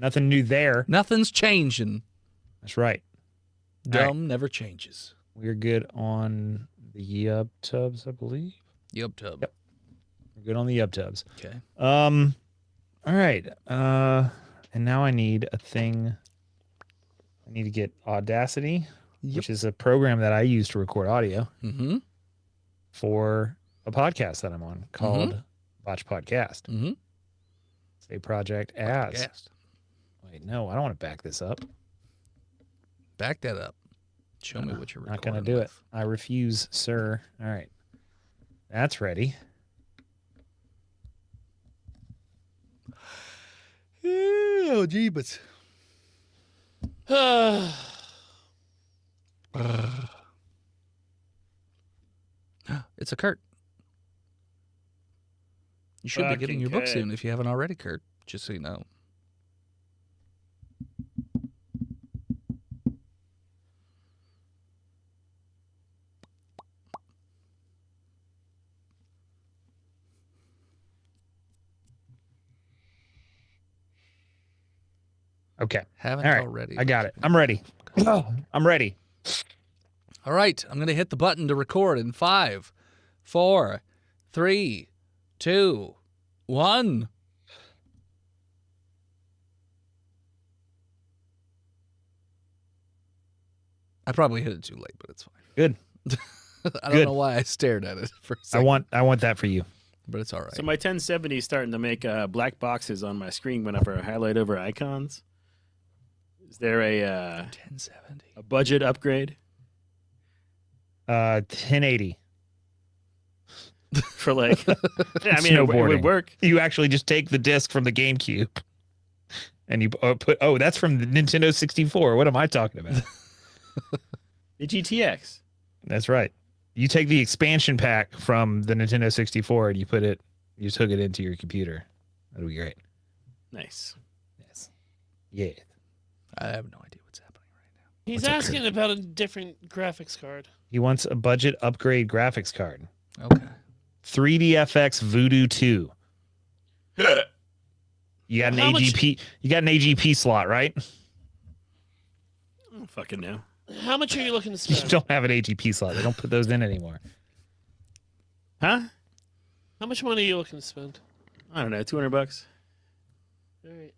Nothing new there. Nothing's changing. That's right. Dumb never changes. We're good on the Yub tubs, I believe. Yub tub. Yep. We're good on the Yub tubs. Okay. All right. And now I need a thing. I need to get Audacity, which is a program that I use to record audio for a podcast that I'm on called Botched Podcast. It's a project as. Podcast. Wait, no, I don't want to back this up. Back that up. Show me what you're recording. Not going to do it. I refuse, sir. All right. That's ready. Oh, jeebus. It's a Kurt. You should be getting your book soon if you haven't already, Kurt. Just so you know. Okay. Haven't already. I got it. I'm ready. I'm ready. All right. I'm going to hit the button to record in 5, 4, 3, 2, 1. I probably hit it too late, but it's fine. Good. I don't know why I stared at it for a second. I want that for you. But it's all right. So my 1070 is starting to make black boxes on my screen whenever I highlight over icons. Is there a 1070 a budget upgrade 1080 for like? Yeah, I mean, it would work. You actually just take the disc from the GameCube, and you put. Oh, that's from the Nintendo 64. What am I talking about? The GTX. That's right. You take the expansion pack from the Nintendo 64 and you hook it into your computer. That'll be great. Nice. Yes. Yeah. I have no idea what's happening right now. He's asking about a different graphics card. He wants a budget upgrade graphics card. Okay. 3DFX Voodoo 2. You got an AGP. You got an AGP slot, right? I don't fucking know. How much are you looking to You spend? don't have an AGP slot. They don't put those in anymore. Huh? How much money are you looking to spend? I don't know. $200. All right.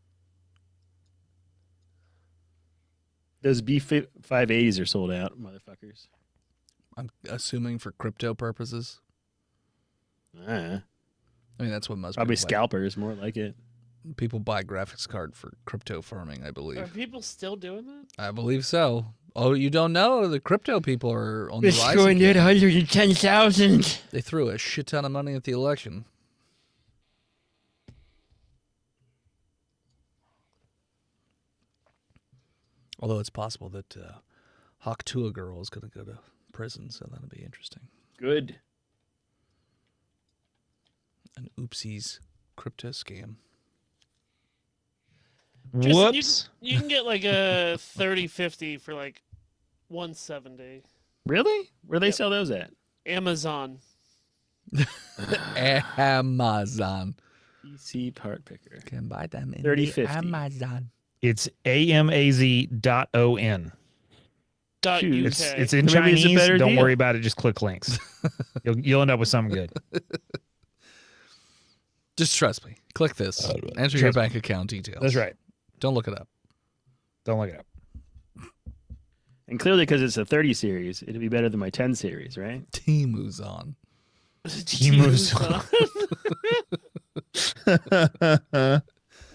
Those B580s are sold out, motherfuckers. I'm assuming for crypto purposes. I mean, that's what most probably people scalpers, more like it. People buy graphics card for crypto farming, I believe. Are people still doing that? I believe so. Oh, you don't know? The crypto people are on the rise. We're going at 110,000. They threw a shit ton of money at the election. Although it's possible that Hawk Tua girl is going to go to prison, so that'll be interesting. Good. An oopsies crypto scam. Whoops. You can get like a 3050 for like 170. Really? Where they sell those at? Amazon. Amazon. PC part picker. Can buy them in 3050. Amazon. It's amaz.on. .uk. It's in Maybe it's a Chinese. better Don't deal. worry about it. Just click links. You'll end up with something good. Just trust me. Click this. Enter your bank account details. That's right. Don't look it up. Don't look it up. And clearly, because it's a 30 series, it'll be better than my 10 series, right? Timu's on.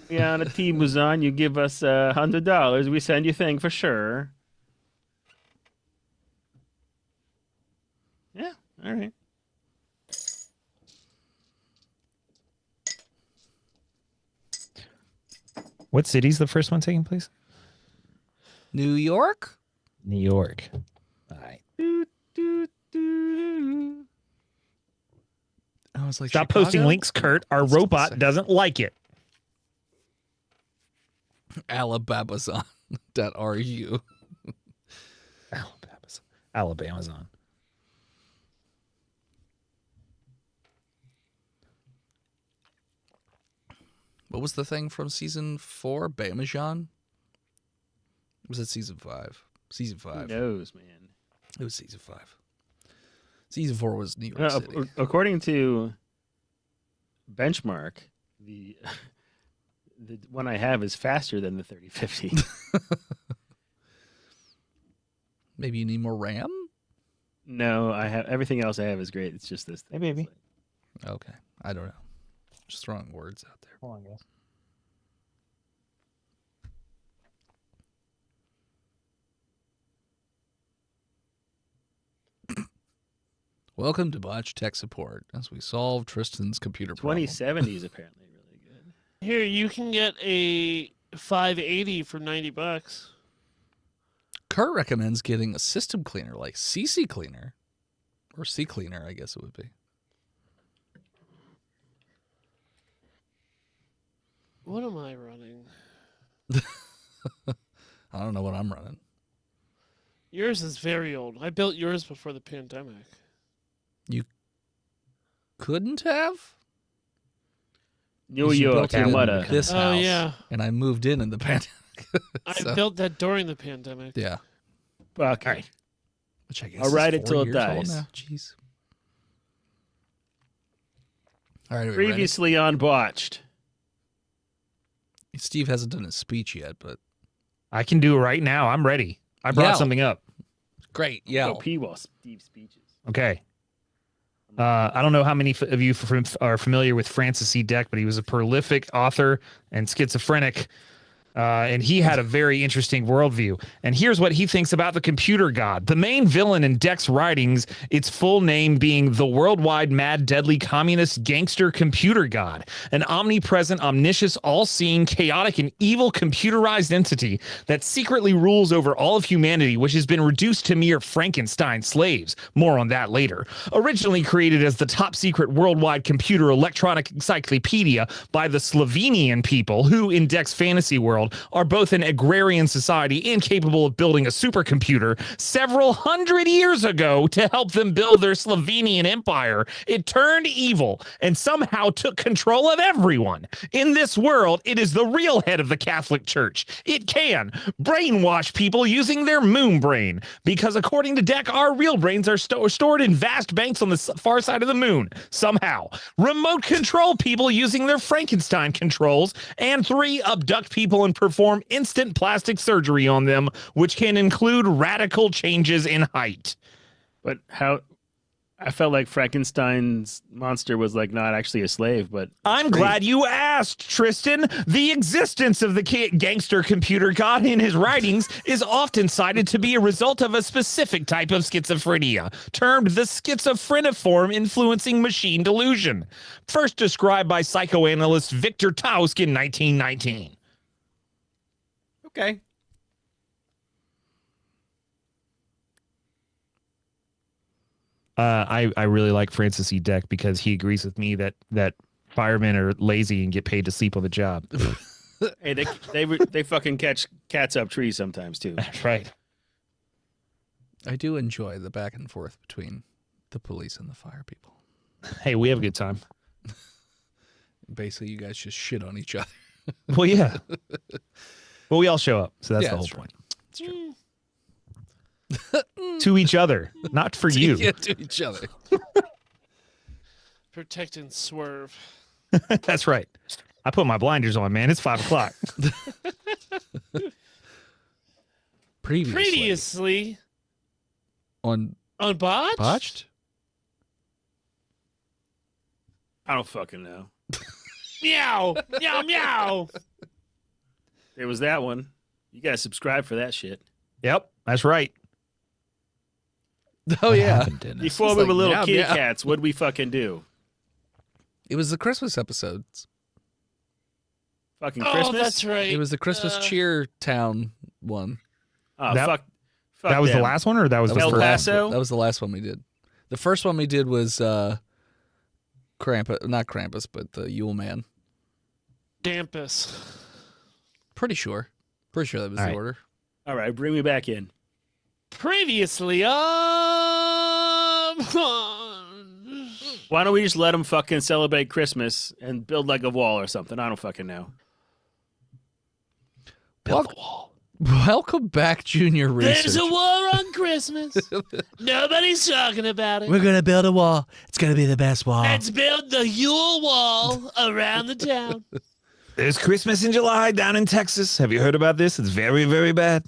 Yeah, on a Timu's on, you give us $100. We send you thing for sure. Yeah, all right. What city's the first one taking place? New York? New York. All right. I was like, Stop Chicago? posting links, Kurt. Our That's what robot I'm saying. doesn't like it. Alabamazon.ru. Alabamazon. What was the thing from season 4? Bamajan? Was it season 5? Season 5. Who knows, man? It was season 5. Season 4 was New York City. According to Benchmark, the one I have is faster than the 3050. Maybe you need more RAM? No, I have everything else I have is great. It's just this thing. Hey, baby. Okay. I don't know. Just throwing words out there. Hold on, guys. Welcome to Botched Tech Support as we solve Tristan's computer problem. 2070 is apparently really good. Here, you can get a 580 for $90. Kurt recommends getting a system cleaner like CC Cleaner. Or C Cleaner, I guess it would be. What am I running? I don't know what I'm running. Yours is very old. I built yours before the pandemic. You couldn't have? New You York, built it in Canada. this Oh, house, yeah. and I moved in the pandemic. I built that during the pandemic. Yeah. Okay. All right. Which I guess I'll is ride it 4 till it years old dies. now. Jeez. All right, are we Previously on Botched. ready? Steve hasn't done his speech yet, but I can do it right now. I'm ready. I brought Yeah. something up. great. Yeah. Go pee while Steve speeches. Okay. I don't know how many of you are familiar with Francis C. Deck, but he was a prolific author and schizophrenic. And he had a very interesting worldview. And here's what he thinks about the computer god. The main villain in Deck's writings, its full name being the worldwide mad, deadly communist gangster computer god, an omnipresent, omniscient, all-seeing, chaotic, and evil computerized entity that secretly rules over all of humanity, which has been reduced to mere Frankenstein slaves. More on that later. Originally created as the top-secret worldwide computer electronic encyclopedia by the Slovenian people, who, in Deck's fantasy world, are both an agrarian society and capable of building a supercomputer several hundred years ago to help them build their Slovenian empire. It turned evil and somehow took control of everyone. In this world, it is the real head of the Catholic Church. It can brainwash people using their moon brain, because according to Deck, our real brains are stored in vast banks on the far side of the moon. Somehow, remote control people using their Frankenstein controls, and 3, abduct people and perform instant plastic surgery on them, which can include radical changes in height. But how? I felt like Frankenstein's monster was like not actually a slave, but I'm glad you asked, Tristan. The existence of the gangster computer god in his writings is often cited to be a result of a specific type of schizophrenia, termed the schizophreniform influencing machine delusion, first described by psychoanalyst Victor Tausk in 1919. okay. I really like Francis E. Deck because he agrees with me that firemen are lazy and get paid to sleep on the job. Hey, they fucking catch cats up trees sometimes too. That's right. I do enjoy the back and forth between the police and the fire people. Hey, we have a good time. Basically, you guys just shit on each other. Well, yeah. Well, we all show up, so that's Yeah, the whole that's point. It's true. To each other, not for you. Yeah, to each other. Protect and swerve. That's right. I put my blinders on, man. It's 5 o'clock. Previously on on Botched? Botched? I don't fucking know. Meow, meow, meow. There was that one. You gotta subscribe for that shit. Yep, that's right. Oh, yeah. Before It's we like, were little meow, kitty meow. cats, what'd we fucking do? It was the Christmas episodes. Fucking Oh, Christmas? that's right. It was the Christmas Cheer Town one. Oh, That- fuck That was them. the last one, or that was That the was El the first? last Paso? one. That was the last one we did. The first one we did was Krampus, not Krampus, but the Yule Man. Dampus. Pretty sure that was All the right. order. All right, bring me back in. Previously Why don't we just let them fucking celebrate Christmas and build like a wall or something? I don't fucking know. Build a wall. Welcome back, Junior Research. There's a war on Christmas. Nobody's talking about it. We're going to build a wall. It's going to be the best wall. Let's build the Yule Wall around the town. There's Christmas in July down in Texas. Have you heard about this? It's very, very bad.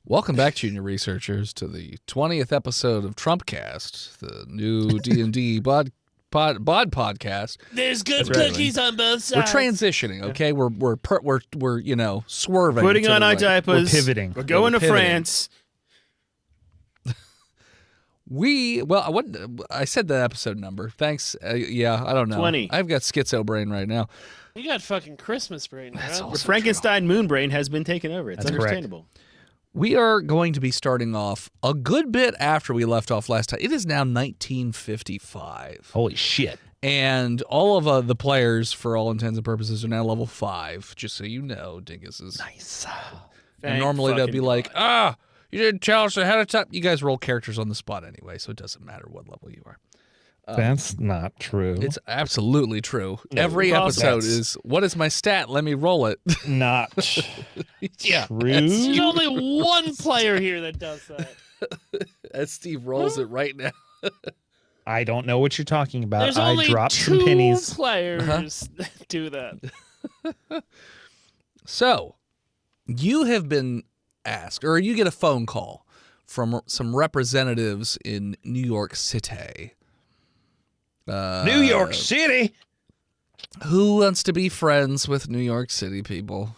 Welcome back, Junior Researchers, to the 20th episode of Trumpcast, the new D&D podcast. There's good cookies on both sides. We're transitioning, okay? We're you know, swerving. Putting to on the our right. diapers. We're pivoting. We're going to pivoting. France. What I said the episode number. Thanks. Yeah, I don't know. 20. I've got schizo brain right now. You got fucking Christmas brain. That's Right? The Frankenstein moon brain has been taken over. It's That's correct. understandable. We are going to be starting off a good bit after we left off last time. It is now 1955. Holy shit. And all of the players, for all intents and purposes, are now level 5, just so you know, dinguses. Nice. And normally they'll be like, you didn't tell us ahead of time. You guys roll characters on the spot anyway, so it doesn't matter what level you are. That's not true. It's absolutely true. No, Every well, episode that's- is, what is my stat? Let me roll it. not Yeah. true. There's only one player here that does that. As Steve rolls it right now. I don't know what you're talking about. There's I only dropped two some pennies. players that do that. So, you have been asked, or you get a phone call from some representatives in New York City. New York City. Who wants to be friends with New York City people?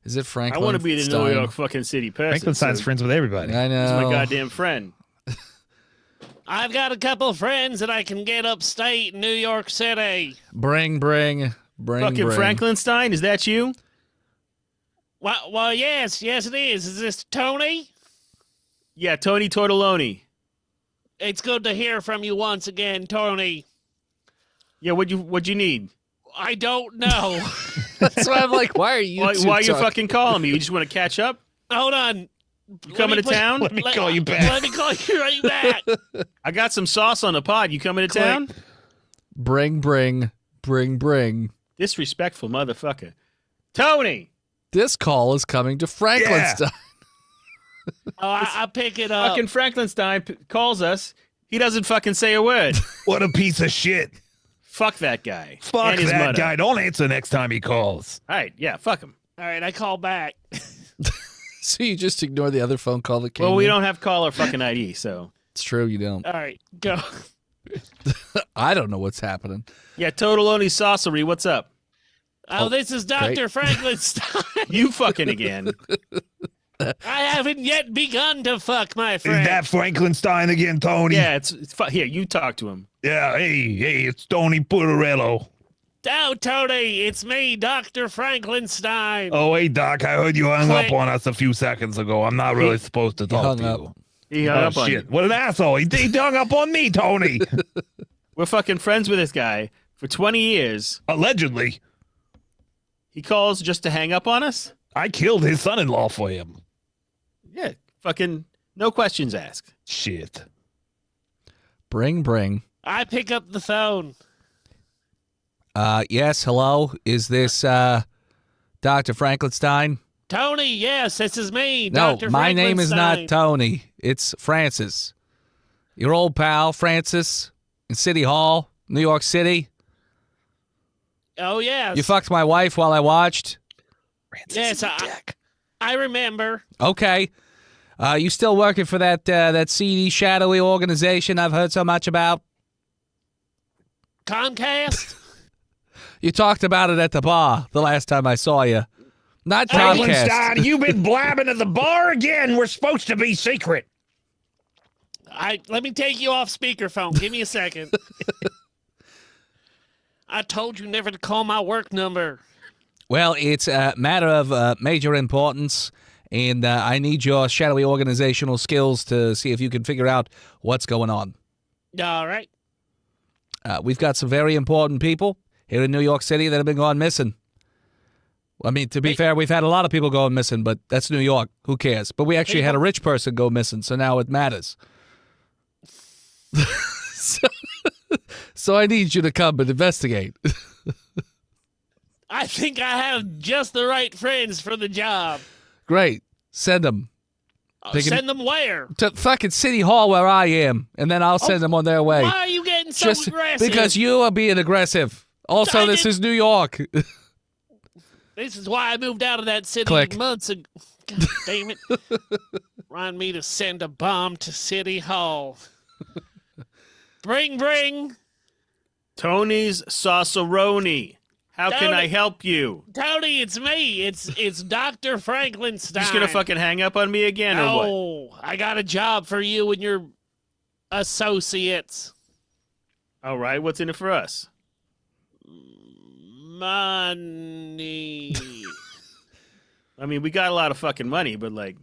Is it Franklin? I want to be the New Stein? York fucking city person. Frankenstein's friends with everybody. I know. He's my goddamn friend. I've got a couple friends that I can get upstate in New York City. Bring. Fucking Franklinstein, is that you? Well, yes, it is. Is this Tony? Yeah, Tony Tortelloni. It's good to hear from you once again, Tony. Yeah, what'd you need? I don't know. That's why I'm like, why are you? Why two are you talking? fucking calling me? You just want to catch up? Hold on. You coming to town? Let me call you back. Let me call you right back. I got some sauce on the pod. You coming to Click. town? Bring. Disrespectful motherfucker. Tony! This call is coming to Franklinstein. Oh, I pick it up. Fucking Franklinstein calls us. He doesn't fucking say a word. What a piece of shit. Fuck that guy. Fuck and his that mother. guy. Don't answer next time he calls. All right, yeah, fuck him. All right, I call back. So you just ignore the other phone call that came Well, we in? don't have caller fucking ID, so. It's true, you don't. All right, go. I don't know what's happening. Yeah, Tortelloni Saucery, what's up? Oh, this is Dr. great. Frankenstein. You fucking again. I haven't yet begun to fuck, my friend. Is that Franklinstein again, Tony? Yeah, here, you talk to him. Yeah, hey, it's Tony Putarello. Oh, Tony, it's me, Dr. Frankenstein. Oh, hey, Doc, I heard you hung Click. up on us a few seconds ago. I'm not really supposed to talk hung to up. you. He hung Oh, up on shit. you. What an asshole. He hung up on me, Tony. We're fucking friends with this guy for 20 years. Allegedly. He calls just to hang up on us? I killed his son-in-law for him. Yeah, fucking no questions asked. Shit. Bring. I pick up the phone. Yes, hello? Is this, Dr. Frankenstein? Tony, yes, this is me, No, Dr. my name is not Frankenstein. Tony. It's Francis. Your old pal, Francis, in City Hall, New York City. Oh, yes. You fucked my wife while I watched. Yes, I remember. Okay. You still working for that seedy, shadowy organization I've heard so much about? Comcast? You talked about it at the bar the last time I saw you. Not Comcast. Frankenstein, you've been blabbing at the bar again. We're supposed to be secret. Let me take you off speakerphone. Give me a second. I told you never to call my work number. Well, it's a matter of major importance, and I need your shadowy organizational skills to see if you can figure out what's going on. All right. We've got some very important people here in New York City that have been going missing. I mean, to be fair, we've had a lot of people going missing, but that's New York. Who cares? But we actually had a rich person go missing, so now it matters. So I need you to come and investigate. I think I have just the right friends for the job. Great. Send them. They can- Send them where? To fucking City Hall where I am, and then I'll send them on their way. Why are you getting so aggressive? Because you are being aggressive. Also, this is New York. This is why I moved out of that city Click. months ago. God damn it. Remind me to send a bomb to City Hall. Bring. Tony's Sauceroni. How can I help you? Tony, it's me. It's Dr. Frankenstein. Just gonna fucking hang up on me again, or what? No, I got a job for you and your associates. All right, what's in it for us? Money. I mean, we got a lot of fucking money, but like,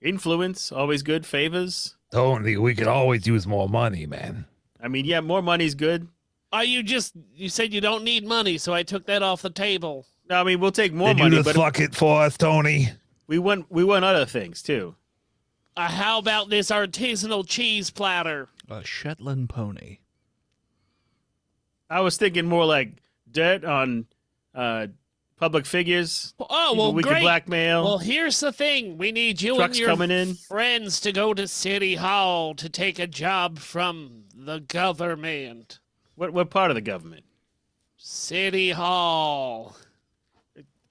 influence, always good. Favors. Tony, we could always use more money, man. I mean, yeah, more money's good. You said you don't need money, so I took that off the table. No, I mean, we'll take more Did money, you just but fuck it for us, Tony? we want other things too. How about this artisanal cheese platter? A Shetland pony. I was thinking more like dirt on public figures. Oh, People well, we great. can blackmail. Well, here's the thing. We need you Trucks and your coming in. friends to go to City Hall to take a job from the government. What part of the government? City Hall.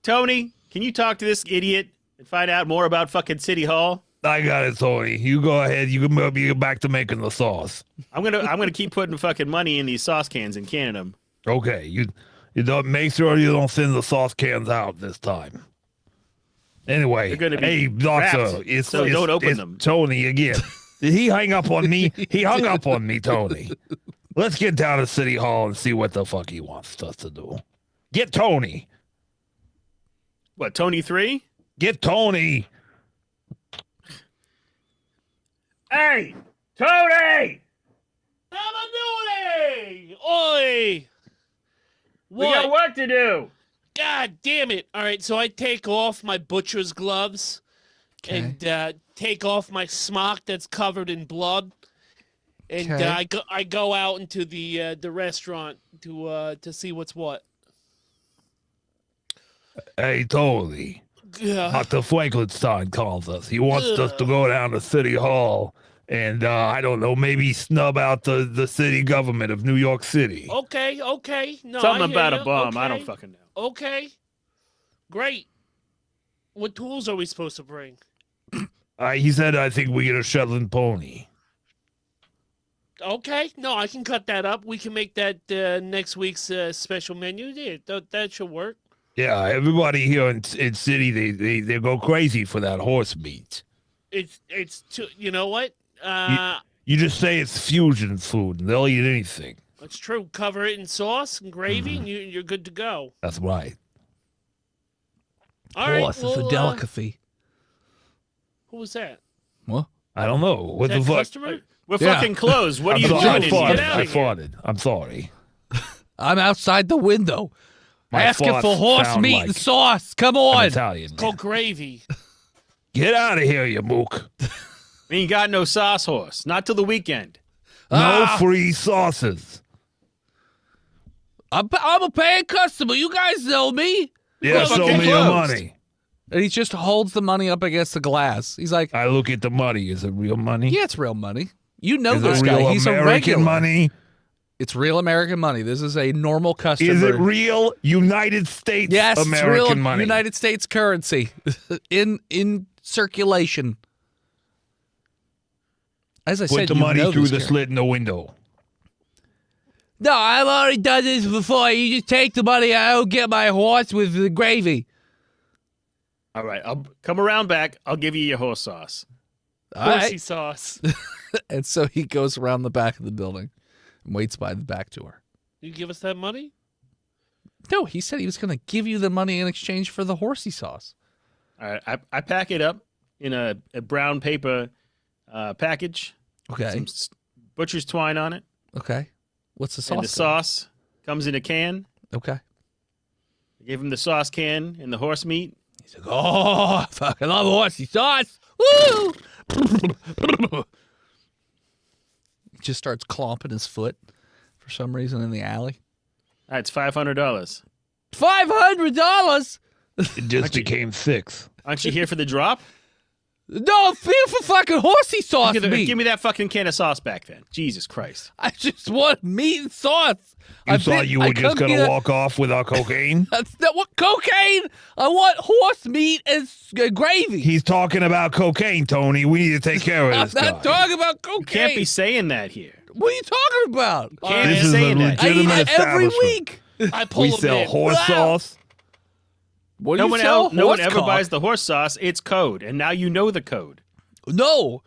Tony, can you talk to this idiot and find out more about fucking City Hall? I got it, Tony. You go ahead. You can maybe get back to making the sauce. I'm gonna keep putting fucking money in these sauce cans and canning them. Okay, you don't make sure you don't send the sauce cans out this time. Anyway, They're gonna be hey, doctor, wrapped, so don't open it's them. Tony again. Did he hang up on me? He hung up on me, Tony. Let's get down to City Hall and see what the fuck he wants us to do. Get Tony. What, Tony 3? Get Tony. Hey, Tony! Amadune! Oi! We got work to do. God damn it. All right, so I take off my butcher's gloves and take off my smock that's covered in blood. And I go out into the restaurant to see what's what. Hey, Tony. Dr. Frankenstein calls us. He wants us to go down to City Hall and, I don't know, maybe snub out the city government of New York City. Okay. No, Something I about hear a ya. bomb. Okay. I don't fucking know. Okay. Great. What tools are we supposed to bring? He said, I think we get a Shetland pony. Okay. No, I can cut that up. We can make that next week's special menu. Yeah, that should work. Yeah, everybody here in city, they go crazy for that horse meat. You know what? You just say it's fusion food, and they'll eat anything. That's true. Cover it in sauce and gravy, and you're good to go. That's right. All right. Horse is a delicacy. Who was that? What? I don't know. What Is the that fuck? customer? We're Yeah. fucking closed. What are you sorry, doing I in Get farted. here? out I of here. farted. I'm sorry. I'm outside the window. My Asking for farts horse sound meat like and sauce. Come I'm on. Italian. Called gravy. Get out of here, you mook. We ain't got no sauce horse. Not till the weekend. No free sauces. I'm a paying customer. You guys know me. Yeah, show fucking me your closed. money. And he just holds the money up against the glass. He's like, I look at the money. Is it real money? yeah, it's real money. You know Is this it guy. real He's a regular. American money? It's real American money. This is a normal customer. Is it real United States Yes, American it's real money? United States currency in circulation. As I Put said, the you money know through this the guy. slit in the window. No, I've already done this before. You just take the money. I'll get my horse with the gravy. All right, I'll come around back. I'll give you your horse sauce. All Horsey right. sauce. And so he goes around the back of the building and waits by the back door. You give us that money? No, he said he was going to give you the money in exchange for the horsey sauce. All right, I pack it up in a brown paper package. Okay. Some butcher's twine on it. Okay. What's the sauce? And the sauce comes in a can. Okay. I gave him the sauce can and the horse meat. He's like, oh, I fucking love horsey sauce. Woo! He just starts clomping his foot for for some reason in the alley. It's $500. $500? It just became 6. Aren't you here for the drop? No, feel for fucking horsey sauce meat. Give me that fucking can of sauce back then. Jesus Christ. I just want meat and sauce. You thought you were just going to walk off with our cocaine? That's not what cocaine. I want horse meat and gravy. He's talking about cocaine, Tony. We need to take care of I'm this guy. not talking about cocaine. You can't be saying that here. What are you talking about? Can't This be is a saying that. I eat legitimate it every establishment. week. I pull We him sell in. horse sauce. What do No you one, sell? no one Horse ever cock? buys the horse sauce. It's code, and now you know the code. No,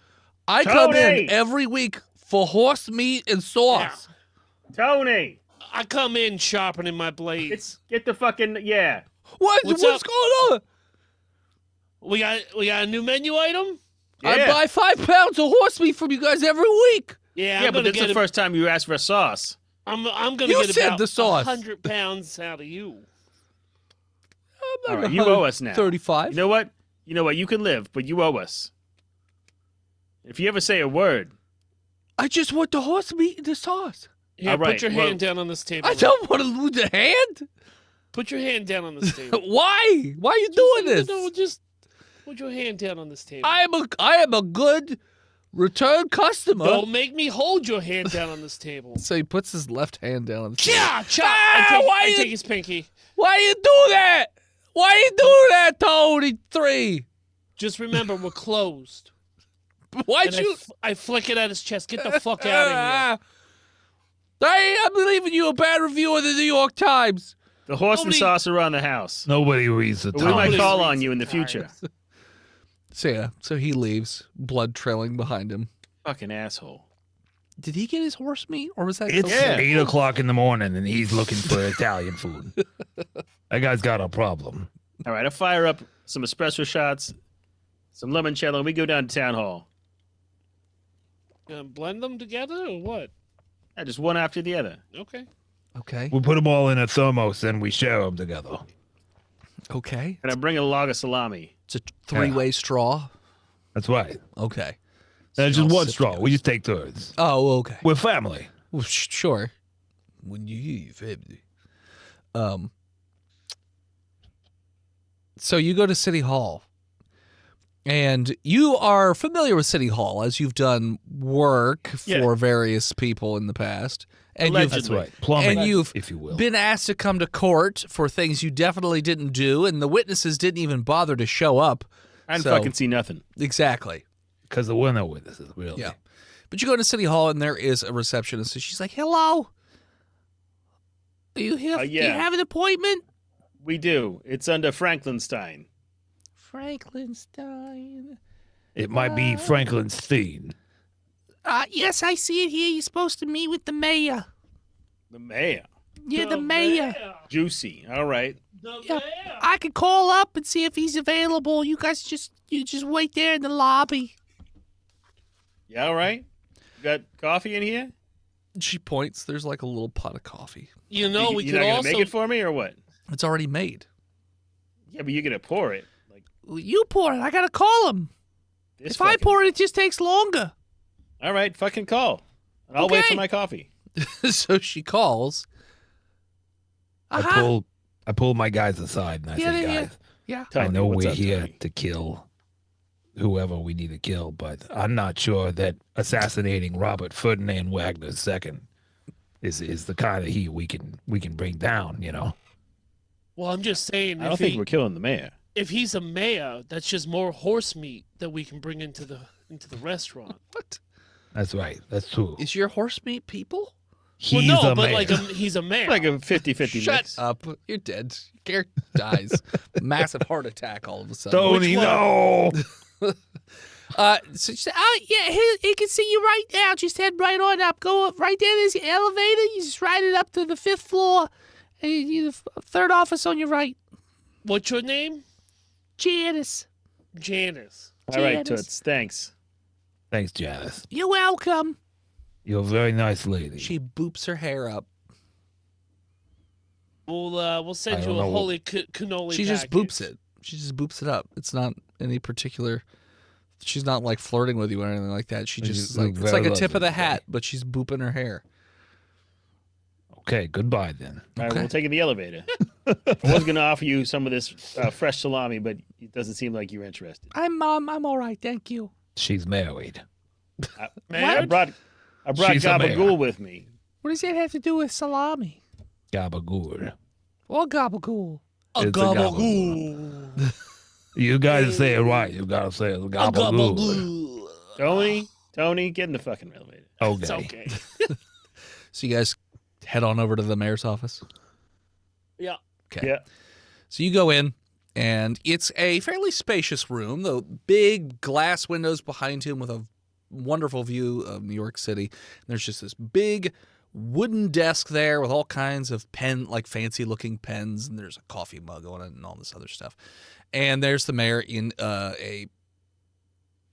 I come Tony! in every week for horse meat and sauce. Tony, I come in sharpening my blades. get the fucking What's What's going up? on? We got a new menu item. I buy 5 pounds of horse meat from you guys every week. Yeah, Yeah, I'm but gonna this is get the first time you asked for a sauce. I'm gonna You get said about the sauce. 100 pounds out of you. All right, you owe us now. 35. You know what? You can live, but you owe us. If you ever say a word, I just want the horse meat and the sauce. Here, All right, put your well- hand down on this table. I don't want to lose a hand. Put your hand down on this table. Why? Why are you doing this? No, just put your hand down on this table. I am a good return customer. Don't make me hold your hand down on this table. So he puts his left hand down on the table. Cha cha! Ah, I take his pinky. Why you do that? Why you do that, Tony 3? Just remember, we're closed. Why'd And you? I flick it at his chest. Get the fuck out of here. I'm leaving you a bad review of the New York Times. the horse and Nobody- sauce are around the house. Nobody reads the But we might Times. call reads on you the in the future. So so he leaves, blood trailing behind him. Fucking asshole. Did he get his horse meat, or was that? It's Yeah. 8 o'clock in the morning, and he's looking for Italian food. That guy's got a problem. All right, I'll fire up some espresso shots, some limoncello, and we go down to town hall. Gonna blend them together or what? Just one after the other. Okay. Okay. We put them all in a thermos, and we share them together. Okay. And I bring a log of salami. It's a 3-way straw. That's right. Okay. That's So just y'all one sit straw. together. We just take turns. Oh, okay. We're family. Well, sure. When you hear your family. So you go to City Hall, and you are familiar with City Hall as you've done work Yeah. for various people in the past, and Allegedly. That's right. Plumbing, and you've if you will. been asked to come to court for things you definitely didn't do, and the witnesses didn't even bother to show up. I didn't So- fucking see nothing. Exactly. Because there were no witnesses, really. Yeah. But you go to City Hall, and there is a receptionist, and she's like, "Hello, are you here? Do you yeah. have an appointment?" We do. It's under Franklinstein. Franklinstein. It might be Franklinstein. Yes, I see it here. You're supposed to meet with the mayor. The mayor. Yeah, the mayor. Juicy. All right. Yeah. I could call up and see if he's available. You guys just wait there in the lobby. Yeah, all right. You got coffee in here? She points. There's like a little pot of coffee. You know, we You're could not gonna also make it for me or what? It's already made. Yeah, but you're gonna pour it. Like You pour it. I gotta call him. this. If I pour it, it just takes longer. All right, fucking call. And I'll wait for Okay. my coffee. So she calls. I pull my guys aside, and I Yeah, say, yeah, guys, Yeah. Tell I me know what's we're up, here Tony. to kill whoever we need to kill, but I'm not sure that assassinating Robert Ferdinand Wagner II is the kind of heat we can bring down, you know? Well, I'm just saying, I don't think we're killing the mayor. if he's a mayor, that's just more horse meat that we can bring into the restaurant. What? That's right. That's true. Is your horse meat people? He's well, no, a but mayor. like he's a mayor. Like a 50-50 Shut mix. up. You're dead. Garrett dies. Massive heart attack all of a sudden. Tony, no! So she said, "Oh yeah, he can see you right now. Just head right on up. Go up right there. There's the elevator. You just ride it up to the 5th floor, and you the third office on your right. What's your name? Janice. Janice. All right, Janice. Toots. Thanks. Thanks, Janice. You're welcome." You're a very nice lady. She boops her hair up. We'll send I you don't a know. holy cannoli. She just package. boops it. She just boops it up. It's not any particular. She's not like flirting with you or anything like that. She You just look like it's like a very tip of the lovely hat, but she's booping her hair. Okay, goodbye then. All right, Okay. we'll take the elevator. I was going to offer you some of this fresh salami, but it doesn't seem like you're interested. I'm all right, thank you. She's married. I Married? brought She's a mayor. Gabagool with me. What does that have to do with salami? Gabagool. Or gabagool? It's a gabagool. You gotta say it right. You gotta say it. Gabagool. Tony, get in the fucking elevator. Okay. It's okay. So you guys head on over to the mayor's office? Yeah. Okay. Yeah. So you go in, and it's a fairly spacious room, though big glass windows behind him with a wonderful view of New York City. And there's just this big wooden desk there with all kinds of fancy looking pens, and there's a coffee mug on it and all this other stuff. And there's the mayor in a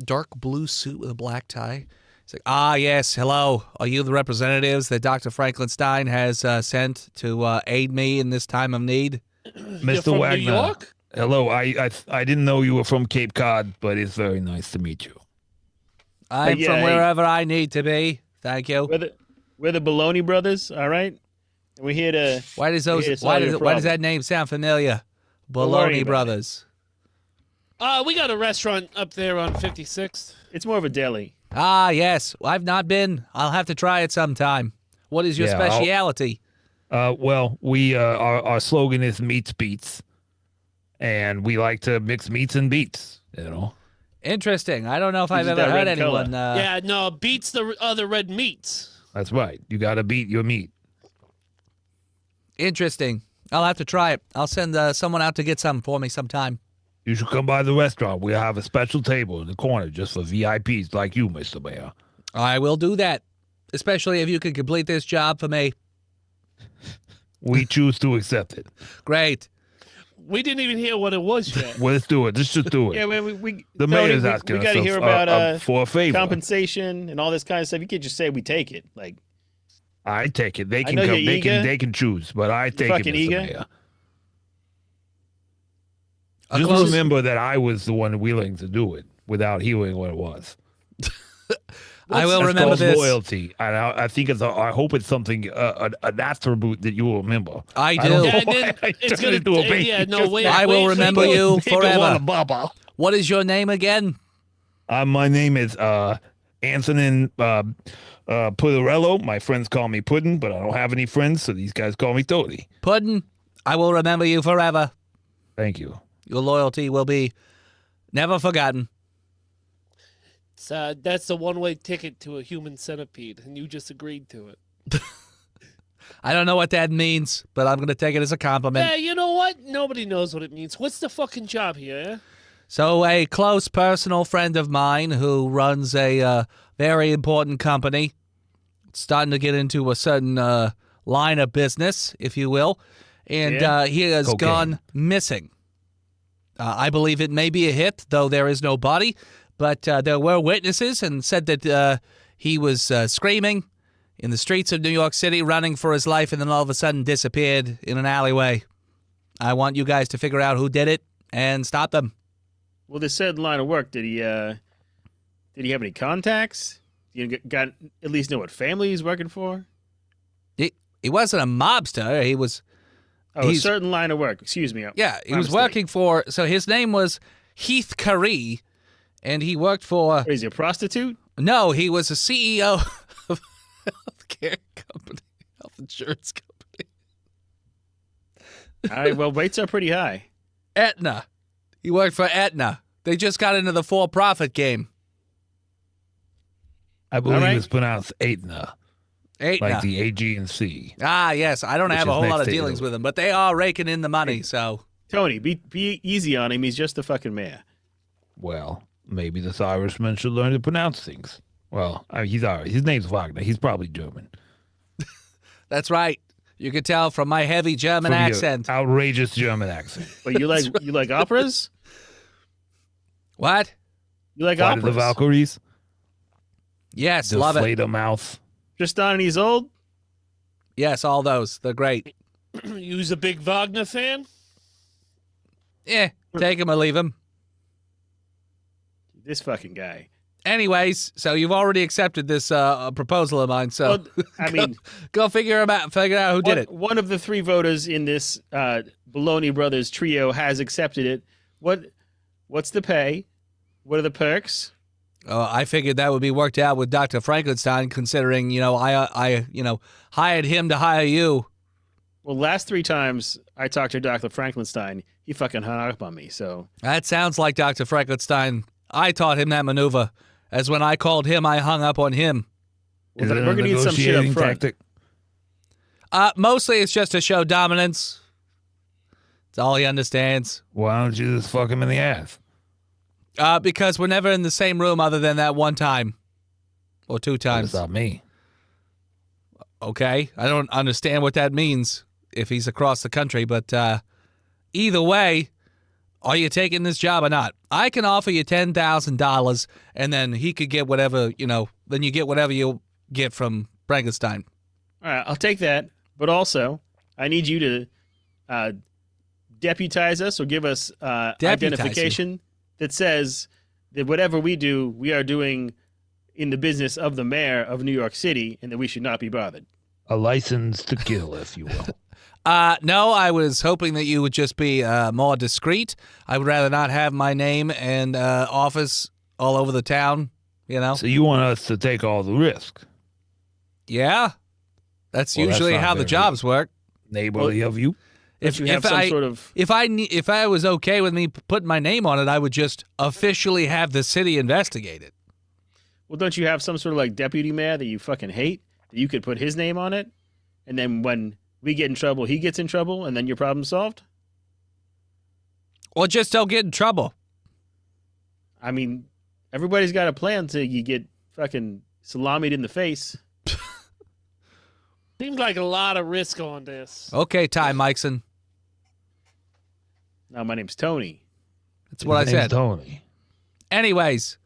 dark blue suit with a black tie. He's like, yes, hello. Are you the representatives that Dr. Frankenstein has sent to aid me in this time of need? You're Mr. from Wagner. New York? Hello. I didn't know you were from Cape Cod, but it's very nice to meet you. I'm Yeah, from hey. wherever I need to be. Thank you. We're the Baloney Brothers, all right? And we're here to... Why does we're here to solve why your does problem. that name sound familiar? Don't worry Baloney about Brothers. We got a restaurant up there on 56th. It's more of a deli. Yes. I've not been. I'll have to try it sometime. What is your Yeah, I'll- speciality? Well, we our slogan is meats beats, and we like to mix meats and beats. You know. Interesting. I don't know if Is I've it ever that heard red anyone. Yeah, no, beats the other red meats. That's right. You got to beat your meat. Interesting. I'll have to try it. I'll send someone out to get some for me sometime. You should come by the restaurant. We have a special table in the corner just for VIPs like you, Mr. Mayor. I will do that, especially if you can complete this job for me. We choose to accept it. Great. We didn't even hear what it was yet. Well, let's do it. Let's just do it. Yeah, we the Tony, mayor's we asking got to us hear about for a favor. compensation and all this kind of stuff. You can't just say we take it. Like, I take it. They can know come. you're eager. They can choose, but I take it, fucking Mr. eager. Mayor. A Just close- remember that I was the one willing to do it without hearing what it was. I will That's remember called this. loyalty, and I think I hope it's something an attribute that you will remember. I don't do. know Yeah, and why then I it's turned gonna. into a baby. Yeah, no, wait. I will wait, remember wait. you Take a forever. water bubble. What is your name again? My name is Antonin Pudarello. My friends call me Puddin', but I don't have any friends, so these guys call me Toady. Puddin'. I will remember you forever. Thank you. Your loyalty will be never forgotten. That's the one-way ticket to a human centipede, and you just agreed to it. I don't know what that means, but I'm going to take it as a compliment. Yeah, you know what? Nobody knows what it means. What's the fucking job here? Eh? So a close personal friend of mine who runs a very important company, starting to get into a certain line of business, if you will, and he has Cocaine. gone missing. I believe it may be a hit, though there is no body, but there were witnesses and said that he was screaming in the streets of New York City, running for his life, and then all of a sudden disappeared in an alleyway. I want you guys to figure out who did it and stop them. well, this certain line of work, did he have any contacts? You got at least know what family he's working for? He wasn't a mobster. He was, Oh, a He's- certain line of work. Excuse me. yeah, he My was mistake. working for, so his name was Heath Curry, and he worked for, Is he a prostitute? no, he was a CEO of a healthcare company, health insurance company. All right. Well, rates are pretty high. Aetna. He worked for Aetna. They just got into the for-profit game. I believe right. it's pronounced Aetna, Aetna. like the AG&C. Yes, I don't Which have a is whole next lot of to dealings Italy. with them, but they are raking in the money, so. Tony, be easy on him. He's just a fucking mayor. Well, maybe this Irishman should learn to pronounce things. Well, he's Irish. His name's Wagner. He's probably German. That's right. You can tell from my heavy German From your accent. outrageous German accent. But you like operas? What? You like Flight of the operas? Valkyries. Yes, The love it. Flata Mouth. Tristan and Isolde? Yes, all those. They're great. You's a big Wagner fan? Take him or leave him. This fucking guy. Anyways, so you've already accepted this proposal of mine. So, Well, I mean, go figure out who did it. One of the 3 voters in this Baloney Brothers trio has accepted it. What's the pay? What are the perks? I figured that would be worked out with Dr. Frankenstein, considering I hired him to hire you. Well, last 3 times I talked to Dr. Frankenstein, he fucking hung up on me. So That sounds like Dr. Frankenstein. I taught him that maneuver. As when I called him, I hung up on him. well, we're gonna need some shit up front. tactic? Mostly it's just to show dominance. That's all he understands. Why don't you just fuck him in the ass? Because we're never in the same room other than that one time. Or 2 times. That's not me. Okay. I don't understand what that means if he's across the country, but either way, are you taking this job or not? I can offer you $10,000 and then he could get whatever, then you get whatever you'll get from Frankenstein. All right, I'll take that. But also, I need you to deputize us or give us identification that says that whatever we do, we are doing in the business of the mayor of New York City and that we should not be bothered. A license to kill, if you will. No, I was hoping that you would just be more discreet. I would rather not have my name and office all over the town, So you want us to take all the risk? Yeah. That's Well, usually that's not how the very jobs work. Neighborly of you? If you have some sort of... If I was okay with me putting my name on it, I would just officially have the city investigate it. Well, don't you have some sort of like deputy mayor that you fucking hate that you could put his name on it? And then when we get in trouble, he gets in trouble and then your problem's solved? Or just don't get in trouble. I mean, everybody's got a plan till you get fucking salamied in the face. Seems like a lot of risk on this. Okay, Ty Mikeson. Now, my name's Tony. That's what I His name's said. Tony. Anyways,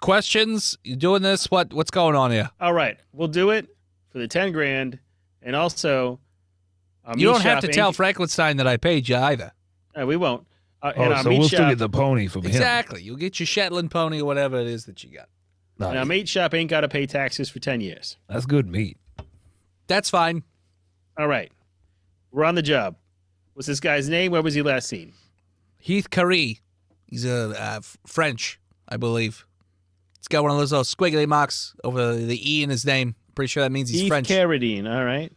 questions? You doing this? What's going on here? All right, we'll do it for the 10 grand. And also, You don't have to tell Frankenstein that I paid you either. We won't. And Oh, our so meat we'll still shop, get the pony from him. Exactly. You'll get your Shetland pony or whatever it is that you got. and our meat shop ain't got to pay taxes for 10 years. That's good meat. That's fine. All right, we're on the job. What's this guy's name? Where was he last seen? Heath Carey. He's a French, I believe. He's got one of those little squiggly marks over the E in his name. Pretty sure that means he's Heath French. Carradine. All right.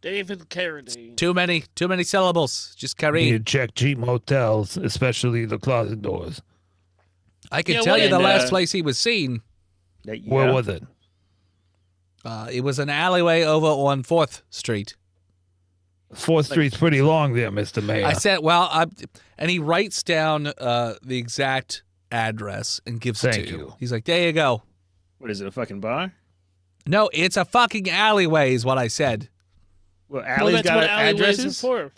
David Carradine. Too many syllables. Just You Carey. need to check cheap motels, especially the closet doors. I can Yeah, tell what- you the and, last place he was seen. Where was it? It was an alleyway over on 4th Street. 4th Street's pretty long there, Mr. Mayor. I said, and he writes down the exact address and gives it Thank to you. you. He's like, there you go. What is it, a fucking bar? No, it's a fucking alleyway is what I said. Well, Well, Alley's that's got what alleyways are addresses?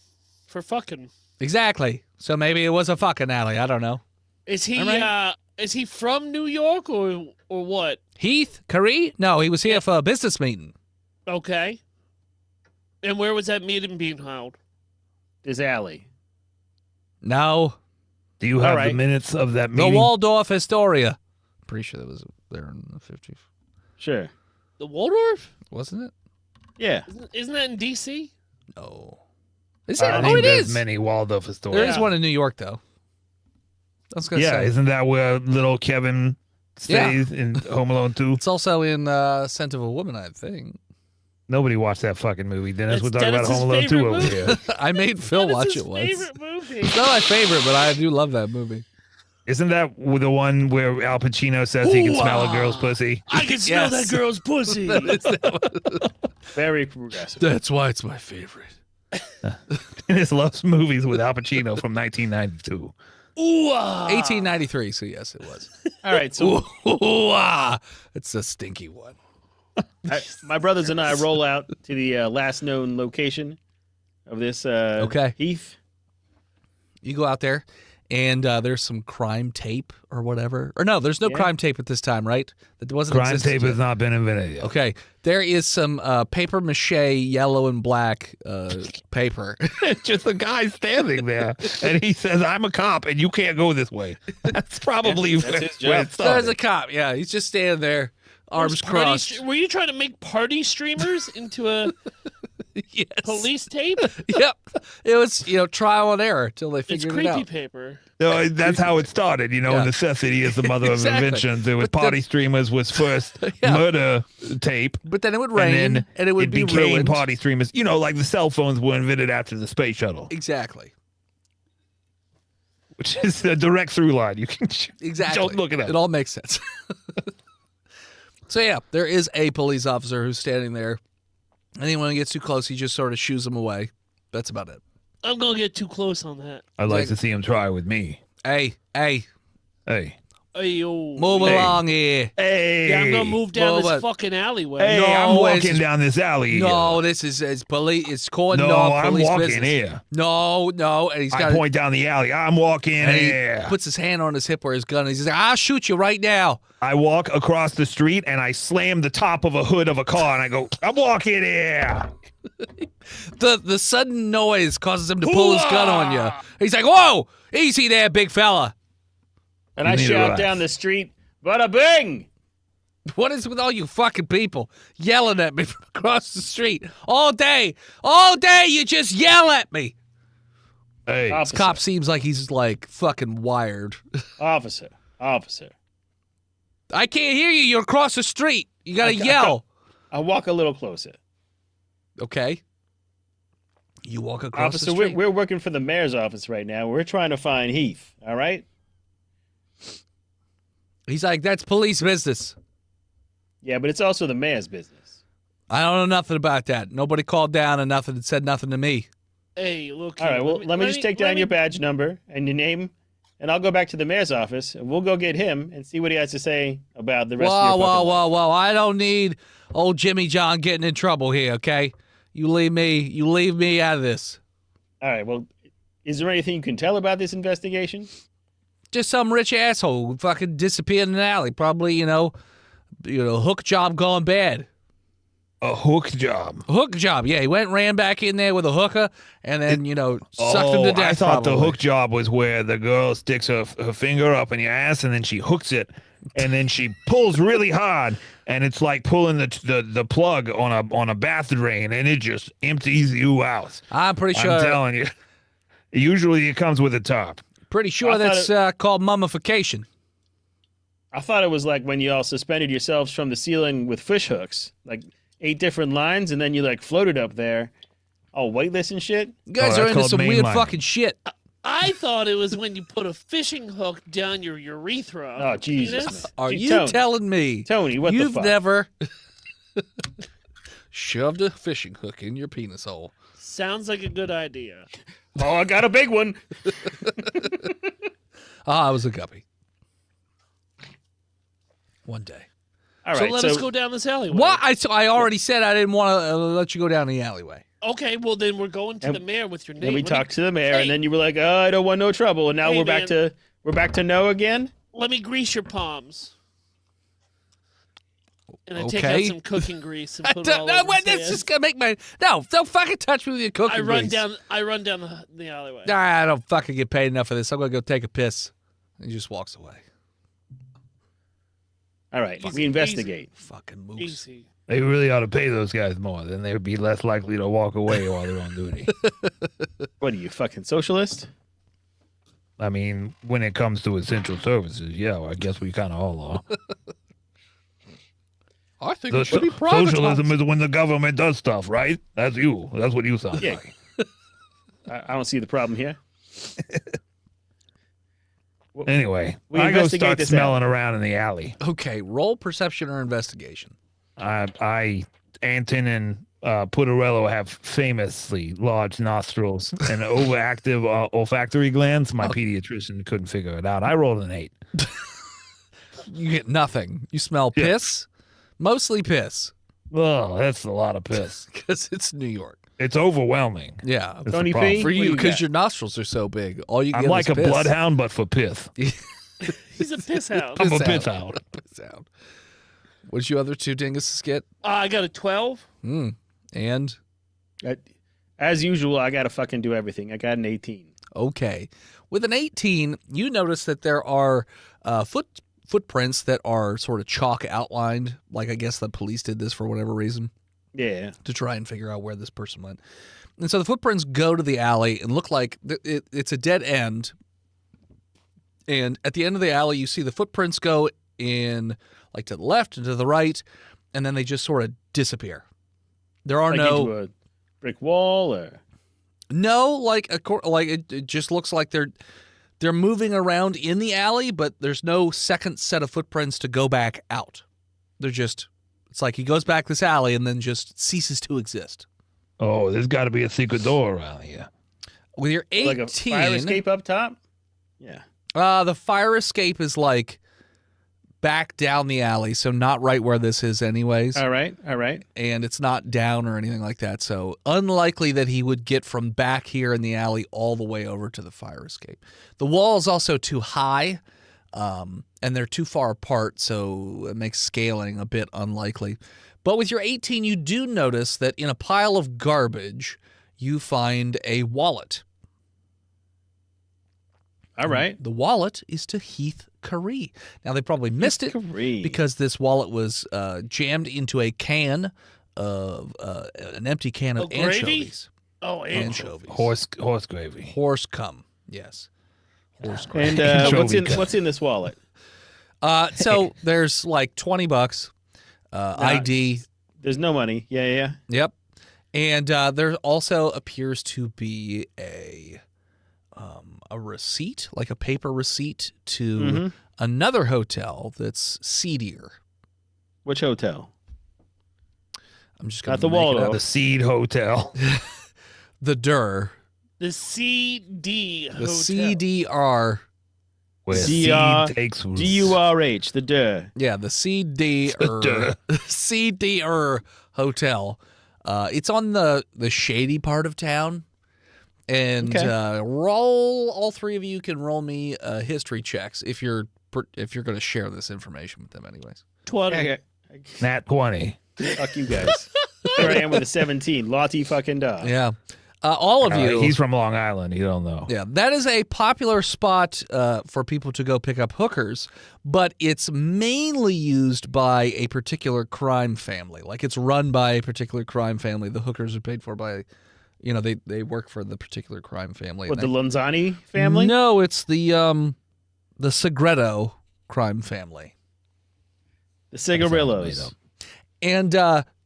for fucking. Exactly. So maybe it was a fucking alley. I don't know. Is he All right. is he from New York or what? Heath Carey? No, he was here for a business meeting. Okay. And where was that meeting being held? This alley. No, Do you have All right. the minutes of that the meeting? Waldorf Astoria. Pretty sure that was there in the 50s. Sure. The Waldorf? Wasn't it? Yeah. Isn't that in D.C.? No. Is I it? don't Oh, think it there's is. many Waldorf There Astoria. is one in New York, though. I was going to Yeah, say. isn't that where little Kevin stays in Home Alone 2? It's also in Scent of a Woman, I think. Nobody watched that fucking movie. Dennis, That's we're talking about Dennis's Home Alone 2 favorite over movie. here. I made Phil That is watch his it once. favorite movie. It's not my favorite, but I do love that movie. Isn't that the one where Al Pacino says he can smell a girl's pussy? I can smell Yes. that girl's pussy. Very progressive. That's why it's my favorite. Dennis loves movies with Al Pacino from 1992. Ooh, ah. 1893, so yes, it was. All right, so Ooh, it's a stinky one. my brothers and I roll out to the last known location of this Okay. Heath. You go out there, And there's some crime tape or whatever. Or no, there's no crime tape at this time, right? That wasn't crime tape has not been invented yet. Okay. There is some paper mache yellow and black paper. It's just a guy standing there, and he says, "I'm a cop, and you can't go this way." That's probably that's his job. where it started. There's a cop. Yeah, he's just standing there, arms crossed. Were you trying to make party streamers into a Yes. police tape? Yep. It was, trial and error till they It's figured it creepy out. paper. No, that's how it started. Yeah. Necessity is the mother Exactly. of inventions. It was But party streamers was first murder tape. But then it would rain, and it would be became ruined. party streamers. Like the cell phones were invented after the space shuttle, Exactly. which is a direct through line. You can Exactly. don't look it up. It all makes sense. So yeah, there is a police officer who's standing there. Anyone who gets too close, he just sort of shoos them away. That's about it. I'm going to get too close on that. I'd like to see him try with me. Hey. Hey, Ayo. Move along here. hey. Yeah, I'm going to move down Well, this but- fucking alleyway. Hey, No, I'm walking it's- down this alley. No, this is police. It's cordoned No, off I'm police walking business. here. No, and he's I got. point down the alley. I'm walking And he here. puts his hand on his hip where his gun is. He's like, "I'll shoot you right now." I walk across the street and I slam the top of a hood of a car and I go, I'm walking here. The sudden noise causes him to pull his gun on you. He's like, "Whoa, easy there, big fella." And You I need to shout relax. down the street, "Bada bing!" What is with all you fucking people yelling at me from across the street all day? All day you just yell at me. Hey, Officer, This cop seems like he's like fucking wired. officer. I can't hear you. You're across the street. You gotta yell. I'll walk a little closer. Okay. You walk across Officer, the street. we're working for the mayor's office right now. We're trying to find Heath, all right? He's like, "That's police business." Yeah, but it's also the mayor's business. I don't know nothing about that. Nobody called down and nothing and said nothing to me. Hey, look. All right, here, well, let me just take down your badge number and your name, and I'll go back to the mayor's office, and we'll go get him and see what he has to say about the rest of your fucking life. Whoa. I don't need old Jimmy John getting in trouble here, okay? You leave me out of this. All right, well, is there anything you can tell about this investigation? Just some rich asshole who fucking disappeared in an alley. Probably, hook job gone bad. a hook job. Hook job, yeah. He went and ran back in there with a hooker and then, sucked him to death. I thought the probably. hook job was where the girl sticks her finger up in your ass and then she hooks it and then she pulls really hard and it's like pulling the plug on a bath drain and it just empties you out. I'm pretty sure. I'm telling you. Usually it comes with a top. Pretty sure I that's thought called mummification. I thought it was like when you all suspended yourselves from the ceiling with fish hooks, like 8 different lines, and then you like floated up there, all weightless and shit. You guys Oh, are that's into called some weird mainline. fucking shit. I thought it was when you put a fishing hook down your urethra. Oh Jesus! Penis? Are Gee, you Tony, telling me Tony, what the you've fuck? never shoved a fishing hook in your penis hole? Sounds like a good idea. Oh, I got a big one. I was a guppy. One day. All So right, let us go down this alleyway. What? I already said I didn't want to let you go down the alleyway. Okay, well then we're going to And- the mayor with your name. Then we Let me- talked to the mayor, Hey. and then you were like, "Oh, I don't want no trouble," and now Hey, we're back to no again. Let me grease your palms. And I take Okay. out some cooking grease and I put it all don't, no, over wait, his that's ass. just gonna make my don't fucking touch me with your cooking I run grease. down the alleyway. Nah, I don't fucking get paid enough for this. I'm gonna go take a piss. And he just walks away. All right, Easy, we investigate. Fucking moose. Easy. They really ought to pay those guys more. Then they would be less likely to walk away while they're on duty. What are you, fucking socialist? I mean, when it comes to essential services, yeah, well, I guess we kind of all are. I think The it should be privatized. socialism is when the government does stuff, right? That's you. That's what you sound Yeah. like. I don't see the problem here. Anyway, We I go investigate start this smelling around in the alley. Okay, roll perception or investigation. Anton and Putarello have famously large nostrils and overactive olfactory glands. My pediatrician couldn't figure it out. I rolled an 8. You get nothing. You smell Yeah. piss, mostly piss, Oh, that's a lot of piss. because it's New York. It's overwhelming. Yeah. That's the Tony problem. P? For What do you, you because got? your nostrils are so big. All you I'm get like is a piss. bloodhound, but for pith. He's a piss hound. I'm a Piss pith hound. hound. Piss hound. What'd you other two dinguses get? I got a 12. And? As usual, I got to fucking do everything. I got an 18. Okay. With an 18, you notice that there are footprints that are sort of chalk outlined. Like, I guess the police did this for whatever reason. Yeah. To try and figure out where this person went. And so the footprints go to the alley and look like it's a dead end. And at the end of the alley, you see the footprints go in like to the left and to the right, and then they just sort of disappear. There are Like into a brick wall or? No, like it just looks like they're moving around in the alley, but there's no second set of footprints to go back out. They're just, it's like he goes back this alley and then just ceases to exist. Oh, there's got to be a secret door around here. With your 18, Like a fire escape up top? Yeah. The fire escape is like back down the alley, so not right where this is anyways. All right. And it's not down or anything like that, so unlikely that he would get from back here in the alley all the way over to the fire escape. The wall is also too high, and they're too far apart, so it makes scaling a bit unlikely. But with your 18, you do notice that in a pile of garbage, you find a wallet. All right. The wallet is to Heath Curry. Now, they probably missed it because this wallet was jammed into a can of an empty can of gravy? anchovies. Oh, Anchovies. Horse gravy. Horse cum. Yes. Horse gravy. And Anchovy what's in this wallet? So there's like $20, ID. There's no money. Yeah. Yep. And there also appears to be a receipt, like a paper receipt to another hotel that's seedier. Which hotel? I'm just going Not to the make it Waldorf. up. The Seed Hotel. The DUR. The CD The Hotel. CDR. Where CR seed takes roots. DURH, the DUR. Yeah, the CDR. CDR Hotel. It's on the shady part of town. And Okay. all three of you can roll me history checks if you're going to share this information with them anyways. 20. Nat 20. Fuck you guys. Here I am with a 17. Lottie fucking dog. Yeah. All of you. He's from Long Island. You don't know. Yeah, that is a popular spot for people to go pick up hookers, but it's mainly used by a particular crime family. Like it's run by a particular crime family. The hookers are paid for by, they work for the particular crime family. What, the Lanzani family? No, it's the Segredo crime family. The Cigarillos. And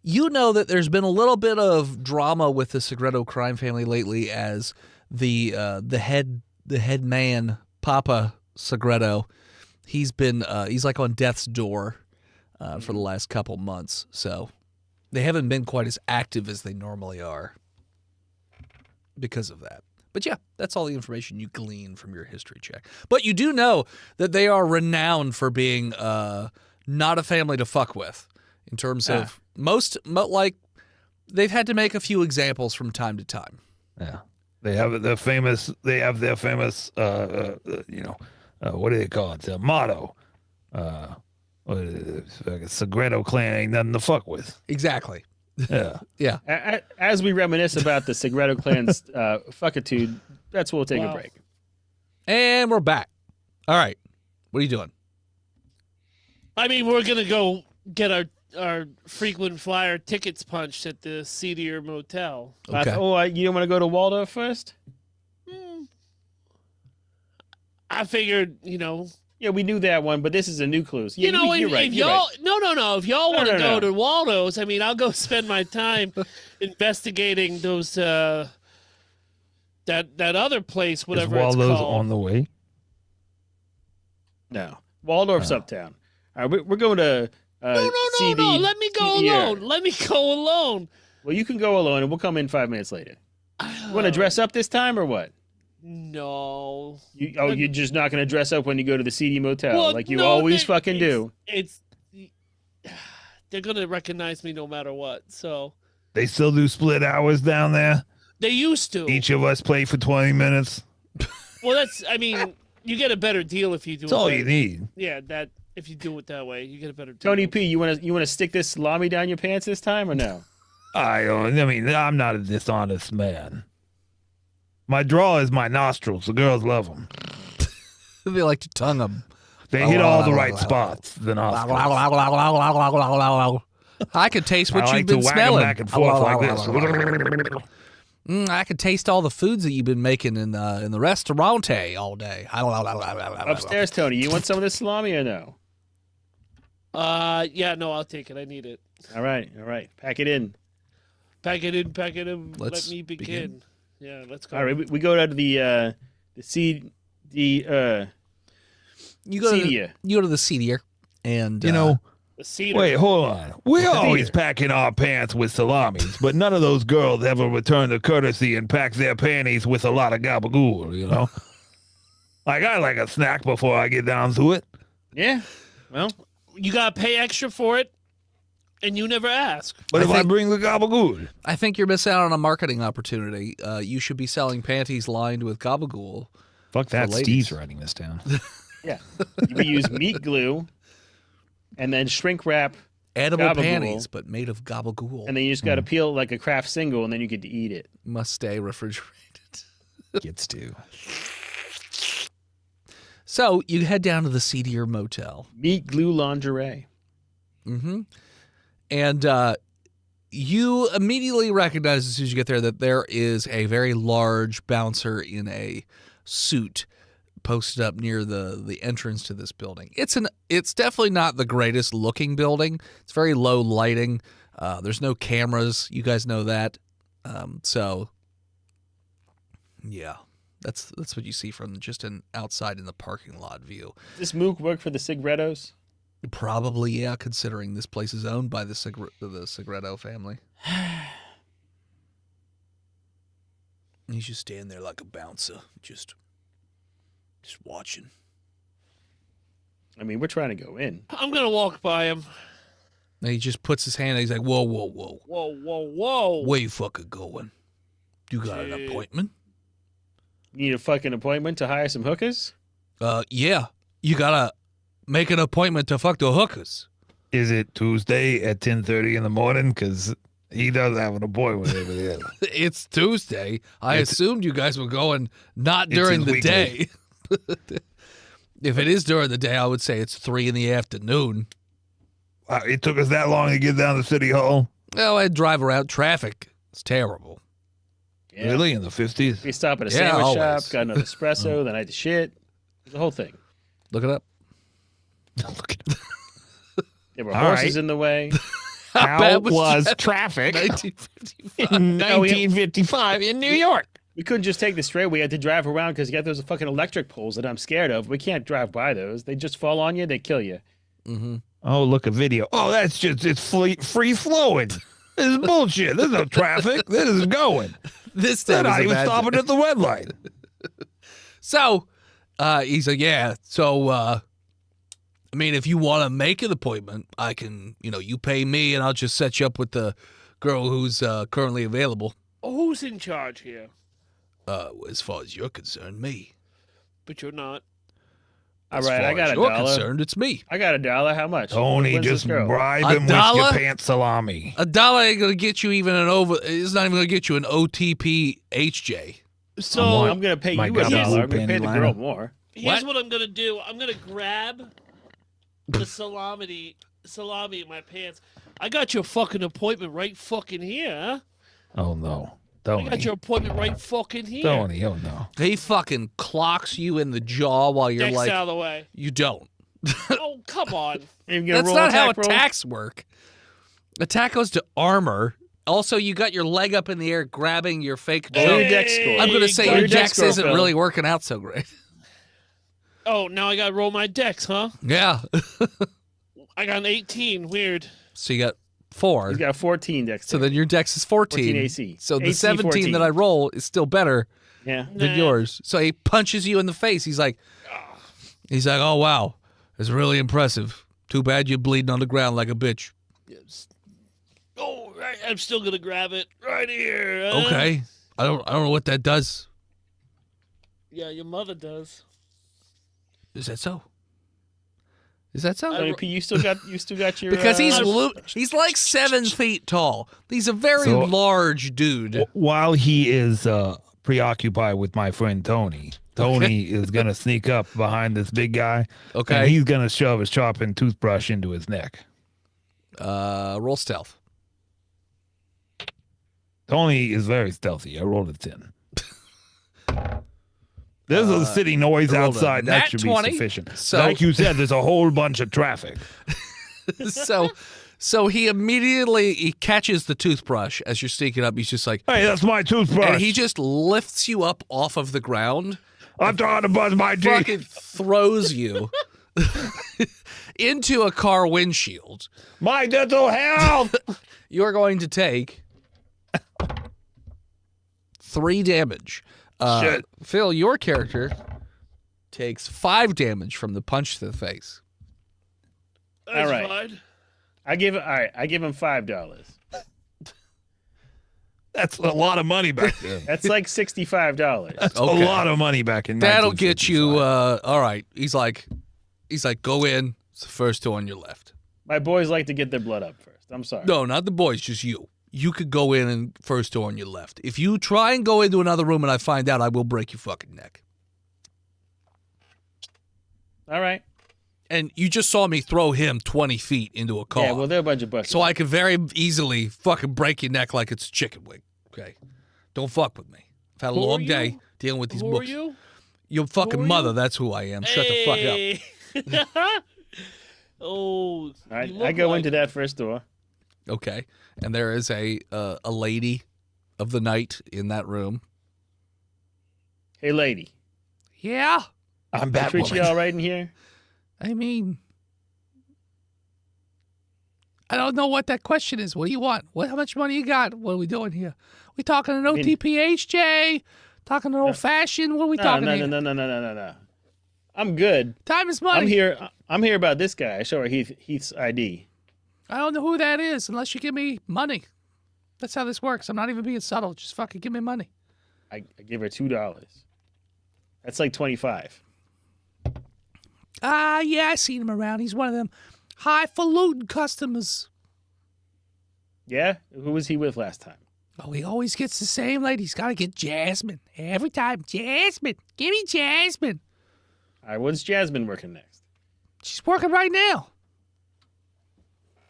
you know that there's been a little bit of drama with the Segredo crime family lately, as the head man, Papa Segredo, he's like on death's door for the last couple months. So they haven't been quite as active as they normally are because of that. But yeah, that's all the information you glean from your history check. But you do know that they are renowned for being not a family to fuck with. In terms of like, they've had to make a few examples from time to time. Yeah. They have their famous, what do they call it? Their motto. What is it? Segredo clan ain't nothing to fuck with. Exactly. Yeah. Yeah. As we reminisce about the Segredo clan's fuckitude, that's where we'll take a break. And we're back. All right. What are you doing? I mean, we're going to go get our frequent flyer tickets punched at the Seedier Motel. Okay. You don't want to go to Waldorf first? I figured, Yeah, we knew that one, but this is a new clue. So you're right. You're right. No. If y'all want to go No. to Waldo's, I mean, I'll go spend my time investigating those that other place, Is whatever it's Waldo's called. on the way? No. Waldorf's uptown. All right, we're going to No. Let me go alone. Let me go alone. Well, you can go alone, and we'll come in 5 minutes later. You want to dress up this time or what? No. You're just not going to dress up when you go to the seedy motel Well, like you no, always fucking do. They're gonna recognize me no matter what. So They still do split hours down there? They used to. Each of us play for 20 minutes? Well, I mean, you get a better deal if you do That's it. all that- you need. Yeah, if you do it that way, you get a better deal. Tony P, you wanna stick this salami down your pants this time or no? I mean, I'm not a dishonest man. My draw is my nostrils. The girls love them. They like to tongue them. They hit all the right spots. The nostrils. I can taste what I you've like to been whack 'em smelling. back and forth like this. I can taste all the foods that you've been making in the restaurante all day. Upstairs, Tony, you want some of this salami or no? Yeah, no, I'll take it. I need it. All right. Pack it in. Pack it in. Let's Let me begin. Yeah, let's go. All right, we go to the You go to the seedier, and The cedar. wait, hold on. We're always packing our pants with salamis, but none of those girls ever return the courtesy and pack their panties with a lot of gabagool, Like, I like a snack before I get down to it. Yeah. Well, You gotta pay extra for it, and you never ask. But I if I think- bring the gabagool, I think you're missing out on a marketing opportunity. You should be selling panties lined with gabagool. fuck that. ladies. Steve's writing this down. yeah. We use meat glue and then shrink wrap, Edible Gabagool. panties, but made of gabagool. and then you just got to peel like a craft single, and then you get to eat it. Must stay refrigerated. Gets to. So you head down to the seedier motel. Meat glue lingerie. Mm-hmm. And you immediately recognize as soon as you get there that there is a very large bouncer in a suit posted up near the entrance to this building. It's definitely not the greatest looking building. It's very low lighting. There's no cameras. You guys know that. So yeah, that's what you see from just an outside in the parking lot view. Does this mook work for the Sigrettos? Probably, yeah, considering this place is owned by the Segretto family. He's just standing there like a bouncer, just watching. I mean, we're trying to go in. I'm gonna walk by him. And he just puts his hand. He's like, "Whoa, whoa, whoa! Whoa. Where you fucking going? You got an Dude. appointment? You need a fucking appointment to hire some hookers? Yeah. You gotta make an appointment to fuck the hookers. Is it Tuesday at 10:30 in the morning? Because he does have an appointment over there. It's Tuesday. I assumed you guys were going not It's during his the weekly. day. If it is during the day, I would say it's 3 p.m. It took us that long to get down to City Hall? Well, I drive around traffic. It's terrible. Yeah. Really? In the 50s? We stop at a Yeah, sandwich always. shop, got another espresso, then I had to shit. The whole thing. Look it up. There were All horses right. in the way. How bad was was that? traffic 1955. in 1955 in New York? We couldn't just take the straight. We had to drive around because you got those fucking electric poles that I'm scared of. We can't drive by those. They just fall on you. They kill you. Mm-hmm. Oh, look, a video. Oh, that's just, it's free flowing. This is bullshit. There's no traffic. This is going. This They're thing not is a even bad stopping at the red light. So, he's like, yeah. So, I mean, if you want to make an appointment, I can, you pay me and I'll just set you up with the girl who's currently available. Who's in charge here? As far as you're concerned, me. But you're not. All As right, far I got as a you're dollar. concerned, it's me. I got $1. How much? Tony, When's this just girl? bribe A him with your dollar? pants salami. $1 ain't gonna get you even it's not even gonna get you an OTP HJ. So I'm going to pay My you God, $1. I'm going to panty pay the liner. girl more. here's What? what I'm gonna do. I'm gonna grab the salami in my pants. I got your fucking appointment right fucking here, huh? Oh, no. I got Tony. your appointment right fucking here. Tony, oh, no. He fucking clocks you in the jaw while you're Deck's like, out of the way. you don't. Oh, come on. You gonna That's roll not how attack roll? attacks work. Attack goes to armor. Also, you got your leg up in the air grabbing your fake Roll your jump. deck score. I'm going to say Roll your your dex dex score, isn't Phil. really working out so great. Oh, now I gotta roll my decks, huh? Yeah. I got an 18. Weird. So you got 4. He's got a 14 dex. So then your dex is 14. 14 AC. So the AC 17 14. that I roll is still better Yeah. than Nah. yours. So he punches you in the face. He's like, oh, wow. It's really impressive. Too bad you're bleeding on the ground like a bitch. Oh, I'm still gonna grab it right here. Okay. I don't know what that does. Yeah, your mother does. Is that so? Is that so? P, you still got your Because he's like 7 feet tall. He's a very large dude. While he is preoccupied with my friend Tony is going to sneak up behind this big guy. Okay. And he's going to shove his chopping toothbrush into his neck. Roll stealth. Tony is very stealthy. I rolled a 10. There's a city noise outside. That should be 20. sufficient. So, like you said, there's a whole bunch of traffic. So he immediately catches the toothbrush as you're sneaking up. He's just like, hey, that's my toothbrush. And he just lifts you up off of the ground. I'm trying to buzz my teeth. Fucking throws you into a car windshield. My dental health. You're going to take 3 damage. Shit. Phil, your character takes 5 damage from the punch to the face. That's all right. fine. I give him $5. That's a lot of money back then. That's like $65. That's a Okay. lot of money back in That'll get you. 1955. All right. He's like, go in. It's the first door on your left. My boys like to get their blood up first. I'm sorry. No, not the boys, just you. You could go in and first door on your left. If you try and go into another room and I find out, I will break your fucking neck. All right. And you just saw me throw him 20 feet into a car. Yeah, well, they're a bunch of busters. So I could very easily fucking break your neck like it's a chicken wing. Okay? Don't fuck with me. I've had a Who are long you? day dealing with these Who books. are you? Your fucking Who are mother, you? that's who I am. Shut the fuck up. Oh, All right, you look I go like into that first door. up. Okay. And there is a lady of the night in that room. Hey, lady. Yeah. I'm I treat you Batwoman. all right in here? I mean, I don't know what that question is. What do you want? How much money you got? What are we doing here? We talking an OTPHJ? Talking an old fashioned? What are we talking here? No. I'm good. Time is money. I'm here about this guy. I show her Heath's ID. I don't know who that is unless you give me money. That's how this works. I'm not even being subtle. Just fucking give me money. I give her $2. That's like 25. Yeah, I seen him around. He's one of them highfalutin customers. Yeah? Who was he with last time? Oh, he always gets the same lady. He's got to get Jasmine. Every time. Jasmine. Give me Jasmine. All right, when's Jasmine working next? She's working right now.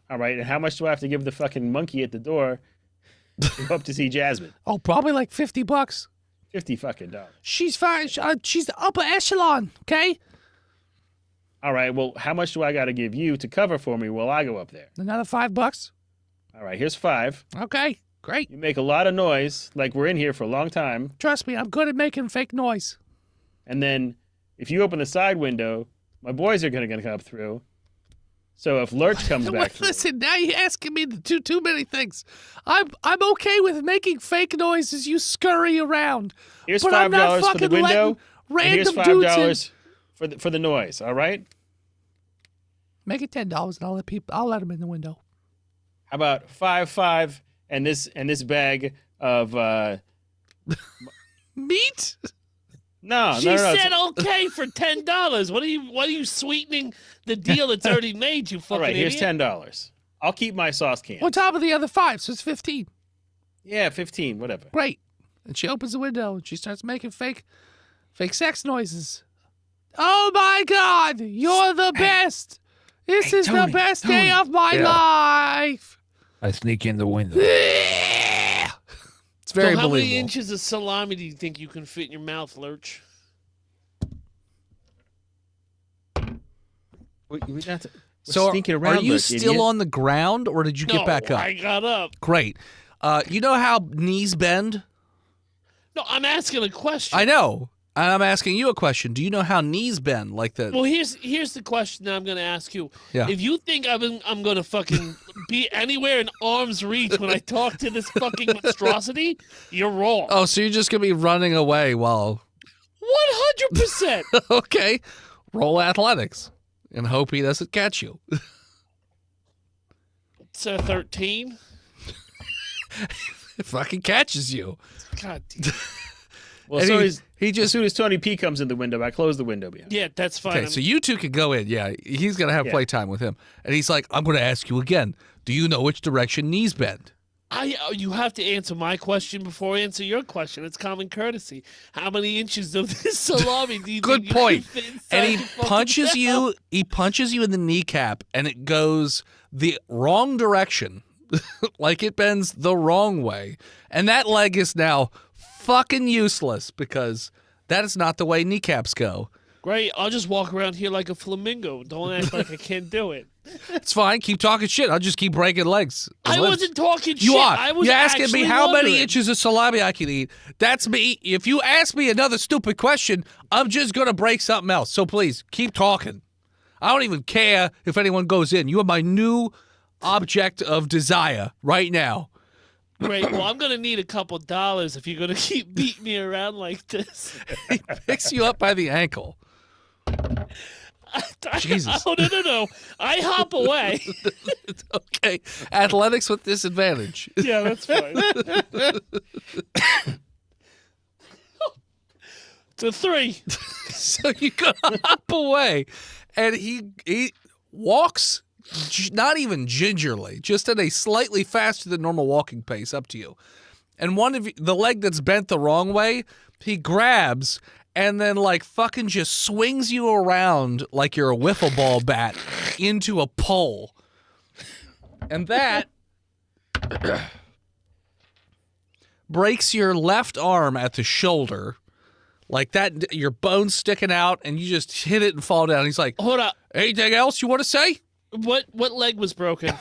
All right, and how much do I have to give the fucking monkey at the door to go up to see Jasmine? Oh, probably like $50. $50 fucking dollars. She's fine. She's the upper echelon, okay? All right, well, how much do I got to give you to cover for me while I go up there? Another $5. All right, here's 5. Okay, great. You make a lot of noise, like we're in here for a long time. Trust me, I'm good at making fake noise. And then if you open the side window, my boys are going to come up through. So if Lurch comes back through, Listen, now you're asking me too many things. I'm okay with making fake noises. You scurry around. here's but I'm not $5 for the fucking window, letting and here's random dudes $5 for the noise, all right? Make it $10, and I'll let them in the window. How about 5 and this bag of Meat? No. She said okay for $10. What are you sweetening the deal that's already made? You fucking All right, here's idiot? $10. I'll keep my sauce can. On top of the other 5, so it's 15. Yeah, 15, whatever. Great. And she opens the window and she starts making fake sex noises. Oh my God, you're the best. This is the best day of my life. I sneak in the window. It's very So how many believable. inches of salami do you think you can fit in your mouth, Lurch? We're So sneaking around. are you Lurch, still idiot. on the ground or did you get No, back up? I got up. Great. You know how knees bend? No, I'm asking a question. I know. And I'm asking you a question. Do you know how knees bend like that? Well, here's the question that I'm going to ask you. Yeah. If you think I'm going to fucking be anywhere in arm's reach when I talk to this fucking monstrosity, you're wrong. Oh, so you're just going to be running away while... 100%. Okay. Roll athletics and hope he doesn't catch you. It's a 13. It fucking catches you. God damn. Well, And so he as soon as Tony P comes in the window, I close the window behind. Yeah, that's fine. Okay, so you two can go in. Yeah, he's going to have playtime with him. And he's like, I'm going to ask you again. Do you know which direction knees bend? You have to answer my question before I answer your question. It's common courtesy. How many inches of this salami do you Good think point. you can fit inside And he your fucking punches mouth? you. He punches you in the kneecap, and it goes the wrong direction, like it bends the wrong way. And that leg is now fucking useless because that is not the way kneecaps go. Great. I'll just walk around here like a flamingo. Don't act like I can't do it. It's fine. Keep talking shit. I'll just keep breaking legs. I wasn't talking shit. You are. I was You're asking me actually how many wondering. inches of salami I can eat. That's me. If you ask me another stupid question, I'm just going to break something else. So please, keep talking. I don't even care if anyone goes in. You are my new object of desire right now. Great. Well, I'm gonna need a couple dollars if you're gonna keep beating me around like this. He picks you up by the ankle. Jesus. Oh, no. I hop away. Okay. Athletics with disadvantage. Yeah, that's fine. It's a 3. So you gotta hop away. And he walks not even gingerly, just at a slightly faster than normal walking pace up to you. And one of the leg that's bent the wrong way, he grabs and then like fucking just swings you around like you're a wiffle ball bat into a pole. And that breaks your left arm at the shoulder. Like that, your bone's sticking out, and you just hit it and fall down. He's like, Hold up. anything else you want to say? What leg was broken?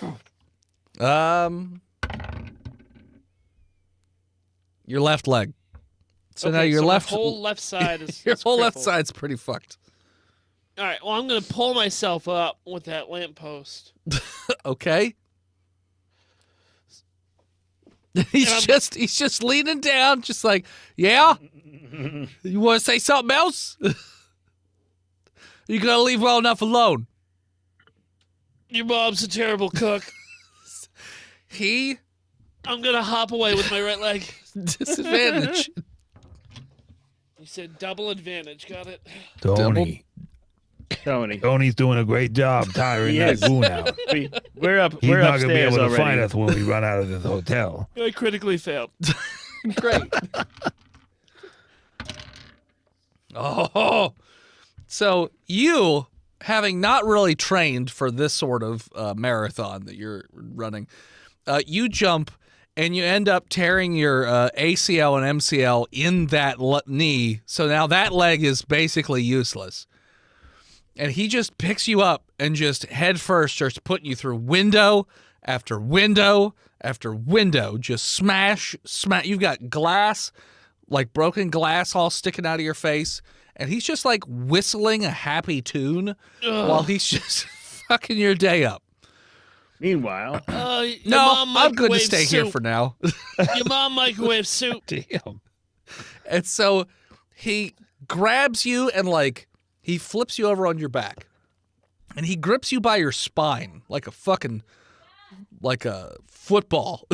Your left leg. So Okay, now your my left whole left side is your whole left crippled. side's pretty fucked. All right. Well, I'm gonna pull myself up with that lamppost. Okay. He's just leaning down, just like, yeah. You want to say something else? You gonna leave well enough alone? Your mom's a terrible cook. I'm gonna hop away with my right leg. Disadvantage. You said double advantage. Got it. Tony. Tony's doing a great job tiring that goon out. We're up. He's we're not going to be upstairs able to already. find us when we run out of this hotel. I critically failed. Great. Oh. So you, having not really trained for this sort of marathon that you're running, you jump and you end up tearing your ACL and MCL in that knee. So now that leg is basically useless. And he just picks you up and just head first starts putting you through window after window after window. Just smash. You've got glass, like broken glass all sticking out of your face. And he's just like whistling a happy tune while he's just fucking your day up. Meanwhile, Your No, mom I'm good to microwave stay here soup. for now. Your mom microwave soup. Damn. And so he grabs you and like he flips you over on your back. And he grips you by your spine like a football.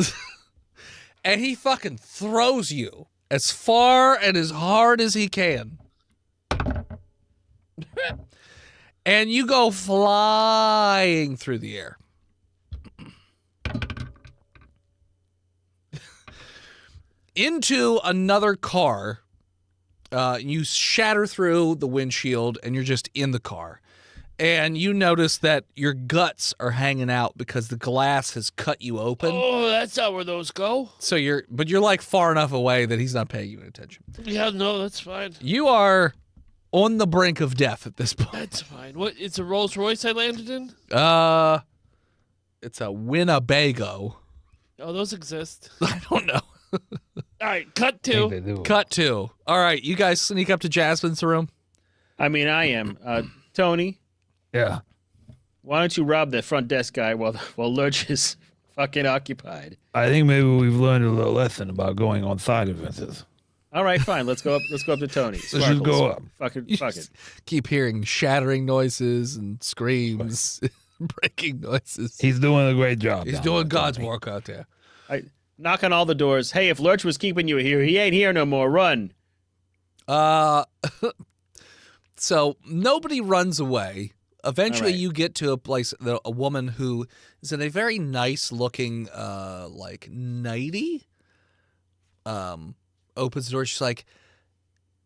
And he fucking throws you as far and as hard as he can. And you go flying through the air. Into another car. You shatter through the windshield and you're just in the car. And you notice that your guts are hanging out because the glass has cut you open. Oh, that's not where those go. So you're like far enough away that he's not paying you any attention. Yeah, no, that's fine. You are on the brink of death at this point. That's fine. What? It's a Rolls Royce I landed in? It's a Winnebago. Oh, those exist. I don't know. All right, cut Think to. they do. Cut to. All right, you guys sneak up to Jasmine's room. I mean, I am. Tony, Yeah. why don't you rob that front desk guy while Lurch is fucking occupied? I think maybe we've learned a little lesson about going on side events. All right, fine. Let's go up. Let's go up to Tony. Let's just go up. Fucking You fuck just it. keep hearing shattering noises and screams, breaking noises. He's doing a great job. He's down doing there, God's Tony. work out there. Knock on all the doors. Hey, if Lurch was keeping you here, he ain't here no more. Run. So nobody runs away. Eventually, All right. you get to a place, a woman who is in a very nice-looking, nightie. Opens the door. She's like,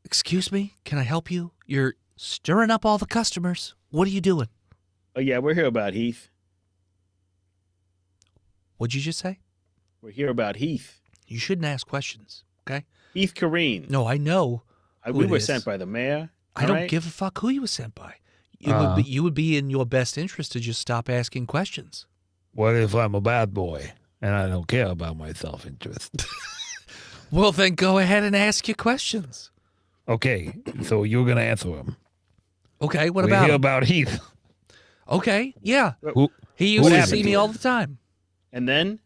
"Excuse me, can I help you? You're stirring up all the customers. What are you doing?" Oh, yeah, we're here about Heath. What'd you just say? We're here about Heath. You shouldn't ask questions, okay? Heath Kareen. No, I know. who We it were is. sent by the mayor. I don't give a fuck who you were sent by. You would be in your best interest to just stop asking questions. What if I'm a bad boy and I don't care about my self-interest? Well, then go ahead and ask your questions. Okay, so you're going to answer him. Okay, what We about hear him? about Heath. Okay, yeah. Who, He used Who to happened see to me him? all the time. And then?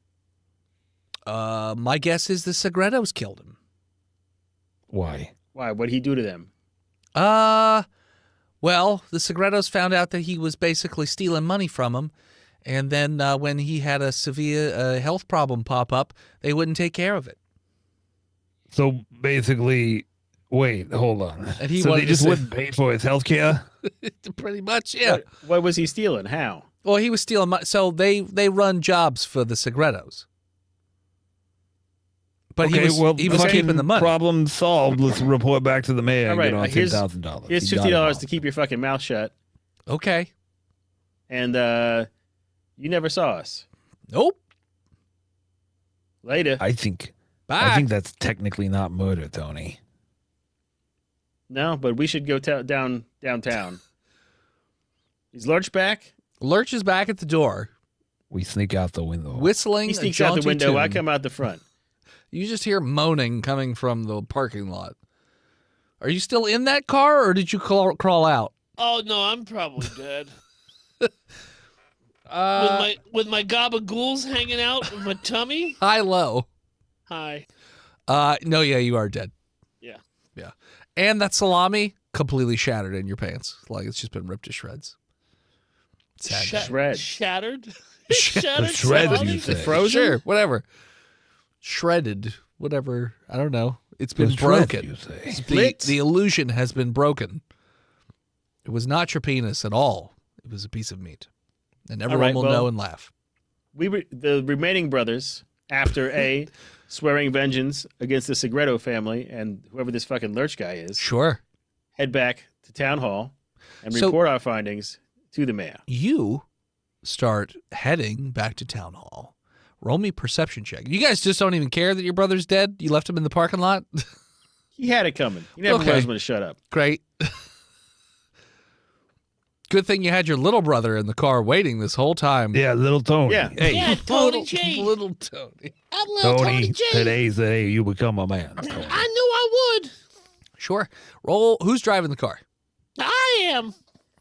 My guess is the Segredos killed him. why? Why? What'd he do to them? Well, the Segredos found out that he was basically stealing money from him, and then when he had a severe health problem pop up, they wouldn't take care of it. So basically, wait, hold on. And he so wanted they to just say- wouldn't pay for his health care? Pretty much, yeah. What was he stealing? How? Well, he was stealing money. So they run jobs for the Segredos. But he was keeping the money. Problem solved. Let's report back to the mayor and All get right, on here's- $10,000. Here's He got $50 involved. to keep your fucking mouth shut. Okay. And you never saw us. Nope. Later. I think Bye. that's technically not murder, Tony. No, but we should go downtown. Is Lurch back? Lurch is back at the door, We sneak out the window. whistling He a sneaks out the jaunty window. I tune. come out the front. You just hear moaning coming from the parking lot. Are you still in that car, or did you crawl out? Oh no, I'm probably dead. Uh, with my gabagools hanging out of my tummy. high low. Hi. No, yeah, you are dead. Yeah. Yeah. And that salami completely shattered in your pants. Like it's just been ripped to shreds. Sad. Shred. Shattered. Shredded, you say. Frozen? Sure, whatever. Shredded, whatever. I don't know. It's been It's shredded, broken. you say. Split? The illusion has been broken. It was not your penis at all. It was a piece of meat. And everyone right, will well- know and laugh. The remaining brothers, after swearing vengeance against the Segredo family and whoever this fucking Lurch guy is, Sure. head back to town hall and So- report our findings to the mayor. You start heading back to town hall. Roll me perception check. You guys just don't even care that your brother's dead? You left him in the parking lot? He had it coming. He never Okay. knows when to shut up. Great. Good thing you had your little brother in the car waiting this whole time. Yeah, little Tony. Yeah. Hey, Yeah, Tony J. Little Tony. I'm little Tony J. today's the day you become a man. Tony. I knew I would. Sure. Roll. Who's driving the car? I am.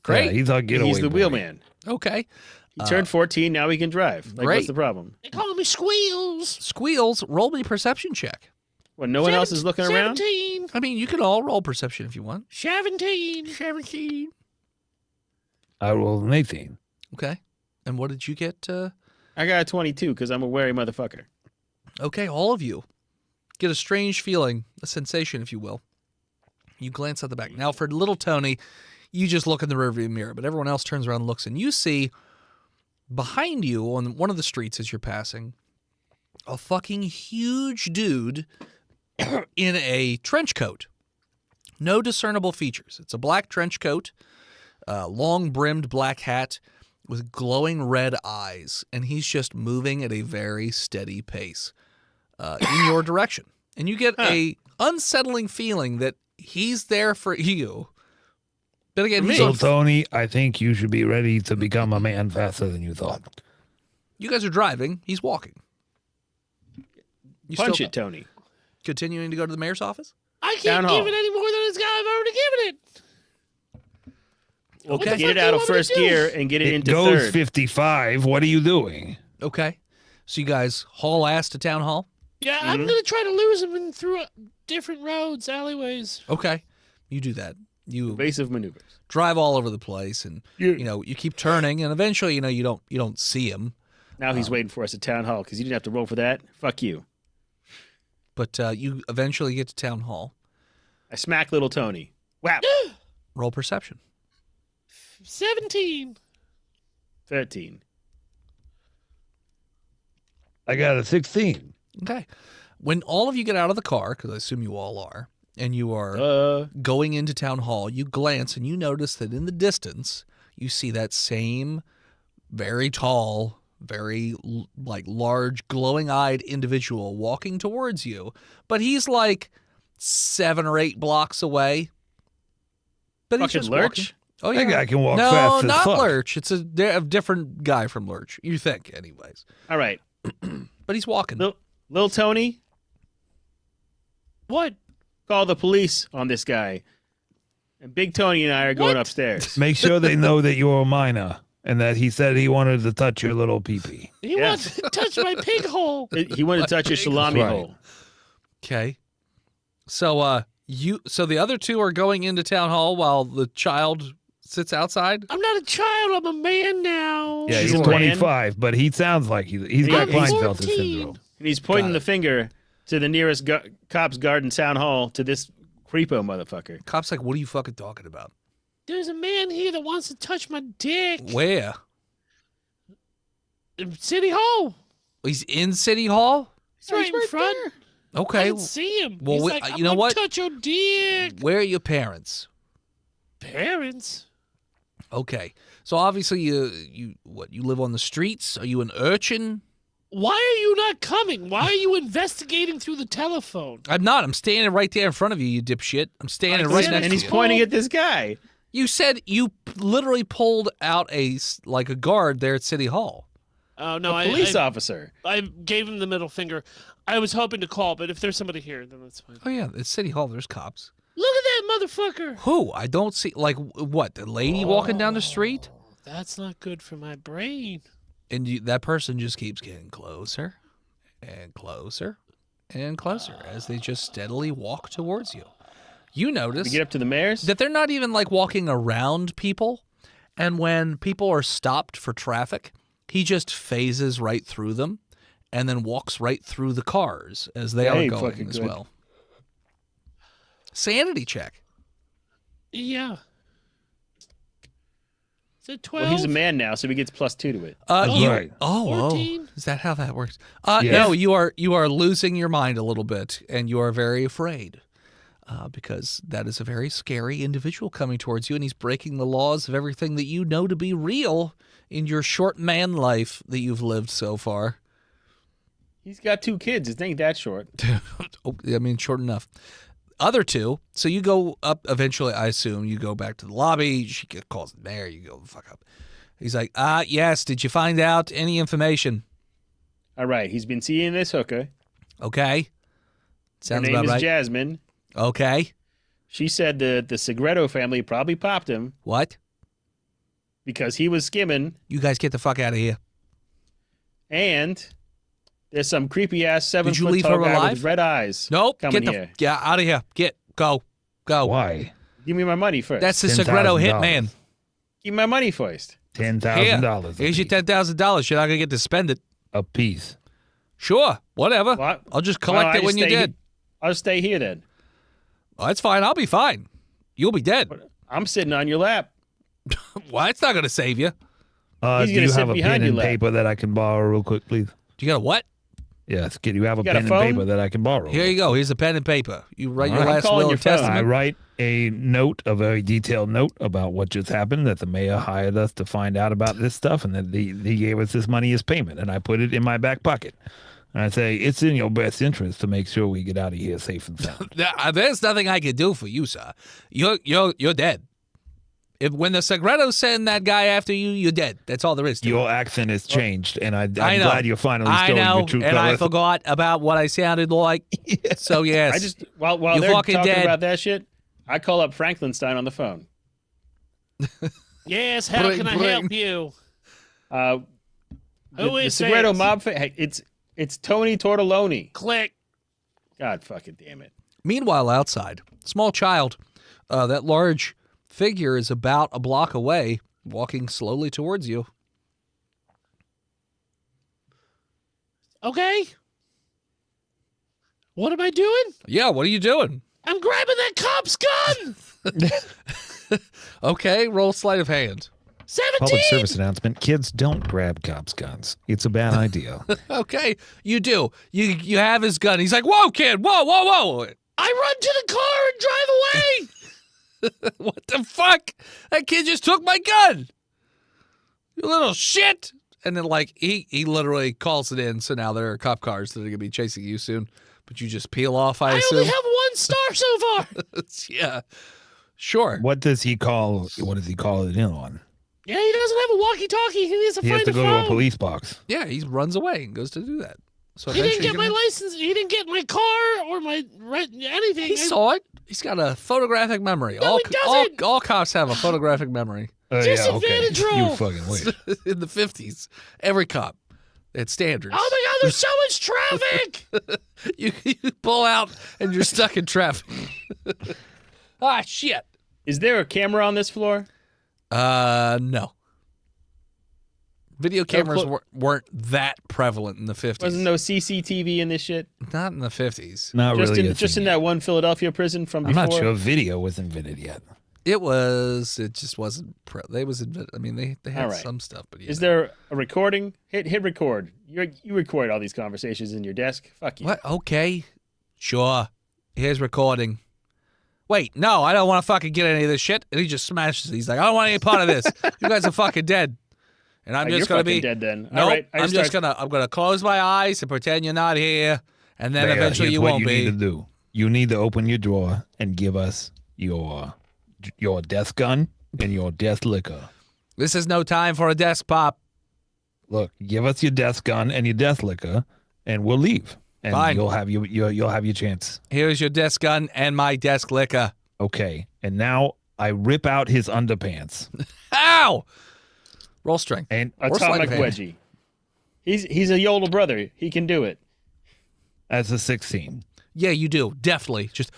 Great. Yeah, he's our getaway He's the boy. wheelman. Okay. He turned 14. Now he can drive. Like, great. what's the problem? They call me Squeals. Squeals, roll me perception check. Well, no one else is looking around? 17. I mean, you can all roll perception if you want. 17. 17. I rolled an 18. Okay. And what did you get? I got a 22 because I'm a wary motherfucker. Okay, all of you get a strange feeling, a sensation, if you will. You glance at the back. Now, for little Tony, you just look in the rearview mirror, but everyone else turns around and looks, and you see behind you on one of the streets as you're passing a fucking huge dude in a trench coat. No discernible features. It's a black trench coat, long-brimmed black hat with glowing red eyes, and he's just moving at a very steady pace in your direction. And you get a unsettling feeling that he's there for you. But again, he's So, on, Tony, I think you should be ready to become a man faster than you thought. you guys are driving. He's walking. You Punch still it, Tony. continuing to go to the mayor's office? I Town can't hall. give it any more than this guy. I've already given it. Well, the get fuck it do out you of want me to first do? gear and get it It into goes third. 55. What are you doing? Okay. So you guys haul ass to town hall? Yeah, I'm going to try to lose him in through different roads, alleyways. Okay. You do that. You Evasive maneuvers. drive all over the place, and you know you keep turning, and eventually you don't see him. Now he's waiting for us at town hall because you didn't have to roll for that. Fuck you. but you eventually get to town hall. I smack little Tony. Wow. Roll perception. 17. 13. I got a 16. Okay. When all of you get out of the car, because I assume you all are, and you are going into town hall, you glance and you notice that in the distance, you see that same very tall, very large, glowing-eyed individual walking towards you. But he's like 7 or 8 blocks away. But he's Fucking just Lurch? walking. Oh, yeah. That guy can walk No, fast as not fuck. Lurch. It's a different guy from Lurch. You think, anyways. All right. But he's walking. Little Tony, What? call the police on this guy. And Big Tony and I are going upstairs. Make sure they know that you're a minor and that he said he wanted to touch your little pee-pee. He Yeah. wants to touch my pig hole. He wanted to touch your salami Right. hole. Okay. So so the other two are going into town hall while the child sits outside? I'm not a child. I'm a man now. Yeah, he's Sure. 25, but he sounds like he's got He's Klinefelter 14. syndrome. And he's pointing Got the it. finger to the nearest cops guard in town hall to this creepo motherfucker. Cop's like, what are you fucking talking about? There's a man here that wants to touch my dick. Where? In City Hall. He's in City Hall? He's right in front. I Okay. can see him. Well, He's we- like, you know I'm what? gonna touch your dick. Where are your parents? Parents. Okay. So obviously you live on the streets? Are you an urchin? Why are you not coming? Why are you investigating through the telephone? I'm not. I'm standing right there in front of you, you dipshit. I'm standing right said next And to he's you. pointing at this guy. You said you literally pulled out a guard there at City Hall. Oh no, A police I officer. gave him the middle finger. I was hoping to call, but if there's somebody here, then that's fine. Oh yeah, it's City Hall. There's cops. Look at that motherfucker. Who? I don't see. Like what? The lady walking down the street, That's not good for my brain. and that person just keeps getting closer and closer and closer as they just steadily walk towards you. You notice We get up to the mayor's. that they're not even like walking around people, and when people are stopped for traffic, he just phases right through them and then walks right through the cars as they That are ain't going fucking as good. well. Sanity check. Yeah. Is it 12? Well, he's a man now, so he gets +2 to it. Right. Oh, 14? is that how that works? Yes. No, you are losing your mind a little bit, and you are very afraid because that is a very scary individual coming towards you, and he's breaking the laws of everything that you know to be real in your short man life that you've lived so far. He's got 2 kids. It ain't that short. Oh, I mean, short enough. Other two, so you go up eventually, I assume. You go back to the lobby. She calls the mayor. You go the fuck up. He's like, yes, did you find out any information? All right. He's been seeing this hooker. Okay. Her Sounds name about is right. Jasmine. Okay. She said that the Segredo family probably popped him What? because he was skimming, You guys get the fuck out of here. and there's some creepy ass 7 Did you foot leave tall her guy alive? with red eyes. Nope. Coming Get here. out of here. Go. Why? Give me my money first. That's the $10,000. Segredo hitman. Give me my money first. $10,000. Here's your $10,000. You're not gonna get to spend it. a piece. Sure. Whatever. What? I'll just collect Well, it when you did. I'll stay here then. Oh, that's fine. I'll be fine. You'll be dead. I'm sitting on your lap. Well, it's not gonna save you. He's Do gonna you sit have a behind pen your and lap. paper that I can borrow real quick, please? You got a what? Yes. Can you have a got a pen and phone? paper that I can borrow? Here you go. Here's a pen and paper. You write your All right. last I'm calling will your and phone. I testament. write a note, a very detailed note about what just happened, that the mayor hired us to find out about this stuff, and that he gave us this money as payment, and I put it in my back pocket. And I say, it's in your best interest to make sure we get out of here safe and sound. There's nothing I can do for you, sir. You're dead. When the Segredos send that guy after you, you're dead. That's all there is to it. Your accent has changed, and I'm I know. glad you're finally I showing know, your true and I colors. forgot about what I sounded like. So yes, I just while You they're fucking talking dead. about that shit, I call up Franklinstein on the phone. Yes, how Bring, can I bring. help you? The Who is Segredo this? mob. Hey, it's Tony Tortelloni. Click. God fucking damn it. Meanwhile, outside, small child, that large figure is about a block away, walking slowly towards you. Okay. What am I doing? Yeah, what are you doing? I'm grabbing that cop's gun. Okay, roll sleight of hand. 17. Public service announcement: kids, don't grab cops' guns. It's a bad idea. Okay, you do. You have his gun. He's like, whoa, kid, whoa, whoa, whoa. I run to the car and drive away. What the fuck? That kid just took my gun. You little shit. And then, like, he literally calls it in, so now there are cop cars that are going to be chasing you soon. But you just peel off, I assume. only have 1 star so far. Yeah, sure. What does he call it in on? Yeah, he doesn't have a walkie-talkie. He needs to He find has to a go phone. to a police box. Yeah, he runs away and goes to do that. So He didn't eventually get my license. He didn't get my car or my rent, anything. He saw it. He's got a photographic memory. No, he doesn't. All cops have a photographic memory. Disadvantage roll. You fucking wait. In the 50s, every cop had standards. Oh my God, there's so much traffic. You pull out and you're stuck in traffic. Ah, shit. Is there a camera on this floor? No. Video cameras weren't that prevalent in the 50s. Wasn't no CCTV in this shit? Not in the 50s. Not Just really. in just in that one Philadelphia prison from I'm before? not sure video was invented yet. It just wasn't. They had All right. some stuff, but yeah. Is there a recording? Hit record. You record all these conversations in your desk. Fuck you. What? Okay. Sure. Here's recording. Wait, no, I don't want to fucking get any of this shit. And he just smashes it. He's like, I don't want any part of this. You guys are fucking dead. And I'm just You're going to fucking be dead then. No, All right, I'm gonna close my eyes and pretend you're not here, and then Mayor, eventually here's you what won't you be. need to do. You need to open your drawer and give us your death gun and your death liquor. This is no time for a desk pop. Look, give us your death gun and your death liquor, and we'll leave. And Fine. you'll have your chance. Here's your desk gun and my desk liquor. Okay. And now I rip out his underpants. Ow! Roll strength. And Or sleight Atomic of hand. Wedgie. He's a Yodel brother. He can do it. that's a 16. Yeah, you do. Definitely. Just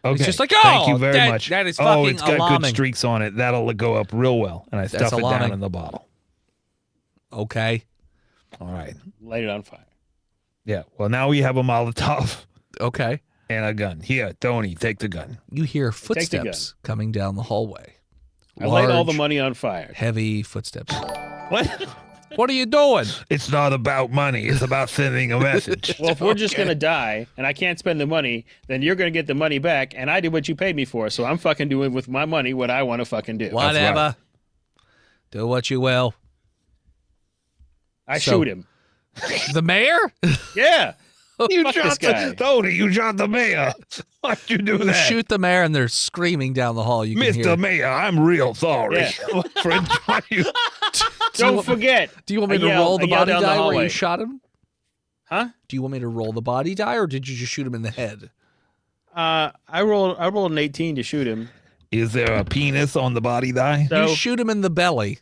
Okay. just like, thank oh, you very that- much. that is oh, fucking it's got alarming. good streaks on it. That'll go up real well. And I That's stuff it alarming. down in the bottle. okay. All right. Light it on fire. Yeah. Well, now we have a Molotov Okay. and a gun. Here, Tony, take the gun. You hear the footsteps coming down the hallway. I light all the Large, money on fire. heavy footsteps. What? What are you doing? It's not about money. It's about sending a message. Well, if we're just gonna die and I can't spend the money, then you're gonna get the money back, and I did what you paid me for, so I'm fucking doing with my money what I want to fucking do. Whatever. Do what you will. I So- shoot him. The mayor? Yeah. You Fuck this shot guy. Tony, you shot the mayor. Why'd you do You that? shoot the mayor and they're screaming down the hall. You can hear. Mr. Mayor, I'm real sorry. Yeah. Friend, why you... Don't forget. Do you want me I to yell- roll the I yell body down the die where you hallway. shot him? Huh? Do you want me to roll the body die or did you just shoot him in the head? I rolled an 18 to shoot him. Is there a penis on the body die? So You shoot him in the belly.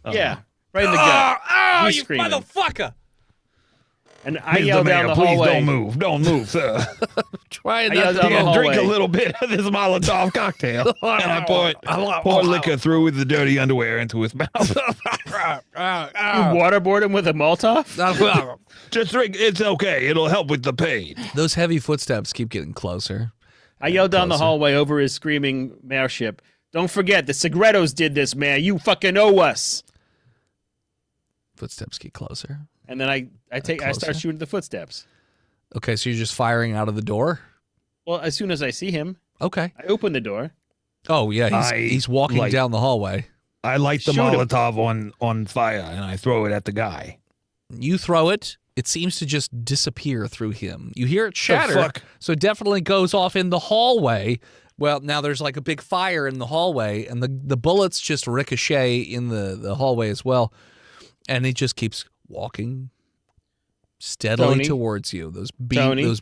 yeah, right in the gut. Oh, He's you screaming. motherfucker. And I Mr. yell Mayor, down the please hallway. don't move. Don't move, sir. Trying I not yelled to down the Here, drink a hallway. little bit of this Molotov cocktail. And I pour liquor through with the dirty underwear into his mouth. You waterboard him with a Molotov? Just drink. It's okay. It'll help with the pain. Those heavy footsteps keep getting closer. I yelled down the Closer. hallway over his screaming mayorship. Don't forget, the Segretos did this, man. You fucking owe us. Footsteps get closer. And then I start Closer. shooting the footsteps. Okay, so you're just firing out of the door? Well, as soon as I see him, Okay. I open the door. Oh, yeah, he's walking like- down the hallway. I light the Shoot him. Molotov on fire and I throw it at the guy. You throw it. It seems to just disappear through him. You hear it shatter. fuck? So it definitely goes off in the hallway. Well, now there's like a big fire in the hallway, and the bullets just ricochet in the hallway as well. And it just keeps walking steadily Tony? towards you. Those Tony? those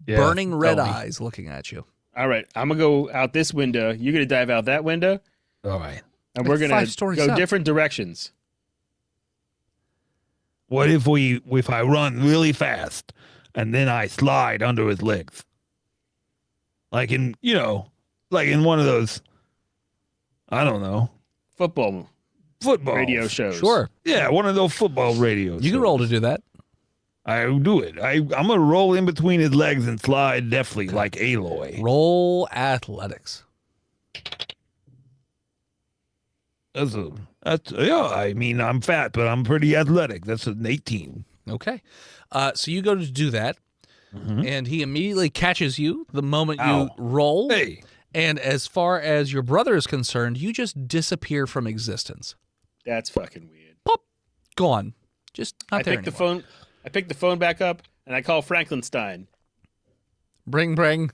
Yeah, burning red Tony. eyes looking at you. All right, I'm going to go out this window. You're going to dive out that window, All right. and Like we're going 5 to stories go up. different directions. What if I run really fast and then I slide under his legs? Like in one of those, I don't know, Football football radio shows. Sure. Yeah, one of those football radios. You can roll to do that. I'll do it. I'm gonna roll in between his legs and slide deftly like Aloy. Roll athletics. Yeah. I mean, I'm fat, but I'm pretty athletic. That's an 18. Okay. So you go to do that, and he immediately catches you the moment you roll. Hey. And as far as your brother is concerned, you just disappear from existence. That's fucking weird. Pop. Gone. Just not there anymore. I pick the phone back up and I call Frankenstein. Bring. bring.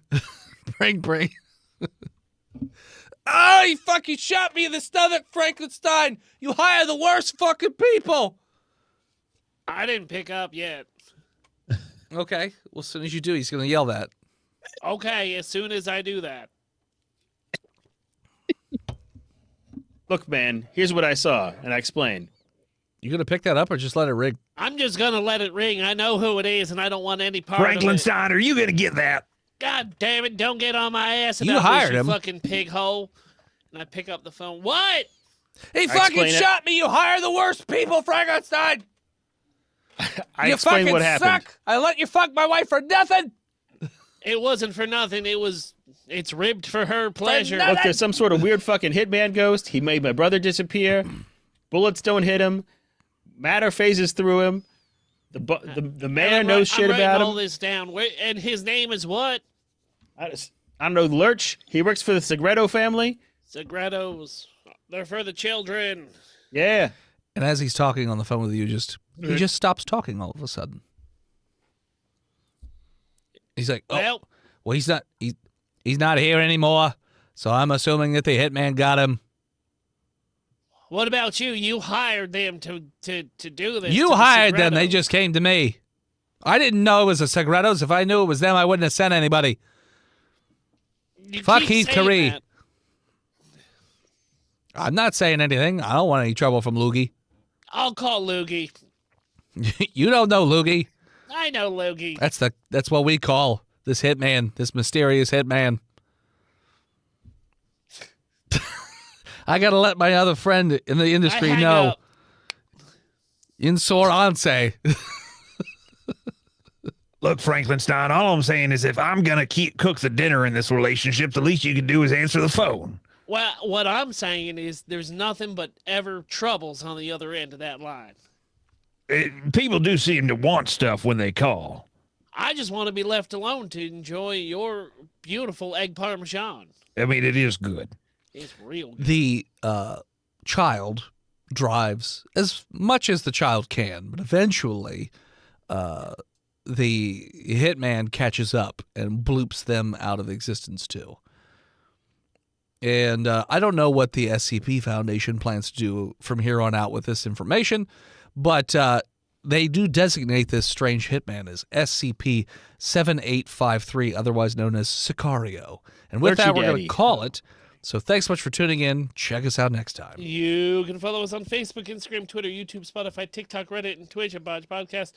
Oh, you fucking shot me in the stomach, Frankenstein! You hire the worst fucking people! I didn't pick up yet. Okay. Well, as soon as you do, he's going to yell that. Okay, as soon as I do that. Look, man, here's what I saw, and I explained. You going to pick that up or just let it ring? I'm just going to let it ring. I know who it is, and I don't want any part of it. Frankenstein, are you gonna get that? God damn it, don't get on my ass You about hired this, you him. fucking pig hole. And I pick up the phone. What? He fucking shot me! You hire the worst people, Frankenstein! I you explained fucking what happened. suck! I let you fuck my wife for nothing! It wasn't for nothing. It's ribbed for her pleasure. nothing. Look, there's some sort of weird fucking hitman ghost. He made my brother disappear. Bullets don't hit him. Matter phases through him. The mayor knows shit about I'm writing all him. this down. And his name is what? I don't know, Lurch. He works for the Segredo family. Segredos. They're for the children. Yeah. And as he's talking on the phone with you, he just stops talking all of a sudden. He's like, Well, he's not here anymore, so I'm assuming that the hitman got him. what about you? You hired them to do this. You to the hired them. They Segredos. just came to me. I didn't know it was the Segredos. If I knew it was them, I wouldn't have sent anybody. You Fuck keep Heath saying Caree. that. I'm not saying anything. I don't want any trouble from Loogie. I'll call Loogie. You don't know Loogie. I know Loogie. That's what we call this hitman, this mysterious hitman. I gotta let my other friend in the industry I hang know. up. Insorance. Look, Frankenstein, all I'm saying is if I'm gonna cook the dinner in this relationship, the least you can do is answer the phone. Well, what I'm saying is there's nothing but ever troubles on the other end of that line. People do seem to want stuff when they call. I just want to be left alone to enjoy your beautiful egg parmesan. I mean, it is good. It's real good. The child drives as much as the child can, but eventually the hitman catches up and bloops them out of existence too. And I don't know what the SCP Foundation plans to do from here on out with this information, but they do designate this strange hitman as SCP-7853, otherwise known as Sicario. And with that, we're going to call it. So thanks so much for tuning in. Check us out next time. You can follow us on Facebook, Instagram, Twitter, YouTube, Spotify, TikTok, Reddit, and Twitch at Botched Podcast.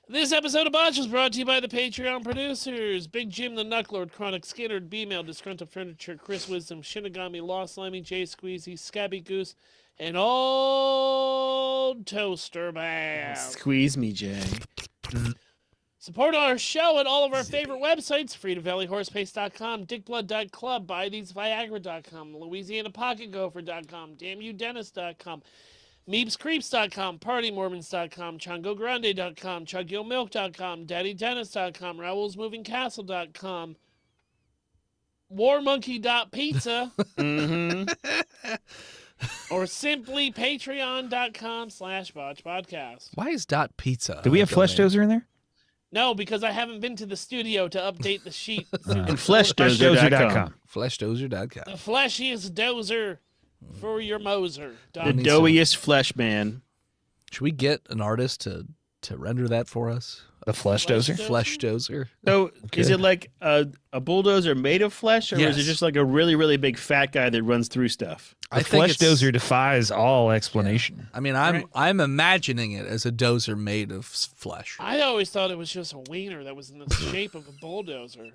This episode of Botched was brought to you by the Patreon producers: Big Jim the Knucklord, Chronic Skinner, B-Mail, Disgruntled Furniture, Chris Wisdom, Shinigami, Lost Slimy, Jay Squeezy, Scabby Goose, and Old Toaster Man. Squeeze me, Jay. Support our show at all of our favorite websites: FreedomValleyHorsePace.com, DickBlood.club, BuyTheseViagra.com, LouisianaPocketGopher.com, DamnYouDentist.com, MeepsCreeps.com, PartyMormons.com, ChongoGrande.com, ChugYoMilk.com, DaddyDentist.com, RaoulsMovingCastle.com, WarMonkey.pizza, or simply Patreon.com/BotchPodcast. Why is .pizza? Do we have Flesh Dozer in there? No, because I haven't been to the studio to update the sheet. And FleshDozer.com. FleshDozer.com. The fleshiest dozer for your Moser. The doughiest flesh man. Should we get an artist to render that for us? The Flesh Dozer? Flesh Dozer. So is it like a bulldozer made of flesh, or is it Yes. just like a really, really big fat guy that runs through stuff? The Flesh Dozer defies all explanation. I mean, I'm imagining it as a dozer made of flesh. I always thought it was just a wiener that was in the shape of a bulldozer.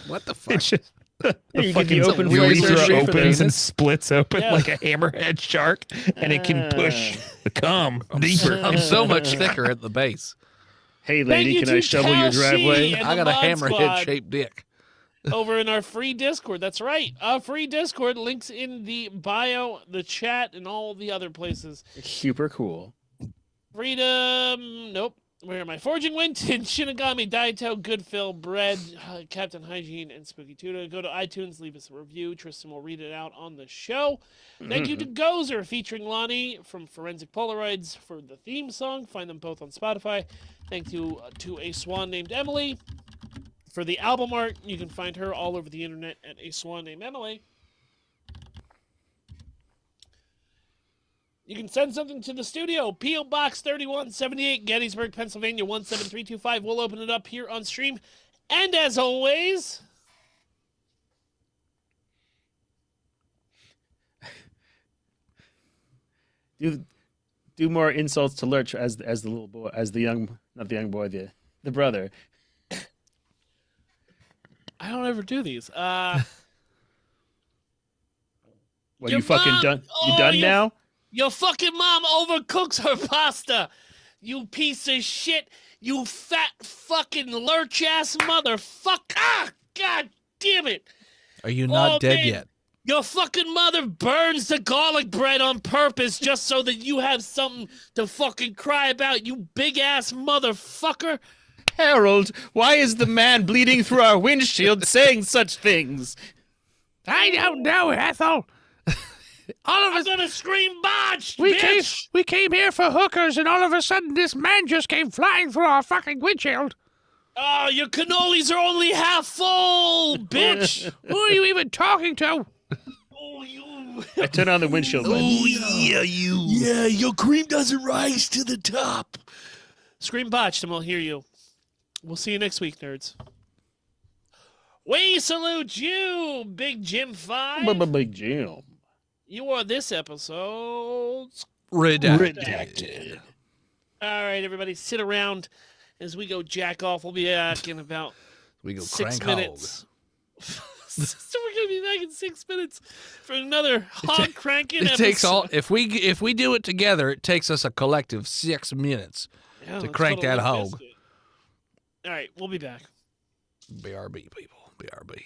What the fuck? It's just Yeah, the you get the fucking open urethra flame for opens the- and splits open Yeah. like a hammerhead shark, and it can push the cum deeper. I'm so much thicker at the base. Hey, lady, can I shovel your driveway? I got a hammerhead-shaped dick. Over in our free Discord. That's right. Our free Discord. Links in the bio, the chat, and all the other places. Super cool. Freedom. Nope. Where am I? Forging Winton, Shinigami, Daito, Goodfill, Bread, Captain Hygiene, and Spooky Tuda. Go to iTunes, leave us a review. Tristan will read it out on the show. Thank you to Gozer, featuring Lonnie from Forensic Polaroids for the theme song. Find them both on Spotify. Thank you to a swan named Emily for the album art. You can find her all over the internet at a swan named Emily. You can send something to the studio. P.O. Box 3178, Gettysburg, Pennsylvania 17325. We'll open it up here on stream. And as always, do more insults to Lurch as the little boy, as the young, not the young boy, the brother. I don't ever do these. What, Your you fucking mom- done? Oh, You done you- now? Your fucking mom overcooks her pasta. You piece of shit. You fat fucking lurch-ass motherfucker. Ah, God damn it. Are you not dead man. yet? Your fucking mother burns the garlic bread on purpose just so that you have something to fucking cry about, you big-ass motherfucker. Harold, why is the man bleeding through our windshield saying such things? I don't know, Ethel. All of I'm us, gonna scream botched, we came, bitch. we came here for hookers, and all of a sudden this man just came flying through our fucking windshield. Oh, your cannolis are only half full, bitch. Who are you even talking to? Oh, you. I turn on the windshield light. Yeah, you. Yeah, your cream doesn't rise to the top. Scream botched, and we'll hear you. We'll see you next week, nerds. We salute you, Big Jim 5. Big Jim. You are this episode's Redacted. All right, everybody, sit around as we go jack off. We'll be back in about We go 6 crank minutes. So we're gonna be back in 6 minutes for another hog cranking It episode. takes all if we do it together, it takes us a collective 6 minutes Yeah, to let's crank go to that Limp hog. Bizkit. All right, we'll be back. BRB, people. BRB.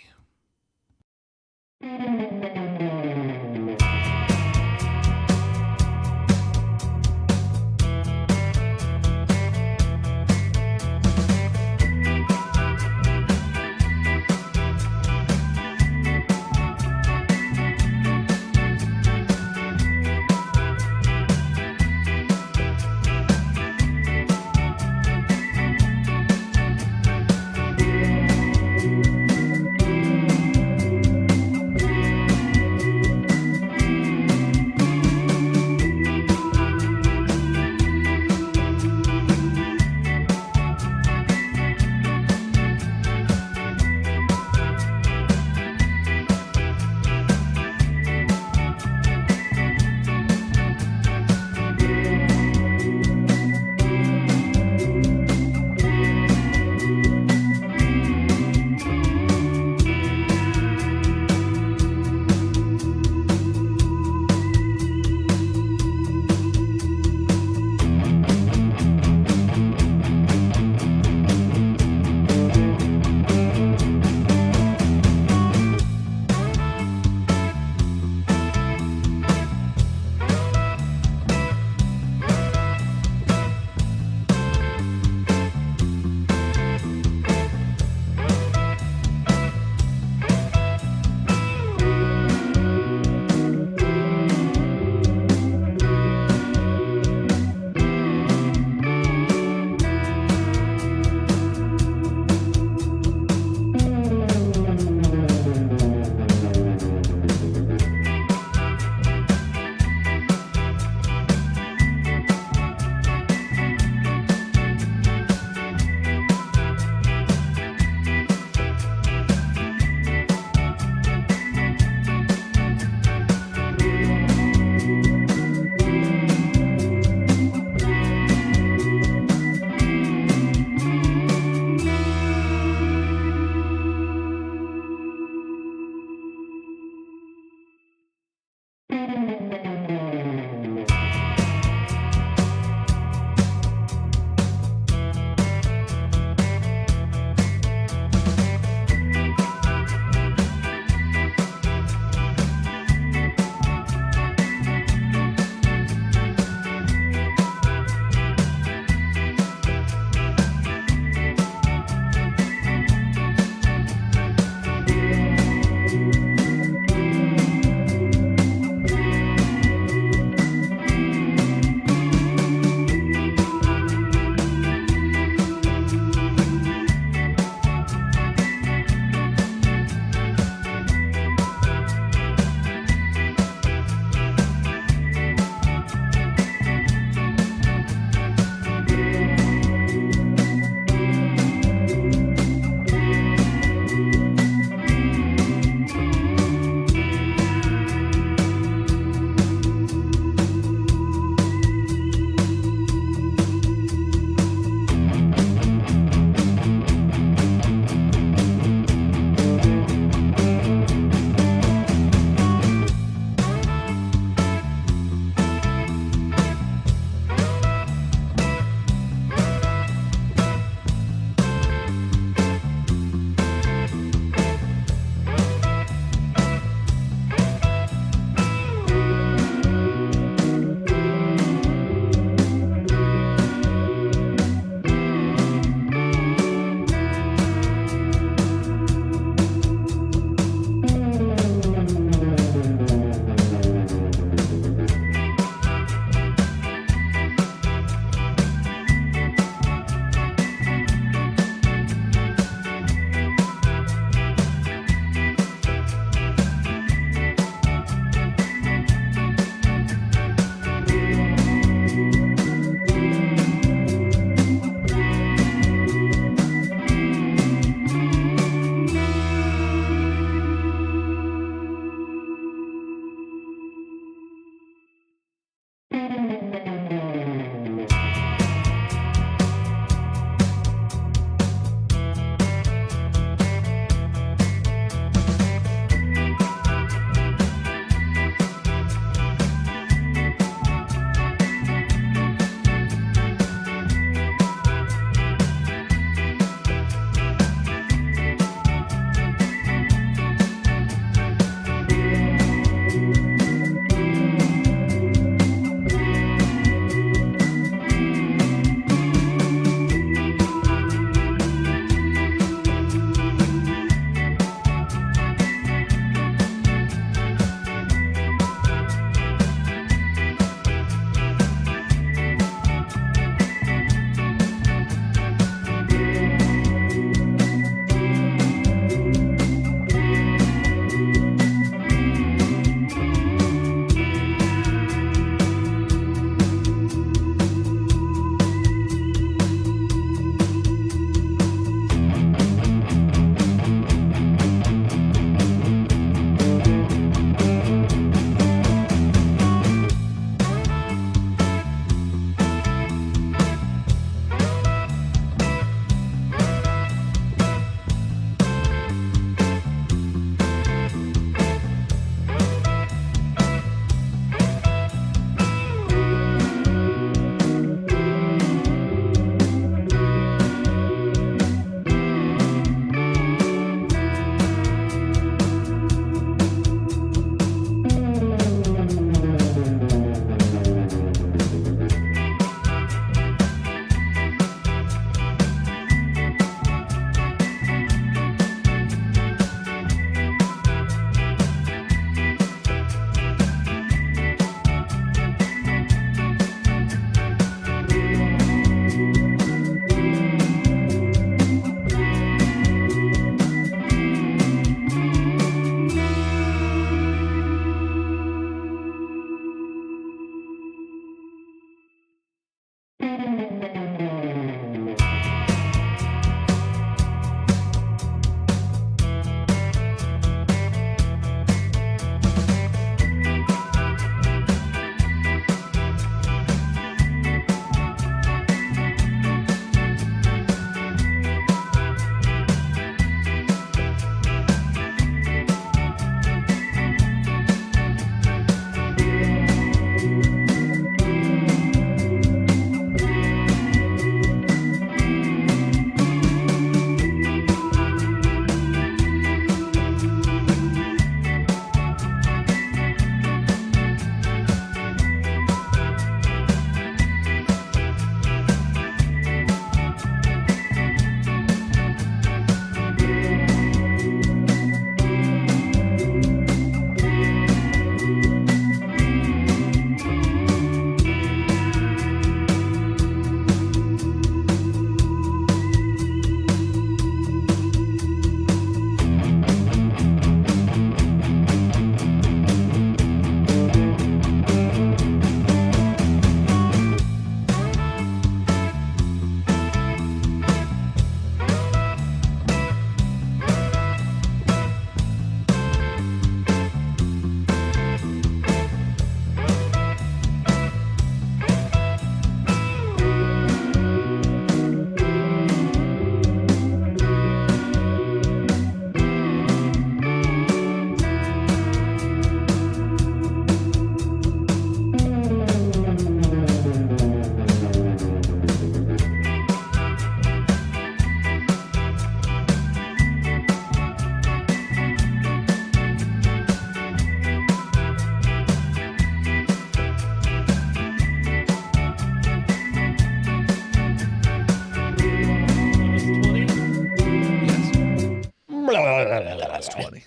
it's 20.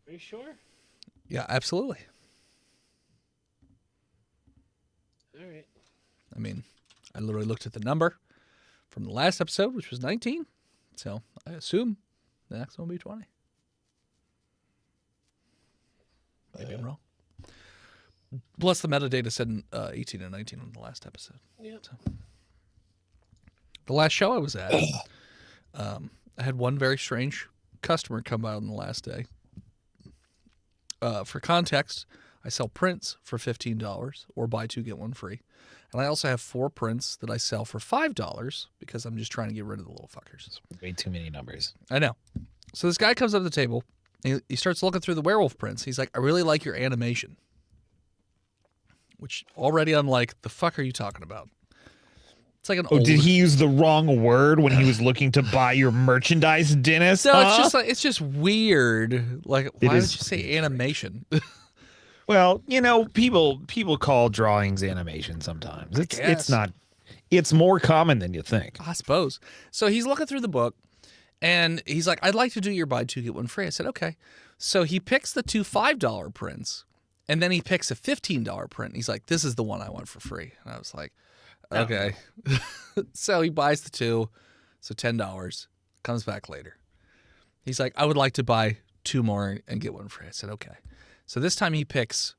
Are you sure? Yeah, absolutely. All right. I mean, I literally looked at the number from the last episode, which was 19. So I assume the next one will be 20. Maybe I'm wrong. Plus, the metadata said 18 and 19 on the last episode. Yep. So. The last show I was at, I had one very strange customer come by on the last day. For context, I sell prints for $15 or buy two, get one free. And I also have 4 prints that I sell for $5 because I'm just trying to get rid of the little fuckers. Way too many numbers. I know. So this guy comes up to the table. He starts looking through the werewolf prints. He's like, I really like your animation. Which already I'm like, the fuck are you talking about? It's like an old... did he use the wrong word when he was looking to buy your merchandise, Dennis? No, it's just like it's just weird. Like, why would you say animation? Well, you know, people call drawings animation sometimes. It's not. It's more common than you think. I suppose. So he's looking through the book, and he's like, I'd like to do your buy two, get one free. I said, okay. So he picks the 2 $5 prints, and then he picks a $15 print. He's like, this is the one I want for free. And I was like, okay. So he buys the 2, so $10, comes back later. He's like, I would like to buy 2 more and get one free. I said, okay. So this time he picks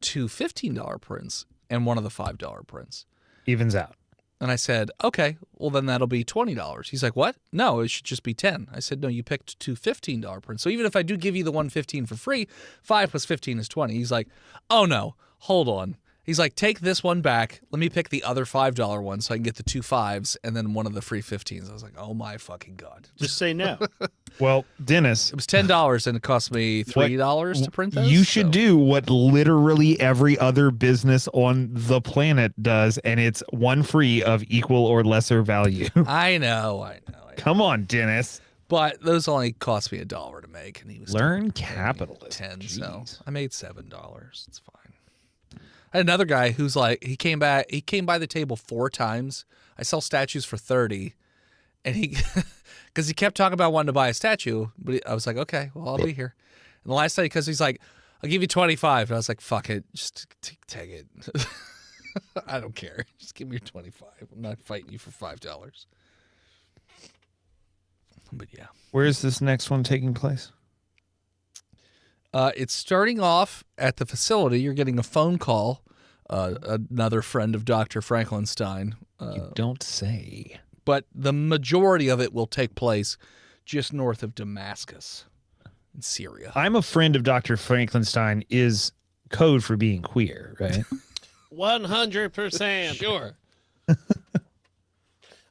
2 $15 prints and one of the $5 prints. Evens out. And I said, okay, well, then that'll be $20. He's like, what? No, it should just be 10. I said, no, you picked 2 $15 prints. So even if I do give you the 115 for free, 5 plus 15 is 20. He's like, oh, no, hold on. He's like, take this one back. Let me pick the other $5 one so I can get the 2 5s and then one of the free 15s. I was like, oh, my fucking God. Just say no. Well, Dennis, It was $10 and it cost me $3 to print those. you should do what literally every other business on the planet does, and it's one free of equal or lesser value. I know. Come on, Dennis. But those only cost me $1 to make, and he was Learn paying capitalism. 10, so Jeez. I made $7. It's fine. I had another guy who's like, he came by the table 4 times. I sell statues for 30, and because he kept talking about wanting to buy a statue, but I was like, okay, well, I'll be here. And the last time, because he's like, I'll give you 25, and I was like, fuck it, just take it. I don't care. Just give me your 25. I'm not fighting you for $5. But yeah. Where is this next one taking place? It's starting off at the facility. You're getting a phone call. Another friend of Dr. Frankenstein. You don't say. But the majority of it will take place just north of Damascus in Syria. I'm a friend of Dr. Frankenstein is code for being queer, right? 100%. Sure.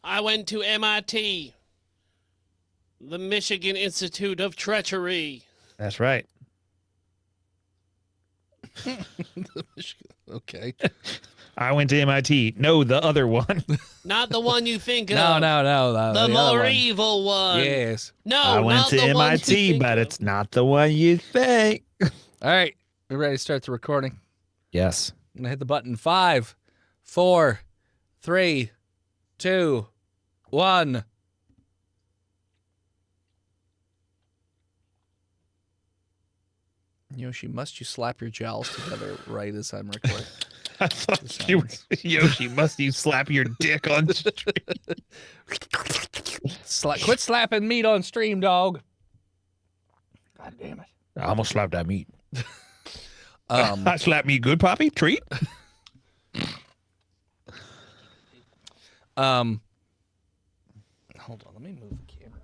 I went to MIT, the Michigan Institute of Treachery. That's right. Okay. I went to MIT. No, the other one. Not the one you think No. of. The other more one. evil one. Yes. No, I went not to the one you MIT, think but of. it's not the one you think. All right. We're ready to start the recording. Yes. I'm going to hit the button. 5, 4, 3, 2, 1. Yoshi, must you slap your jowls together right as I'm recording? I thought you were, Yoshi, must you slap your dick on stream? Quit slapping meat on stream, dog. God damn it. I almost slapped that meat. Um, I slapped me good, Poppy. Treat. Hold on, let me move the camera.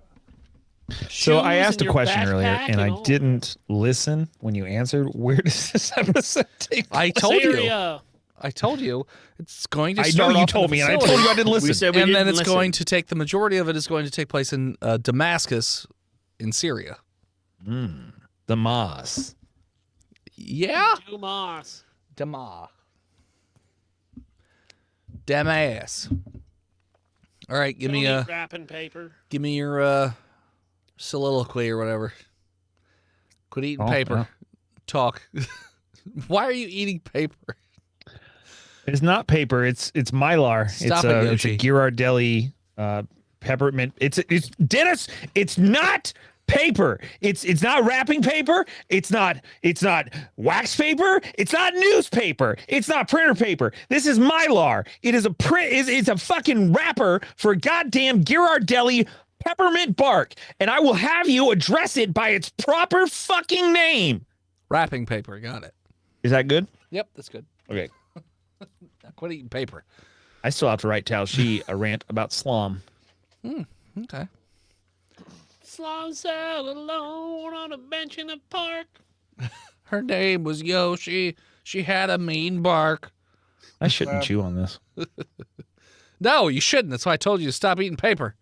So I Shoes asked in a your question earlier, backpack and I all. didn't listen when you answered. Where does this episode take place? I told you. Syria. I told you. It's going to I know start you off in told the me, and I facility. told you I didn't listen. We said we And then didn't it's listen. going to take, the majority of it is going to take place in Damascus in Syria. The Moss. Yeah? Dumas. Damas. All right, give me Don't eat wrapping paper. your soliloquy or whatever. Quit eating Oh, paper. yeah. Talk. Why are you eating paper? It's not paper. It's Mylar. Stop it's it, a Yoshi. Ghirardelli peppermint. It's Dennis. It's not paper. It's not wrapping paper. It's not wax paper. It's not newspaper. It's not printer paper. This is Mylar. It is it's a fucking wrapper for goddamn Ghirardelli peppermint bark, and I will have you address it by its proper fucking name. Wrapping paper. Got it. Is that good? Yep, that's good. Okay. Now quit eating paper. I still have to write Tao Shi a rant about Slom. Okay. Slom sat alone on a bench in a park. Her name was Yoshi. She had a mean bark. I shouldn't chew on this. No, you shouldn't. That's why I told you to stop eating paper.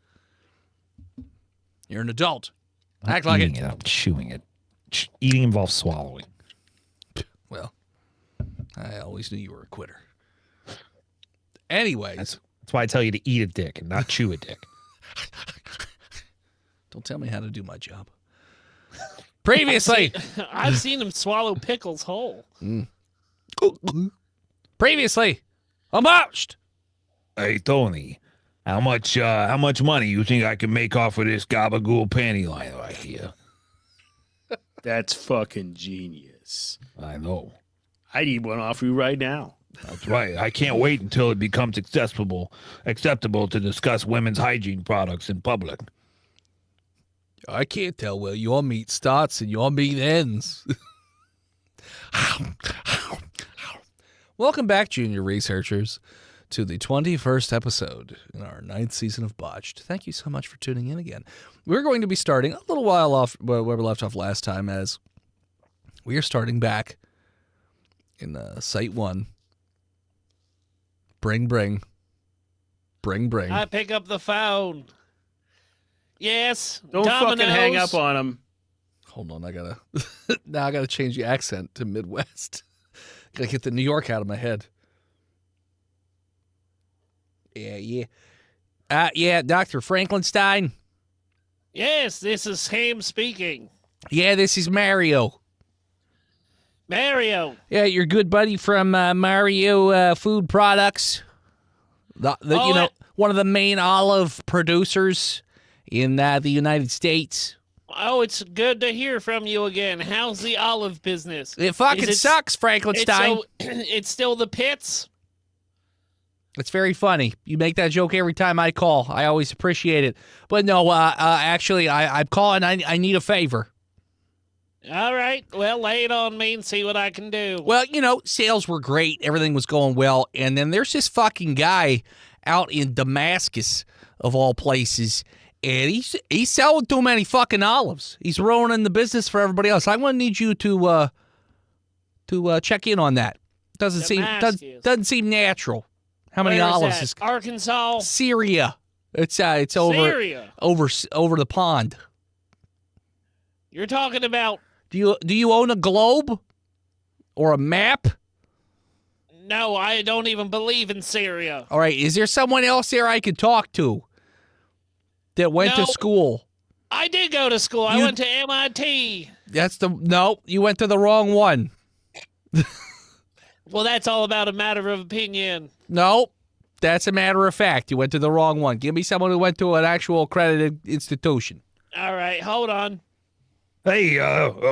You're an adult. Act like it. I'm chewing it. Eating involves swallowing. Well, I always knew you were a quitter. Anyways. That's why I tell you to eat a dick and not chew a dick. Don't tell me how to do my job. Previously. I've seen him swallow pickles whole. Previously. I'm Botched. Hey, Tony, how much money you think I can make off of this gabagool panty line idea? That's fucking genius. I know. I need one off you right now. That's right. I can't wait until it becomes acceptable to discuss women's hygiene products in public. I can't tell where your meat starts and your meat ends. Welcome back, junior researchers, to the 21st episode in our 9th season of Botched. Thank you so much for tuning in again. We're going to be starting a little while off where we left off last time, as we are starting back in Site 1. Bring. I pick up the phone. Yes, Don't Domino's. fucking hang up on him. Hold on, I gotta change the accent to Midwest. Gotta get the New York out of my head. Yeah. Dr. Frankenstein. Yes, this is him speaking. Yeah, this is Mario. Mario. Yeah, your good buddy from Mario Food Products. One of the main olive producers in the United States. Oh, it's good to hear from you again. How's the olive business? It fucking sucks, Frankenstein. It's still the pits? It's very funny. You make that joke every time I call. I always appreciate it. But no, actually, I'm calling. I need a favor. All right. Well, lay it on me and see what I can do. Well, sales were great. Everything was going well. And then there's this fucking guy out in Damascus, of all places, and he's selling too many fucking olives. He's ruining the business for everybody else. I'm going to need you to check in on that. Doesn't seem natural. How many olives is Arkansas? Syria. It's over Syria. over the pond. You're talking about? Do you own a globe or a map? No, I don't even believe in Syria. All right, is there someone else there I could talk to that went to school? I did go to school. I went to MIT. You went to the wrong one. Well, that's all about a matter of opinion. No, that's a matter of fact. You went to the wrong one. Give me someone who went to an actual accredited institution. All right, hold on. Hey,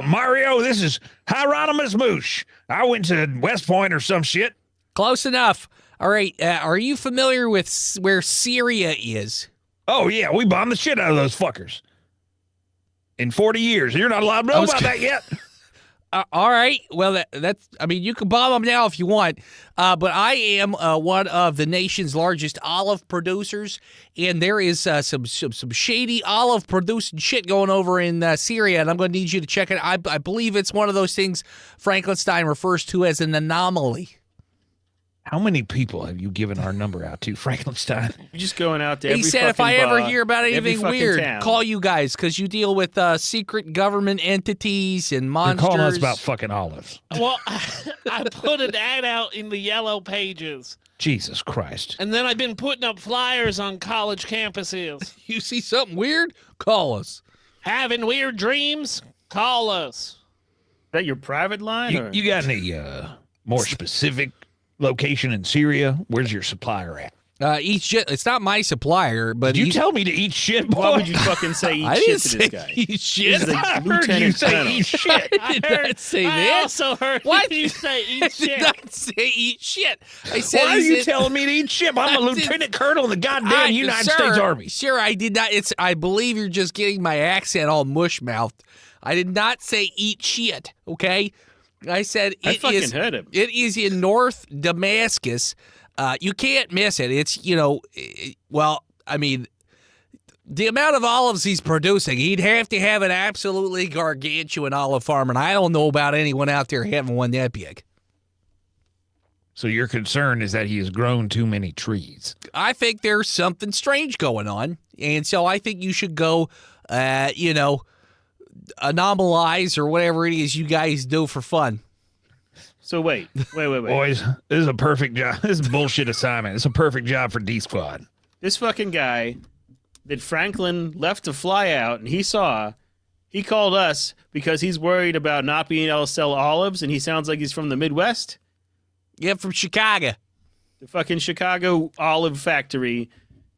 Mario, this is Hieronymus Moosh. I went to West Point or some shit. Close enough. All right, are you familiar with where Syria is? Oh, yeah, we bombed the shit out of those fuckers. In 40 years. You're not allowed to know about that yet. All right. Well, you can bomb them now if you want. But I am one of the nation's largest olive producers, and there is some shady olive producing shit going over in Syria, and I'm going to need you to check it. I believe it's one of those things Frankenstein refers to as an anomaly. How many people have you given our number out to, Frankenstein? You're just going out to every He said if I ever hear about anything weird, town. call you guys, because you deal with secret government entities and monsters. You're calling us about fucking olives. Well, I put an ad out in the yellow pages. Jesus Christ. And then I've been putting up flyers on college campuses. You see something weird? Call us. Having weird dreams? Call us. Is that your private line? You got any more specific location in Syria? Where's your supplier at? Eat shit. It's not my supplier, but You tell me to eat shit, boy. Why would you fucking say eat I shit didn't to say this guy? eat shit. He's the I heard you lieutenant say colonel. eat shit. I did not say I that. also heard What? you say I eat did shit. not say eat shit. I said. Why are he's you in- telling me to eat shit? I'm a I did- lieutenant colonel in the goddamn United Sir, States Army. Sure, I did not. I believe you're just getting my accent all mush-mouthed. I did not say eat shit, okay? I said I it fucking is. heard him. It is in North Damascus. You can't miss it. It's, well, I mean, the amount of olives he's producing, he'd have to have an absolutely gargantuan olive farm, and I don't know about anyone out there having one that big. So your concern is that he has grown too many trees. I think there's something strange going on, and so I think you should go, anomalize or whatever it is you guys do for fun. So wait. Boys, this is a perfect job. This is a bullshit assignment. It's a perfect job for D Squad. This fucking guy that Franklin left to fly out and he called us because he's worried about not being able to sell olives, and he sounds like he's from the Midwest. Yeah, from Chicago. The fucking Chicago olive factory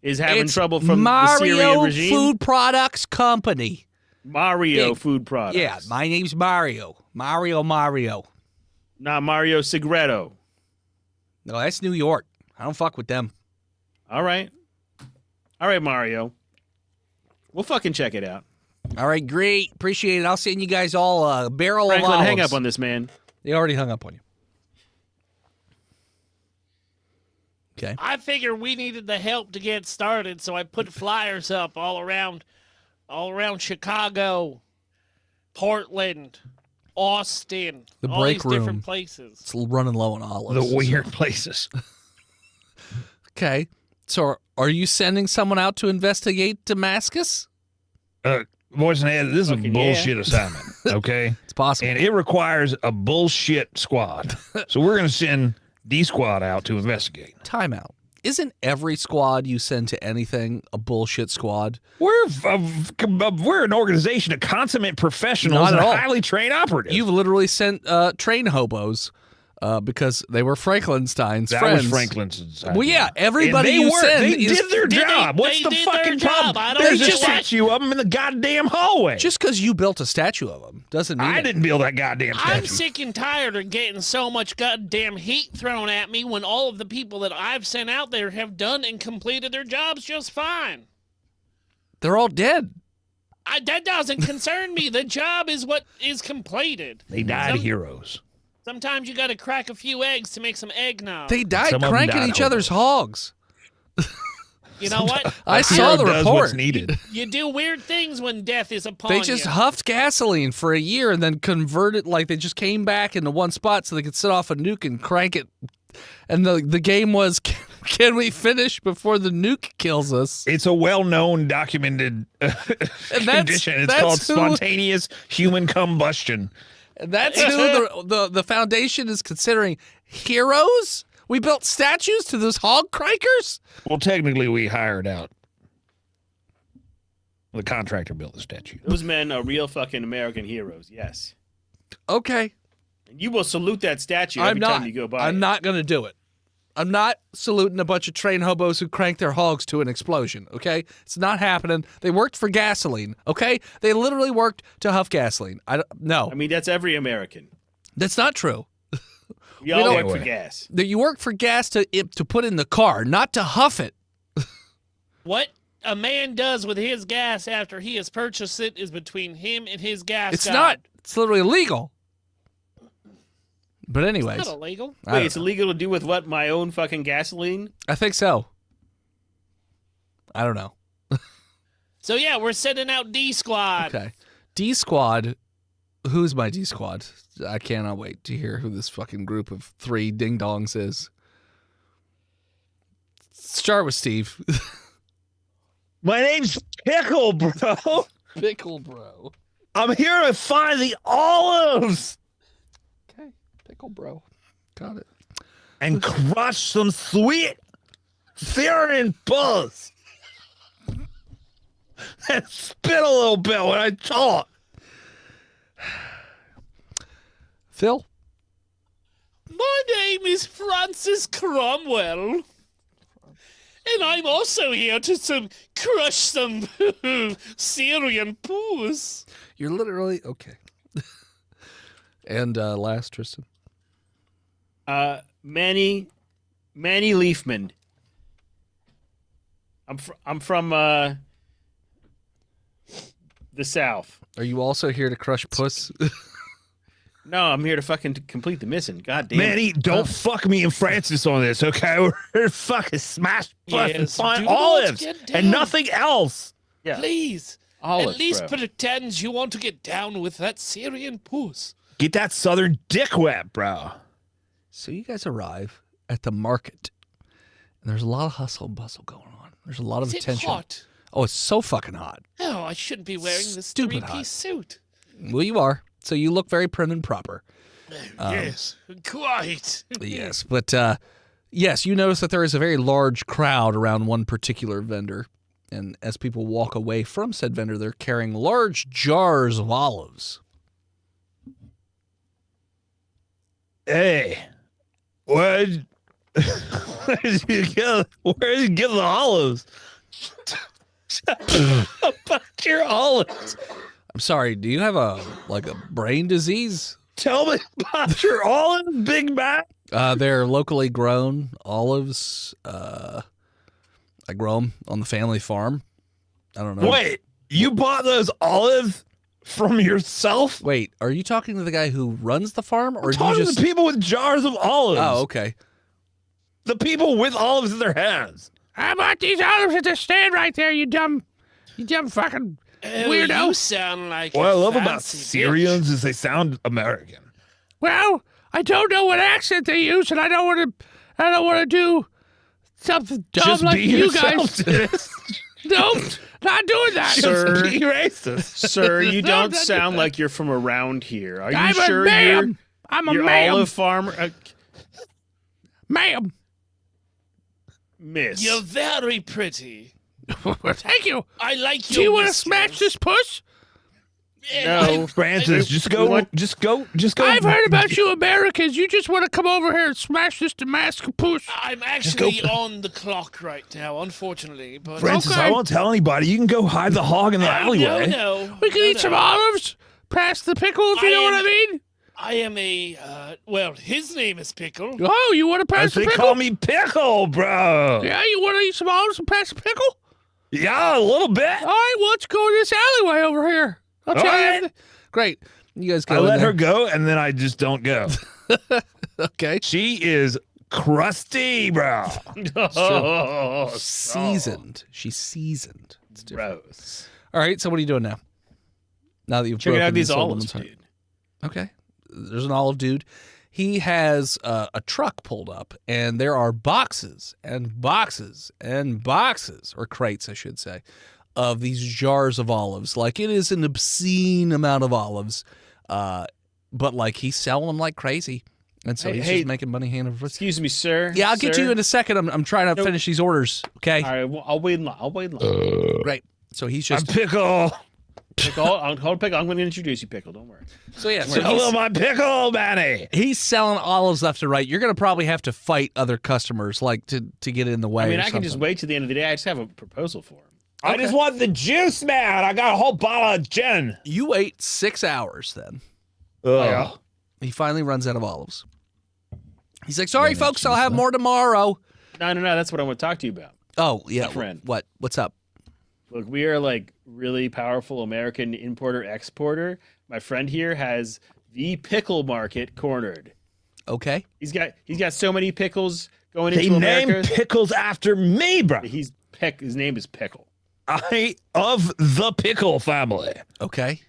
is having It's trouble from the Mario Syrian regime. Food Products Company. Mario Big. Food Products. Yeah, my name's Mario. Mario. Not Mario Segreto. No, that's New York. I don't fuck with them. All right, Mario. We'll fucking check it out. All right, great. Appreciate it. I'll send you guys all a barrel Franklin, of olives. hang up on this man. They already hung up on you. Okay. I figured we needed the help to get started, so I put flyers up all around Chicago, Portland, Austin, The all break these different room. places. It's running low on olives. The weird places. Okay. So are you sending someone out to investigate Damascus? Boys and heads, this is a Fucking bullshit assignment, okay? It's possible. And it requires a bullshit squad. So we're going to send D Squad out to investigate. Timeout. Isn't every squad you send to anything a bullshit squad? We're an organization of consummate professionals Not at and all. highly trained operatives. You've literally sent train hobos because they were Frankenstein's that friends. was Franklin's idea. Well, yeah, everybody And they you were. send They is did their Did they- job. What's they the did their fucking job. problem? I don't There's a just- statue of them in the goddamn hallway. just because you built a statue of them doesn't mean I it. didn't build that goddamn I'm statue. sick and tired of getting so much goddamn heat thrown at me when all of the people that I've sent out there have done and completed their jobs just fine. They're all dead. That doesn't concern me. The job is what is completed. They died Some- heroes. Sometimes you got to crack a few eggs to make some eggnog. They died Some of them cranking died each other's hogs. You know what? I A saw hero the does report. what's needed. You do weird things when death is upon They just you. huffed gasoline for a year and then converted, like they just came back into one spot so they could set off a nuke and crank it. And the game was, can we finish before the nuke kills us? It's a well-known, documented condition. It's called spontaneous human combustion. And that's who the Foundation is considering heroes? We built statues to those hog crankers? Well, technically, we hired out. The contractor built the statue. Those men are real fucking American heroes. Yes. Okay. And you will salute that statue every time you go by. I'm not going to do it. I'm not saluting a bunch of train hobos who crank their hogs to an explosion, okay? It's not happening. They worked for gasoline, okay? They literally worked to huff gasoline. No, I mean, that's every American. that's not true. We all don't- work for gas. That you work for gas to put in the car, not to huff it. What a man does with his gas after he has purchased it is between him and his gas It's god. not. It's literally illegal. But It's anyways, not illegal. I Wait, don't it's know. illegal to do with what? My own fucking gasoline? I think so. I don't know. So yeah, we're sending out D Squad. Okay. D Squad. Who's my D Squad? I cannot wait to hear who this fucking group of 3 ding dongs is. Start with Steve. My name's Pickle, bro. Pickle bro. I'm here to find the olives Okay. Pickle bro. Got it. and crush some sweet Theron buzz. And spit a little bit when I talk. Phil. My name is Francis Cromwell, And I'm also here to crush some Syrian poos. You're literally okay. And last, Tristan. Manny Leafman. I'm from the South. Are you also here to crush puss? No, I'm here to fucking complete the mission. God damn Manny, don't fuck me and Francis on this, okay? We're here to fucking smash puss and Yes, find do not olives get down. and nothing else. Yeah. Please, Olives, at least bro. pretend you want to get down with that Syrian poos. Get that southern dick wet, bro. So you guys arrive at the market, and there's a lot of hustle and bustle going on. There's a lot of Is it attention. hot? Oh, it's so fucking hot. Oh, I shouldn't be wearing this Stupid three-piece hot. suit. Well, you are. So you look very prim and proper. Yes, quite. Yes, but yes, you notice that there is a very large crowd around one particular vendor. And as people walk away from said vendor, they're carrying large jars of olives. Hey, where'd you get the olives? About your olives. I'm sorry, do you have a brain disease? Tell me about your olives, Big Mac. They're locally grown olives. I grow them on the family farm. I don't know. Wait, you bought those olives from yourself? Wait, are you talking to the guy who runs the farm, or I'm do you talking just? to people with jars of olives. Oh, okay. The people with olives in their hands. How about these olives at the stand right there, you dumb fucking weirdo? You sound like What I a love about fancy bitch. Syrians is they sound American. Well, I don't know what accent they use, and I don't want to do something dumb Just like be you yourself, guys. Dennis. Nope, not doing that. Sir. Just be racist. Sir, you No, don't no, no. sound like you're from around here. Are you I'm sure a ma'am. I'm a your ma'am. olive farmer? Ma'am. Miss. You're very pretty. Thank you. I like Do you your want to whiskers. smash this puss? No. Francis, just go. I've heard about you Americans. You just want to come over here and smash this Damascus puss. I'm actually on the clock right now, unfortunately. But Francis, Okay. I won't tell anybody. You can go hide the hog in the alleyway. No. We can eat some olives, pass the pickle, if you know what I mean. I am a, well, his name is Pickle. Oh, you want to pass the They pickle? call me Pickle, bro. Yeah, you want to eat some olives and pass the pickle? Yeah, a little bit. All right, well, let's go in this alleyway over here. I'll tell you. right. everything. Great. You guys go I in let there. her go, and then I just don't go. Okay. She is crusty, bro. Oh, Seasoned. She's seasoned. It's different. gross. All right. So what are you doing now? Now that you've Checking broken out these this old olives, woman's heart. dude. Okay. There's an olive dude. He has a truck pulled up, and there are boxes and boxes and boxes, or crates, I should say, of these jars of olives. Like, it is an obscene amount of olives, but like he's selling them like crazy, and so he's Hey, just making money hand over fist. Excuse me, sir. Yeah, I'll get Sir? you in a second. I'm trying to finish these orders. Okay, All right, well, I'll wait in line. great. So he's I'm just Pickle. Pickle, hold Pickle. I'm going to introduce you, Pickle. Don't worry. so yeah. So Say hello, my Pickle, Manny. he's selling olives left and right. You're gonna probably have to fight other customers, like to get in the way. I mean, or I can just something. wait till the end of the day. I just have a proposal for him. I just want the juice, man. I got a whole bottle of gin. You wait 6 hours then. Ugh. He finally runs out of olives. He's like, sorry, folks, I'll have more tomorrow. No. That's what I want to talk to you about. Oh, yeah. My friend. What? What's up? Look, we are like really powerful American importer exporter. My friend here has the pickle market cornered. Okay. He's got so many pickles going They into named America. Pickles after me, bro. His name is Pickle. I of the Pickle family. Okay.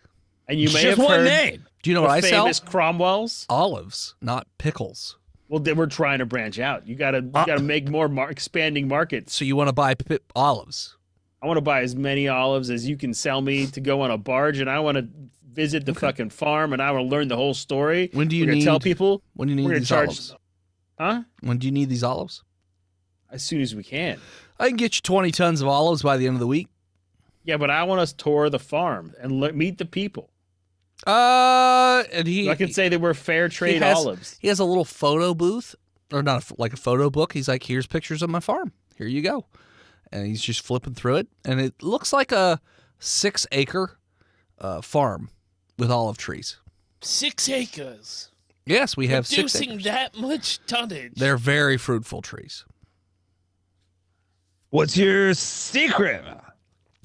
And you may Just have one heard name. Do you know the what I sell? famous Cromwell's. Olives, not pickles. Well, then we're trying to branch out. You gotta make more expanding markets. So you want to buy olives? I want to buy as many olives as you can sell me to go on a barge, and I want to visit the fucking farm, and I want to learn the whole story. When do you we're gonna need? tell people? When do you need We're gonna these charge, olives? huh? When do you need these olives? As soon as we can. I can get you 20 tons of olives by the end of the week. Yeah, but I want us to tour the farm and meet the people. And he. So I can say that we're fair trade has- olives. He has a little photo booth, or not like a photo book. He's like, here's pictures of my farm. Here you go. and he's just flipping through it, and it looks like a 6-acre farm with olive trees. 6 acres. Yes, we have 6 Producing acres. that much tonnage. They're very fruitful trees. What's your secret?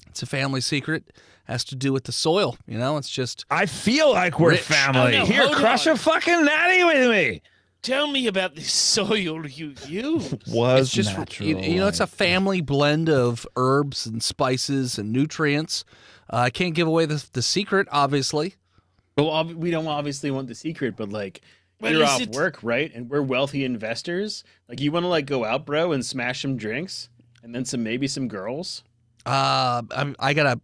It's a family secret. Has to do with the soil. You know, it's just I feel like we're Rich. family. Oh, no, Here, hold crush on. a fucking natty with me. Tell me about the soil you use. Was it's just you know, it's a family blend of herbs and spices and nutrients. I can't give away the secret, obviously. Well, we don't obviously want the secret, but like But you're is off it- work, right? And we're wealthy investors. Like you want to like go out, bro, and smash some drinks, and then maybe some girls. I gotta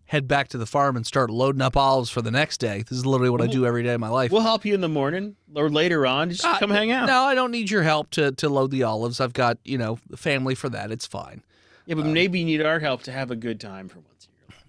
head back to the farm and start loading up olives for the next day. This is literally what I do every day of my life. We'll help you in the morning or later on. Just come hang out. No, I don't need your help to load the olives. I've got the family for that. It's fine. Yeah, but maybe you need our help to have a good time for once in your life.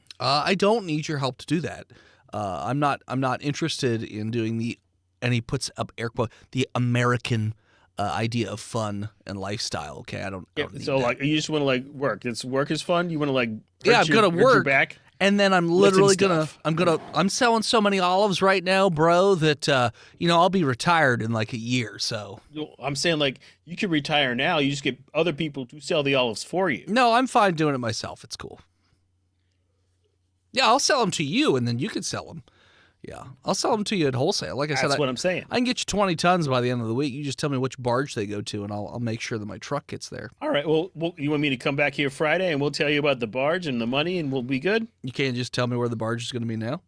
I don't need your help to do that. I'm not interested in doing and he puts up air quote, the American idea of fun and lifestyle. Okay, I don't need So that. like you just want to like work. Work is fun. You want to like I'm gonna hurt your work. back. And then I'm literally stuff. I'm selling so many olives right now, bro, that I'll be retired in like a year. So I'm saying like you could retire now. You just get other people to sell the olives for you. no, I'm fine doing it myself. It's cool. Yeah, I'll sell them to you, and then you can sell them. Yeah, I'll sell them to you at wholesale. Like I said, That's what I'm saying. I can get you 20 tons by the end of the week. You just tell me which barge they go to, and I'll make sure that my truck gets there. All right. Well, you want me to come back here Friday and we'll tell you about the barge and the money and we'll be good? You can't just tell me where the barge is going to be now.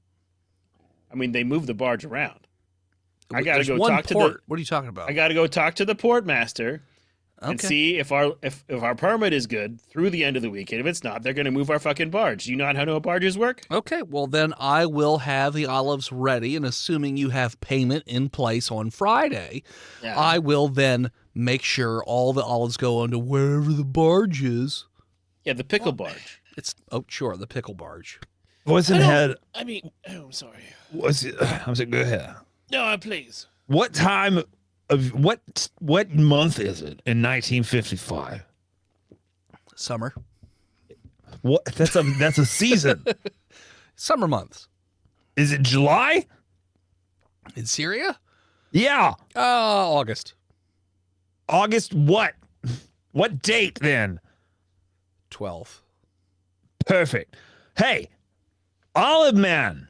I mean, they move the barge around. I got to There's go one talk to port. the What are you talking about? I got to go talk to the port master and Okay. see if our permit is good through the end of the week. And if it's not, they're going to move our fucking barge. Do you know how barges work? Okay, well then I will have the olives ready, and assuming you have payment in place on Friday, Yeah. I will then make sure all the olives go onto wherever the barge is. Yeah, the pickle barge. Sure, the pickle barge. What's in head? I mean, I'm sorry. What's it? I'm saying, go ahead. No, please. What time of what month is it in 1955? Summer. What? That's a season. Summer months. Is it July? In Syria? Yeah. August. August what? What date then? 12th. Perfect. Hey, Olive Man,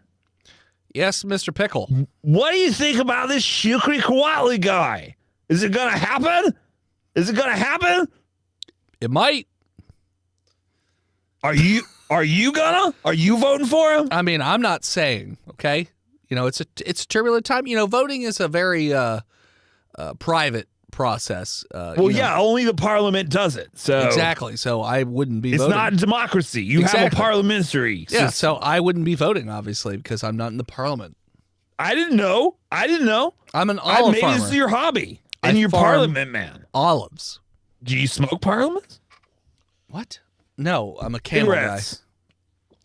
Yes, Mr. Pickle. what do you think about this Shukri Kawatli guy? Is it gonna happen? Is it gonna happen? It might. Are you gonna? Are you voting for him? I mean, I'm not saying, okay? It's a turbulent time. Voting is a very private process. Well, yeah, only the parliament does it. So Exactly. So I wouldn't be it's voting. not democracy. You have Exactly. a parliamentary Yeah, system. so I wouldn't be voting, obviously, because I'm not in the parliament. I didn't know. I'm an I olive made farmer. this your hobby. I And you're farm- parliament man. Olives. Do you smoke parliaments? What? No, I'm a camel Cigarettes.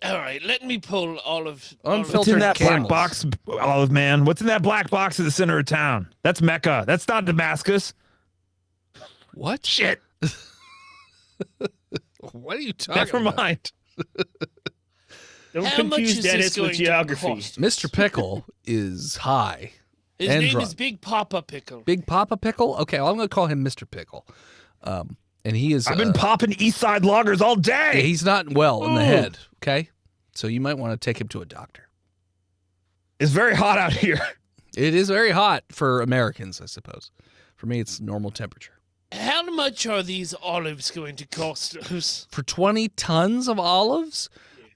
All right, let me pull olive. Unfiltered What's in that camels. black box, Olive Man? What's in that black box at the center of town? That's Mecca. That's not Damascus. guy. What? Shit. What are you talking Never about? mind. Don't How much confuse is this Dennis going with to geography. cost? Mr. Pickle is high. His and name drunk. is Big Papa Pickle. Big Papa Pickle? Okay, well, I'm going to call him Mr. Pickle. And he is... I've been popping East Side loggers all yeah, day. he's not well in the head, okay? So you might want to take him to a doctor. It's very hot out here. It is very hot for Americans, I suppose. For me, it's normal temperature. How much are these olives going to cost us? For 20 tons of olives?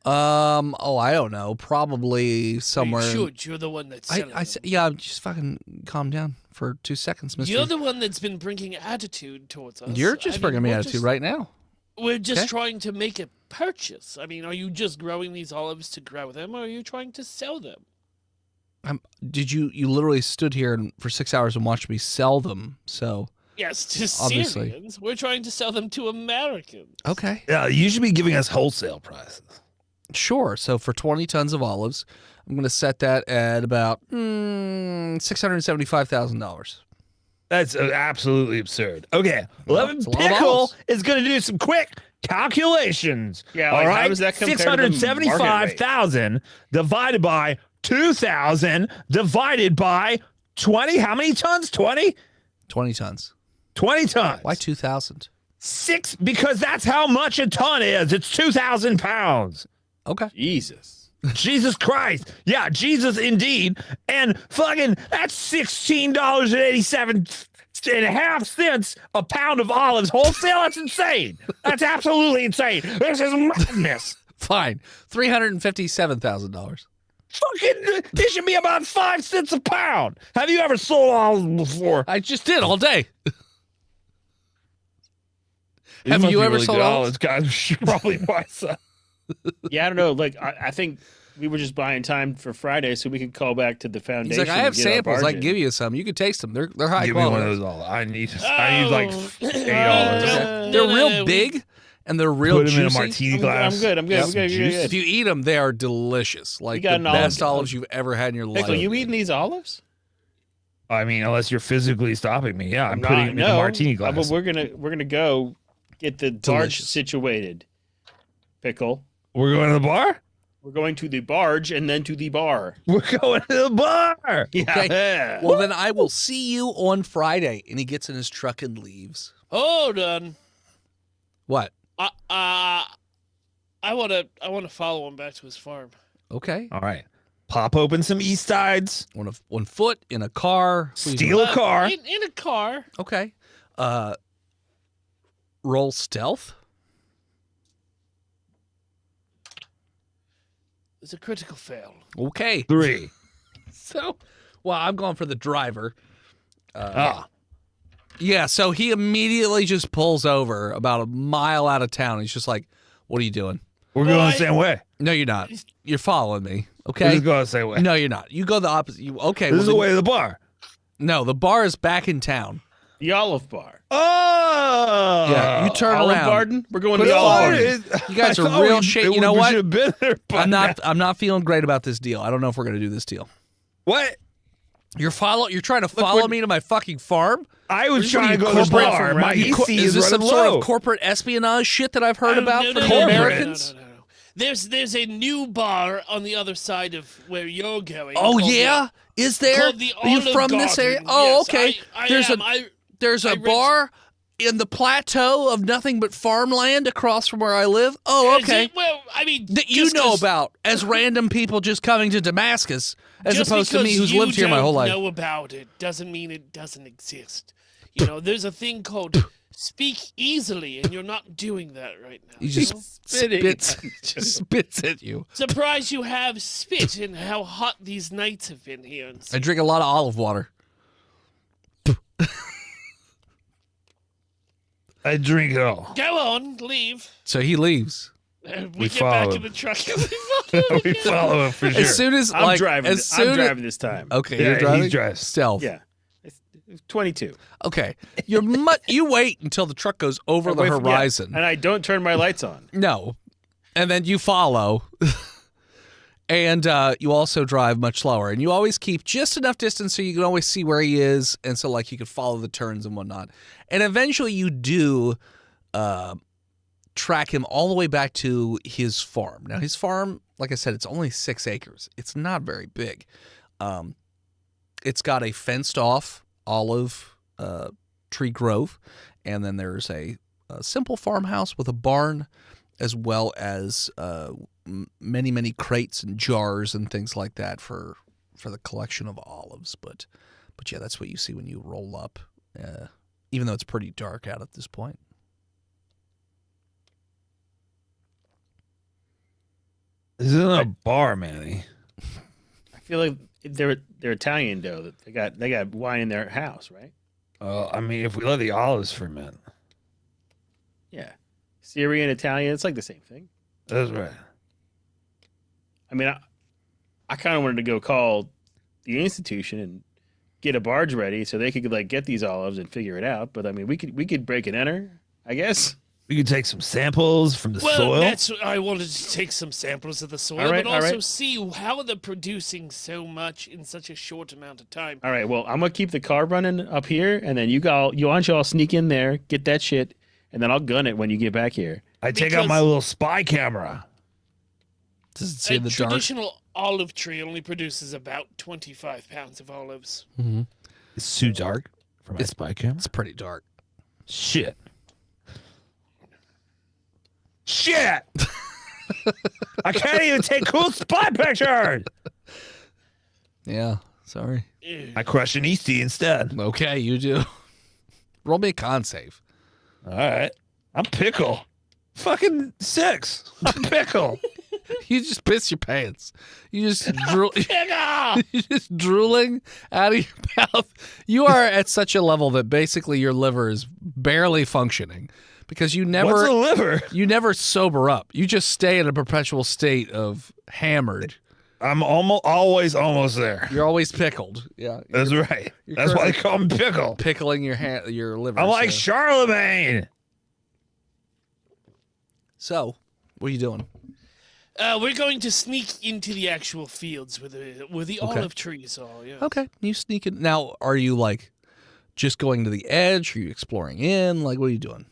I don't know. Probably somewhere... You should. You're the one that's selling them. Yeah, just fucking calm down for 2 seconds, Mr. You're the one that's been bringing attitude towards us. You're just bringing me attitude right now. We're just Okay. trying to make a purchase. I mean, are you just growing these olives to grow them, or are you trying to sell them? Did you literally stood here for 6 hours and watched me sell them? So, Yes, to Obviously. Syrians. We're trying to sell them to Americans. okay. Yeah, you should be giving us wholesale prices. Sure. So for 20 tons of olives, I'm going to set that at about $675,000. That's absolutely absurd. Okay, Well, Levin it's a lot of Pickle olives. is going to do some quick calculations. Yeah, all like, how right. does that compare to the market rate? 675,000 divided by 2,000 divided by 20. How many tons? 20? 20 tons. 20 tons. Why 2,000? Because that's how much a ton is. It's 2,000 pounds. Okay. Jesus. Jesus Christ. Yeah, Jesus indeed. And fucking that's $16.87.5 a pound of olives wholesale. That's insane. That's absolutely insane. This is madness. Fine. $357,000. Fucking, it should be about 5 cents a pound. Have you ever sold olives before? I just did all day. Have you ever sold olives? Guys, we should probably buy some. Yeah, I don't know. Like, I think we were just buying time for Friday so we could call back to the foundation. He's like, I have and get our samples. I bargain. can give you some. You can taste them. They're high Give me quality. one of those olives. I need like $8 olives. They're real big and they're real Put them juicy. in a martini glass. I'm good. I'm good. If you eat them, they are delicious. Like the got an olive. best olives you've ever had in your life. Nick, are you eating these olives? I mean, unless you're physically stopping me. Yeah, I'm not. putting them in a No. martini glass. But we're gonna go get the barge Delicious. situated. Pickle. We're going to the bar? We're going to the barge and then to the bar. We're going to the bar. Yeah. Well, then I will see you on Friday. And he gets in his truck and leaves. Hold on. What? I wanna follow him back to his farm. Okay. All right. Pop open some East Sides. On foot, in a car. Steal a car. In a car. Okay. Roll stealth. It's a critical fail. Okay. 3. So, well, I'm going for the driver. Yeah, so he immediately just pulls over about a mile out of town. He's just like, what are you doing? We're going the same way. No, you're not. You're following me, We're okay? just going the same way. No, you're not. You go the opposite. Okay, This is the then- way to the bar. No, the bar is back in town. The olive bar. Oh. Yeah, you turn Olive around. Garden? We're going to But the Olive what Garden. is- You guys I are thought real we- shit. You know we what? should have been there by now. I'm not feeling great about this deal. I don't know if we're gonna do this deal. What? You're trying to follow me to my fucking farm? I was What trying are to you, go to the corporate bar. from My around- you EC is is this some running sort low. of corporate espionage shit that I've heard about No, from no, the no, no, Americans? No. There's a new bar on the other side of where you're going. Oh called yeah, is there? called the Are you Olive from this Garden. area? Oh, Yes, okay. I There's am. there's a I read- bar in the plateau of nothing but farmland across from where I live. Oh, Is okay. it- well, I mean, That you just know 'cause- about as random people just coming to Damascus, as just opposed to me because who's you lived here my whole life. Know about it doesn't mean it doesn't exist. You know, there's a thing called speak easily, and you're not doing that right now. He just spits at you. Surprised you have spit and how hot these nights have been here. I drink a lot of olive water. I drink it all. Go on, leave. So he leaves. We get follow back him. in the truck. And we follow We follow it for sure. As soon as I'm like driving. as soon I'm as- driving this time. Okay, Yeah, you're driving. he drives. Stealth. Yeah. It's 22. Okay, you wait until the truck goes over the Away from- yeah. horizon. And I don't turn my lights on. No, and then you follow, and you also drive much slower, and you always keep just enough distance so you can always see where he is, and so like you can follow the turns and whatnot. And eventually, you do track him all the way back to his farm. Now, his farm, like I said, it's only 6 acres. It's not very big. It's got a fenced-off olive tree grove, and then there's a simple farmhouse with a barn, as well as many crates and jars and things like that for the collection of olives. But yeah, that's what you see when you roll up, even though it's pretty dark out at this point. This isn't a bar, Manny. I feel like they're Italian dough. They got wine in their house, right? I mean, if we let the olives ferment, Yeah. Syrian, Italian, it's like the same thing. that's right. I mean, I kind of wanted to go call the institution and get a barge ready so they could like get these olives and figure it out. But I mean, we could break and enter, I guess. We could take some samples from the Well, soil. that's I wanted to take some samples of the soil, All right, but all also right. see how they're producing so much in such a short amount of time. All right. Well, I'm gonna keep the car running up here, and then you why don't y'all sneak in there, get that shit, and then I'll gun it when you get back here. I take out my little spy camera. Does it see A in the dark? traditional olive tree only produces about 25 pounds of olives. Mm-hmm. It's too dark for my spy camera. It's pretty dark. Shit. I can't even take cool spy pictures. Yeah, sorry. I crush an Eastie instead. Okay, you do. Roll me a con save. All right. I'm Pickle. Fucking 6. I'm Pickle. You just piss your pants. You just drool. You're just drooling out of your mouth. You are at such a level that basically your liver is barely functioning because you never. What's a liver? You never sober up. You just stay in a perpetual state of hammered. I'm always almost there. You're always pickled. Yeah, That's right. That's why they call me Pickle. pickling your liver. I'm like so. Charlemagne. So, what are you doing? We're going to sneak into the actual fields where the olive trees are. Yeah. Okay, you sneak in. Now, are you like just going to the edge? Are you exploring in? Like, what are you doing?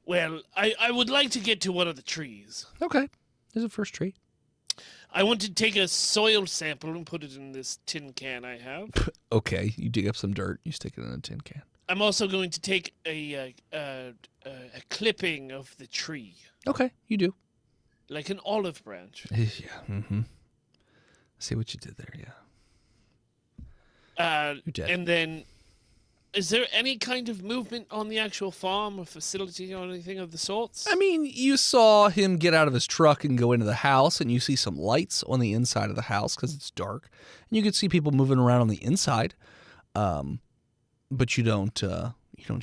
Well, I would like to get to one of the trees. Okay, there's a first tree. I want to take a soil sample and put it in this tin can I have. Okay, you dig up some dirt. You stick it in a tin can. I'm also going to take a clipping of the tree, Okay, you do. like an olive branch. Yeah. Mm-hmm. See what you did there. Yeah. You're dead. And then, is there any kind of movement on the actual farm or facility or anything of the sorts? I mean, you saw him get out of his truck and go into the house, and you see some lights on the inside of the house because it's dark, and you can see people moving around on the inside. But you don't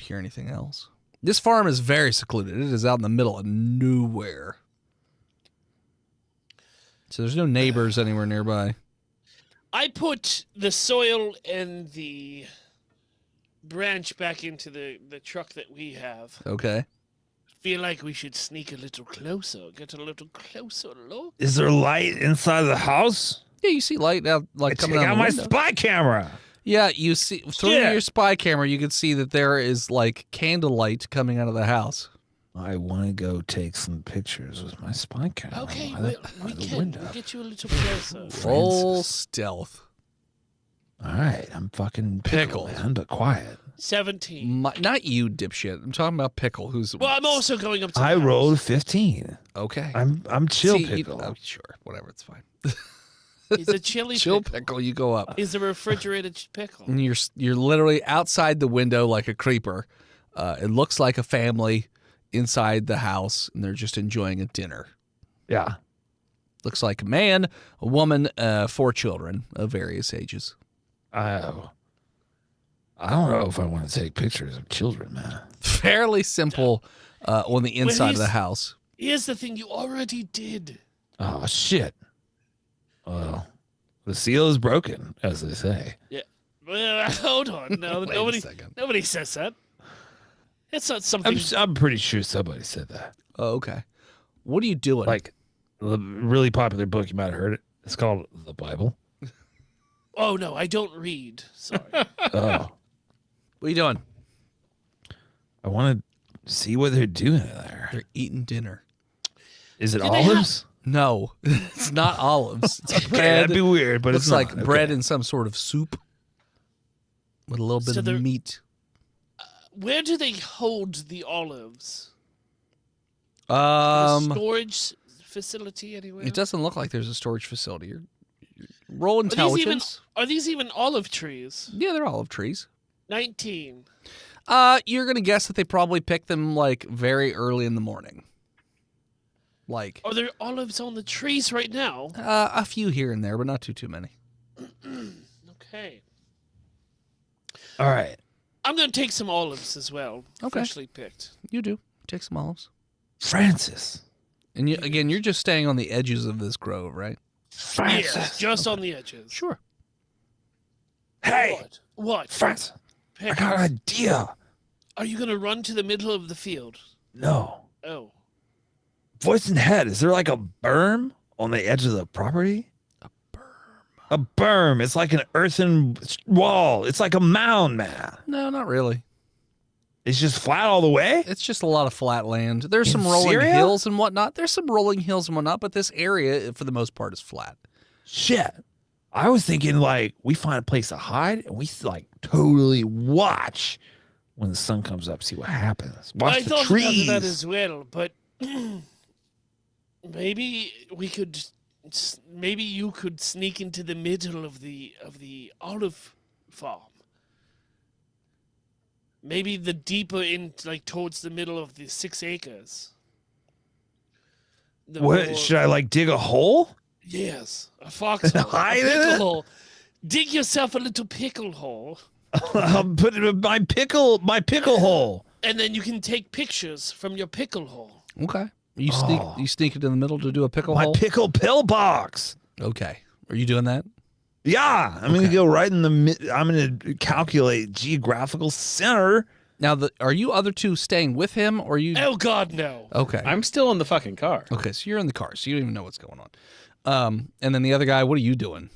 hear anything else. This farm is very secluded. It is out in the middle of nowhere. So there's no neighbors anywhere nearby. I put the soil and the branch back into the truck that we have. Okay. Feel like we should sneak a little closer, get a little closer look. Is there light inside the house? Yeah, you see light out, like coming Take out out the my window. spy camera. Yeah, you see through your spy camera, you can see that there is like candlelight coming out of the house. I want to go take some pictures with my spy camera. Okay, by we the can. window. We'll get you a little closer. Full stealth. All right, I'm fucking Pickle, Pickle. man, but quiet. 17. Not you, dipshit. I'm talking about Pickle, who's. Well, I'm also going up to the I house. rolled 15. Okay. I'm chill See, Pickle. oh, sure, whatever, it's fine. He's a chili Chill pickle. Pickle, you go up. He's a refrigerated pickle. And you're literally outside the window like a creeper. It looks like a family inside the house, and they're just enjoying a dinner. Yeah. Looks like a man, a woman, 4 children of various ages. I don't know if I want to take pictures of children, man. Fairly simple on the inside of the house. Here's the thing, you already did. Oh, shit. Well, the seal is broken, as they say. Yeah. Well, hold on. No, Wait a second. nobody says that. It's not something. I'm pretty sure somebody said that. Oh, okay. What are you doing? Like, a really popular book, you might have heard it. It's called The Bible. Oh, no, I don't read. Sorry. Oh. What are you doing? I want to see what they're doing there. They're eating dinner. Is it Do they have- olives? No, it's not olives. It's Okay, bread. that'd be weird, but Looks it's like not. bread Okay. and some sort of soup with a little bit So of they're- meat. Where do they hold the olives? A storage facility anywhere? It doesn't look like there's a storage facility. You're roll Are these, intelligence. are these even olive trees? Yeah, they're olive trees. 19. You're gonna guess that they probably picked them like very early in the morning. Like Are there olives on the trees right now? a few here and there, but not too many. Okay. All right. I'm going to take some olives as well. Okay. Freshly picked. You do take some olives, Francis. and you're just staying on the edges of this grove, right? Francis. Yes, just on the edges. Sure. Hey, What? Francis. I Pickles. got an idea. Are you going to run to the middle of the field? No. Oh. Voice in head. Is there like a berm on the edge of the property? A berm. It's like an earthen wall. It's like a mound, man. No, not really. It's just flat all the way? It's just a lot of flat land. There's In some rolling Syria? hills and whatnot. But this area, for the most part, is flat. Shit. I was thinking like we find a place to hide and we like totally watch when the sun comes up, see what happens. Watch I the thought trees. about that as well, but maybe you could sneak into the middle of the olive farm. Maybe the deeper in, like towards the middle of the 6 acres. What should I like dig a hole? Yes, a foxhole, Hide a in pickle it? hole. Dig yourself a little pickle hole, I'm putting my pickle hole. and then you can take pictures from your pickle hole. Okay. You sneak it in the middle to do a pickle My hole? pickle pill box. Okay. Are you doing that? Yeah, I'm gonna go right in the. I'm gonna calculate geographical center. Now, are you other two staying with him, or are you? Oh God, no! Okay. I'm still in the fucking car. Okay, so you're in the car, so you don't even know what's going on. And then the other guy, what are you doing?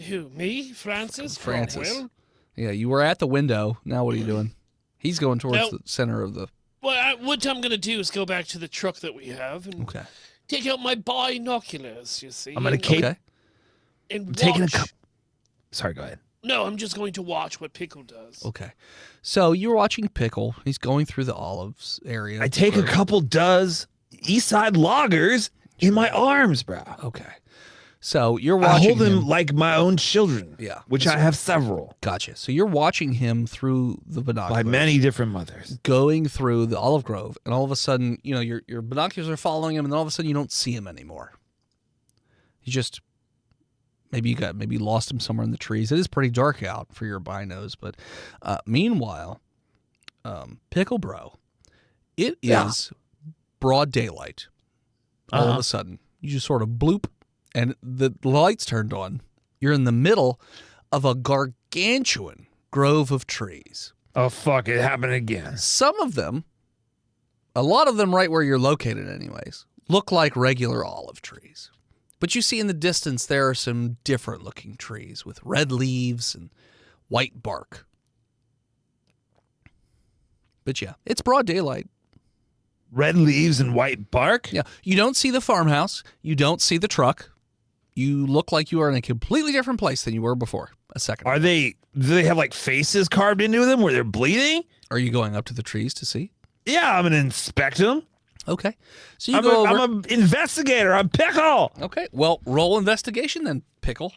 Who? Me, Francis? Cromwell? Yeah, you were at the window. Now what are you doing? He's going towards the center of the. Well, what I'm gonna do is go back to the truck that we have and Okay. take out my binoculars. You see, I'm gonna and- cape. Okay. and I'm taking a watch. cup. Sorry, go ahead. No, I'm just going to watch what Pickle does. Okay. So you're watching Pickle. He's going through the olives area. I take a couple East Side loggers in my arms, bro. Okay. So you're I watching hold them him. like my own children. Yeah. which I have several Gotcha. So you're watching him through the binoculars. by many different mothers. Going through the olive grove, and all of a sudden, your binoculars are following him, and then all of a sudden you don't see him anymore. He's just maybe you lost him somewhere in the trees. It is pretty dark out for your binos, but meanwhile, Pickle Bro, it is broad daylight. All of a sudden, you just sort of bloop, and the lights turned on. You're in the middle of a gargantuan grove of trees. Oh fuck! It happened again. Some of them, a lot of them right where you're located anyways, look like regular olive trees. But you see in the distance there are some different looking trees with red leaves and white bark. But yeah, it's broad daylight. Red leaves and white bark. Yeah, you don't see the farmhouse. You don't see the truck. You look like you are in a completely different place than you were before a second ago. Do they have like faces carved into them where they're bleeding? Are you going up to the trees to see? Yeah, I'm gonna inspect them. Okay. So you go over. I'm an investigator. I'm Pickle. Okay. Well, roll investigation then, Pickle.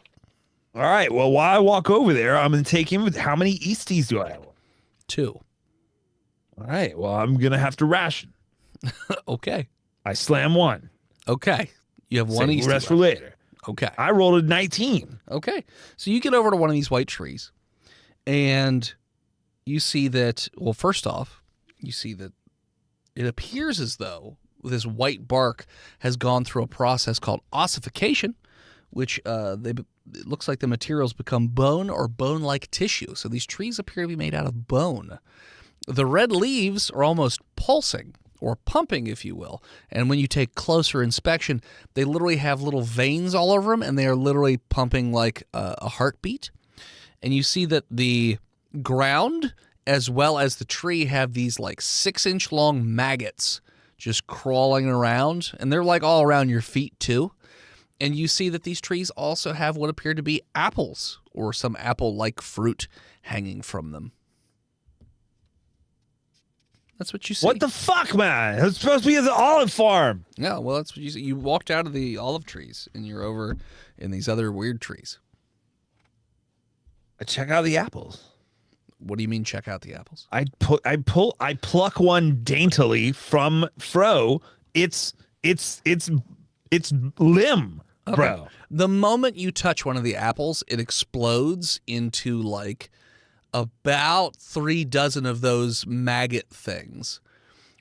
All right. Well, while I walk over there, I'm gonna take him with how many Easties do I have? 2. All right. Well, I'm gonna have to ration. Okay. I slam one. Okay. You have one Save the Eastie rest for left. later. Okay. I rolled a 19. Okay. So you get over to one of these white trees, and you see that, well, first off, you see that it appears as though this white bark has gone through a process called ossification, which it looks like the materials become bone or bone-like tissue. So these trees appear to be made out of bone. The red leaves are almost pulsing, or pumping, if you will. And when you take closer inspection, they literally have little veins all over them, and they are literally pumping like a heartbeat. And you see that the ground as well as the tree have these like 6-inch long maggots just crawling around, and they're like all around your feet too. And you see that these trees also have what appear to be apples or some apple-like fruit hanging from them. That's what you see. What the fuck, man? It's supposed to be at the olive farm. Yeah, well, that's what you see. You walked out of the olive trees, and you're over in these other weird trees. I check out the apples. What do you mean, check out the apples? I pluck one daintily from Fro. It's limb, bro. The moment you touch one of the apples, it explodes into like about 3 dozen of those maggot things,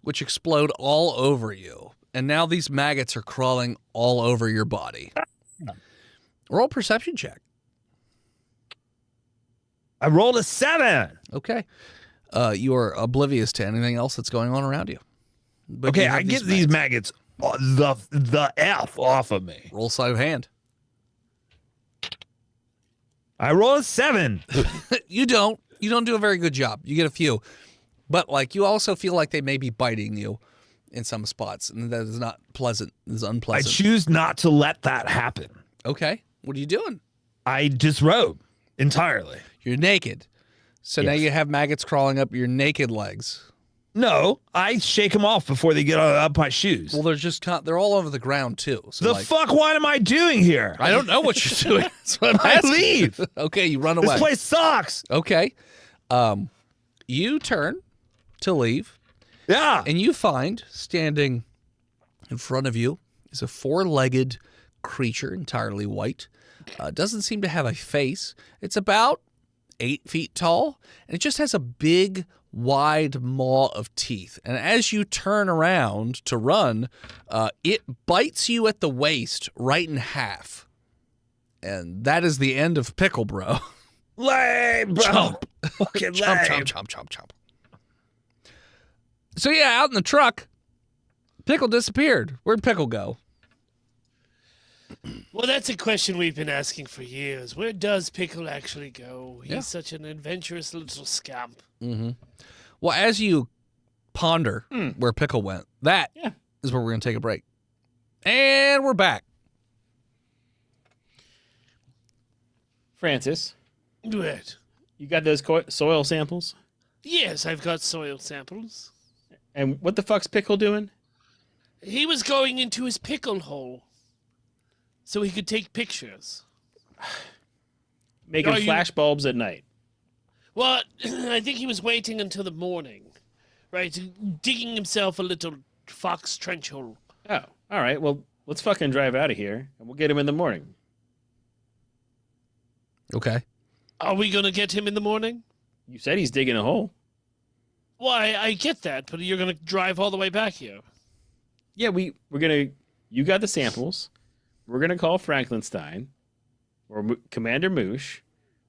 which explode all over you. And now these maggots are crawling all over your body. Roll perception check. I rolled a 7. Okay. You are oblivious to anything else that's going on around you. But Okay, you have I get these maggots the F off of me. Roll sleight of hand. I rolled a 7. You don't do a very good job. You get a few. But like you also feel like they may be biting you in some spots, and that is not pleasant. It is I unpleasant. choose not to let that happen. Okay. What are you doing? I disrobe entirely. You're naked. So now Yes. you have maggots crawling up your naked legs. No, I shake them off before they get up my shoes. Well, they're all over the ground too. So the like, fuck? What am I doing here? I don't know what you're doing. That's what I'm I asking. leave. Okay, you run away. This place sucks. Okay. You turn to leave, Yeah. and you find standing in front of you is a four-legged creature, entirely white. Doesn't seem to have a face. It's about 8 feet tall, and it just has a big, wide maw of teeth. And as you turn around to run, it bites you at the waist right in half. And that is the end of Pickle Bro. Lame, bro. Chomp. Fucking Chomp, lame. chomp, chomp, chomp, chomp. So yeah, out in the truck, Pickle disappeared. Where'd Pickle go? Well, that's a question we've been asking for years. Where does Pickle actually go? He's Yeah. such an adventurous little scamp. Mm-hmm. Well, as you ponder where Pickle went, that Yeah. is where we're going to take a break. And we're back. Francis, What? you got those soil samples? Yes, I've got soil samples. And what the fuck's Pickle doing? He was going into his pickle hole so he could take pictures. Making Are you- flash bulbs at night. Well, I think he was waiting until the morning, right? Digging himself a little fox trench hole. Oh, all right. Well, let's fucking drive out of here, and we'll get him in the morning. Okay. Are we going to get him in the morning? You said he's digging a hole. Well, I get that, but you're going to drive all the way back here. Yeah, we're gonna. You got the samples. We're gonna call Franklinstein or Commander Moosh.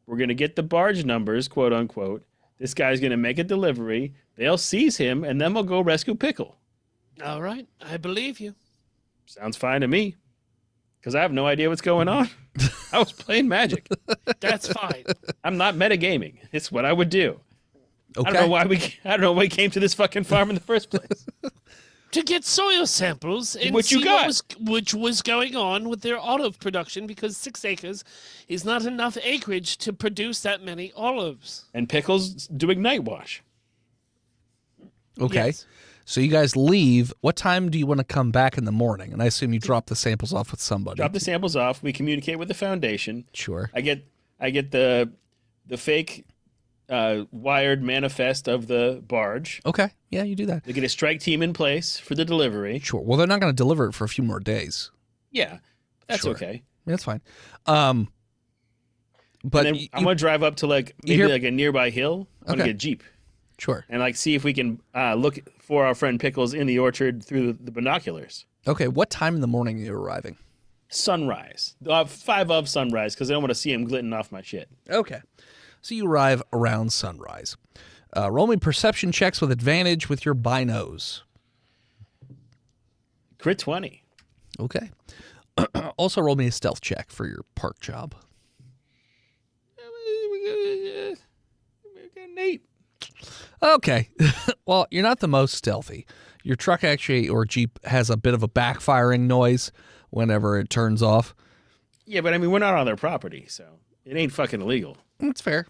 We're gonna get the barge numbers, quote unquote. This guy's gonna make a delivery. They'll seize him, and then we'll go rescue Pickle. All right, I believe you. Sounds fine to me. Because I have no idea what's going on. I was playing Magic. That's fine. I'm not metagaming. It's what I would do. Okay. I don't know why we came to this fucking farm in the first place. To get soil samples and What you see got? which was going on with their olive production, because 6 acres is not enough acreage to produce that many olives. And Pickle's doing night wash. Okay. Yes. So you guys leave. What time do you want to come back in the morning? And I assume you drop the samples off with somebody. Drop the samples off. We communicate with the Foundation. Sure. I get the fake wired manifest of the barge. Okay. Yeah, you do that. They get a strike team in place for the delivery. Sure. Well, they're not going to deliver it for a few more days. Yeah, that's Sure. okay. That's fine. But And then I'm gonna drive up to maybe hear- like a nearby hill. I'm gonna Okay. get a Jeep sure. and see if we can look for our friend Pickles in the orchard through the binoculars. Okay. What time in the morning are you arriving? Sunrise, 5 of sunrise, because I don't want to see him glitting off my shit. Okay. So you arrive around sunrise. Roll me perception checks with advantage with your binos. Crit 20. Okay. Also roll me a stealth check for your park job. We got an 8. Okay. Well, you're not the most stealthy. Your truck actually, or Jeep, has a bit of a backfiring noise whenever it turns off. Yeah, but I mean we're not on their property, so it ain't fucking illegal. That's fair.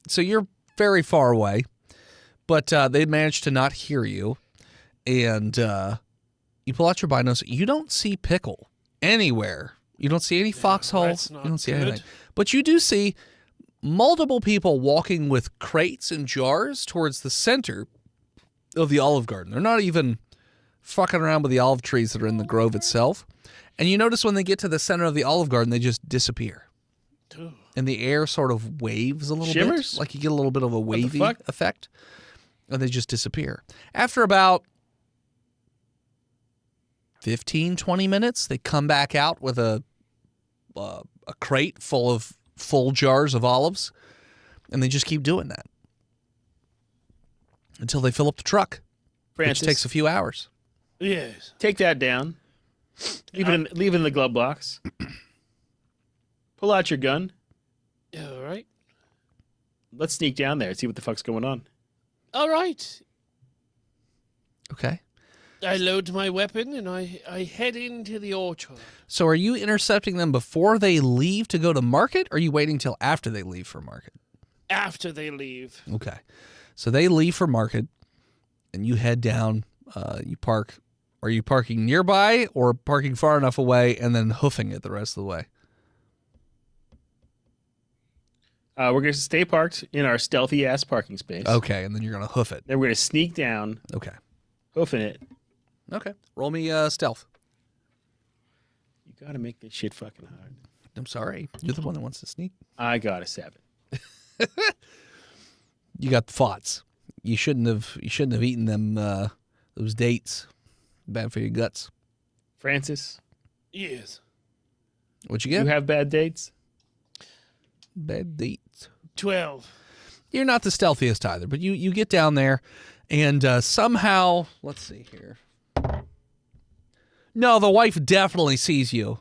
So you're very far away, but they managed to not hear you. And you pull out your binos. You don't see Pickle anywhere. You don't see any foxhole. that's You not don't see good. anything. But you do see multiple people walking with crates and jars towards the center of the Olive Garden. They're not even fucking around with the olive trees that are in the grove itself. And you notice when they get to the center of the Olive Garden, they just disappear. Ooh. And the air sort of waves a little Shimmers? bit. Like you get a little bit of a the wavy fuck? effect. And they just disappear. After about 15, 20 minutes, they come back out with a crate full of full jars of olives. And they just keep doing that until they fill up the truck, Francis, which takes a few hours. Yes. take that down. Leave it in the glove box. Pull out your gun. All right. Let's sneak down there and see what the fuck's going on. All right. Okay. I load my weapon and I head into the orchard. So are you intercepting them before they leave to go to market, or are you waiting till after they leave for market? After they leave. Okay. So they leave for market, and you head down. You park. Are you parking nearby or parking far enough away and then hoofing it the rest of the way? We're going to stay parked in our stealthy-ass parking space. Okay, and then you're going to hoof it. Then we're going to sneak down, Okay. hoofing it. Okay. Roll me stealth. You got to make this shit fucking hard. I'm sorry. You're the one that wants to sneak. I got a 7. You got the thoughts. You shouldn't have eaten them those dates. Bad for your guts. Francis, Yes. What you you get? have bad dates? Bad dates. 12. You're not the stealthiest either, but you get down there, and somehow, let's see here. No, the wife definitely sees you.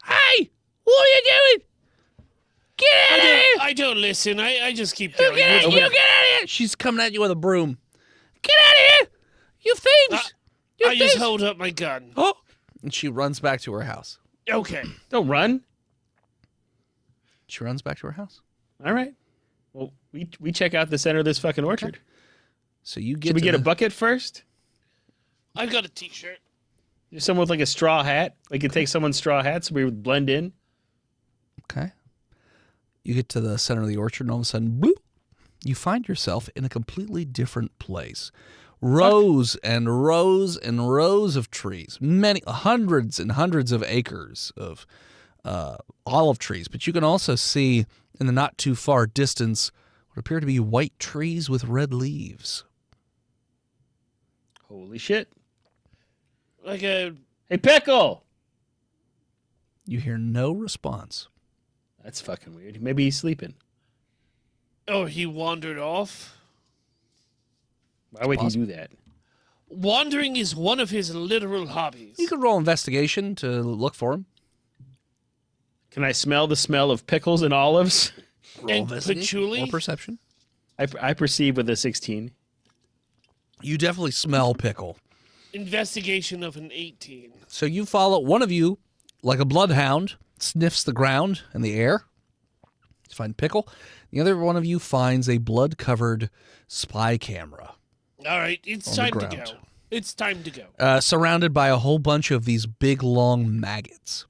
Hey, what are you doing? Get out of here! I don't listen. I just keep You going. get out of here! She's coming at you with a broom. Get out of here! You thieves! You I just thieves! hold up my gun. Oh! And she runs back to her house. Okay. Don't run. She runs back to her house. All right. Well, we check out the center of this fucking orchard. So you get Should we to get a the- bucket first? I've got a T-shirt. There's someone with like a straw hat. We could take someone's straw hat so we would blend in. Okay. You get to the center of the orchard, and all of a sudden, bloop, you find yourself in a completely different place. Rows and rows and rows of trees, many hundreds and hundreds of acres of olive trees. But you can also see in the not too far distance what appear to be white trees with red leaves. Holy shit. Like a... Hey, Pickle! You hear no response. That's fucking weird. Maybe he's sleeping. Oh, he wandered off? Why would he do that? Wandering is one of his literal hobbies. You could roll investigation to look for him. Can I smell the smell of pickles and olives? And patchouli? Or perception. I perceive with a 16. You definitely smell pickle. Investigation of an 18. So you follow, one of you, like a bloodhound, sniffs the ground and the air to find pickle. The other one of you finds a blood-covered spy camera. All right, it's On the time to go. ground. It's time to go. Surrounded by a whole bunch of these big, long maggots.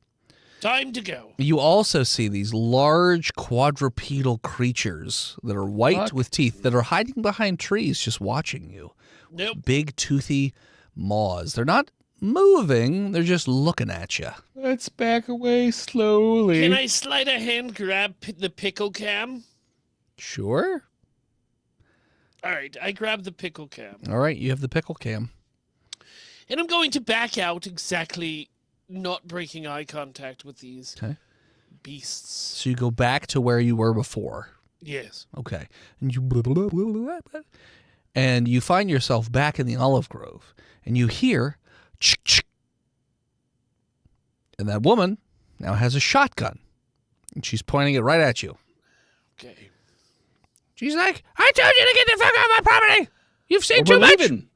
Time to go. You also see these large quadrupedal creatures that are white with teeth that are hiding behind trees just watching you. Nope. Big, toothy maws. They're not moving. They're just looking at you. Let's back away slowly. Can I sleight of hand grab the pickle cam? Sure. All right, I grab the pickle cam. All right, you have the pickle cam. And I'm going to back out exactly, not breaking eye contact with these Okay. beasts. So you go back to where you were before. Yes. Okay. And you find yourself back in the olive grove. And you hear chick, chick. And that woman now has a shotgun. And she's pointing it right at you. Okay. She's like, I told you to get the fuck out of my property! You've seen too We're much! leaving.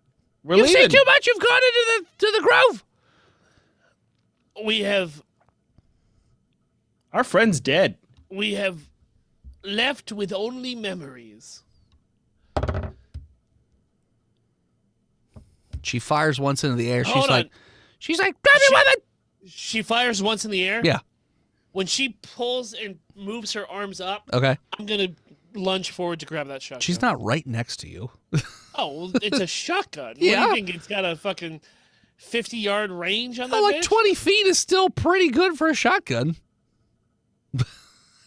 We're You've leaving. seen too much! You've gone into the grove! We have Our friend's dead. left with only memories. She fires once into the air. She's Hold like, on. She's like, grab your weapon! She fires once in the air. yeah, When she pulls and moves her arms up, okay. I'm going to lunge forward to grab that shotgun. She's not right next to you. Oh, well, it's a shotgun. What Yeah. do you think? It's got a fucking 50-yard range on that Oh, like bitch? 20 feet is still pretty good for a shotgun.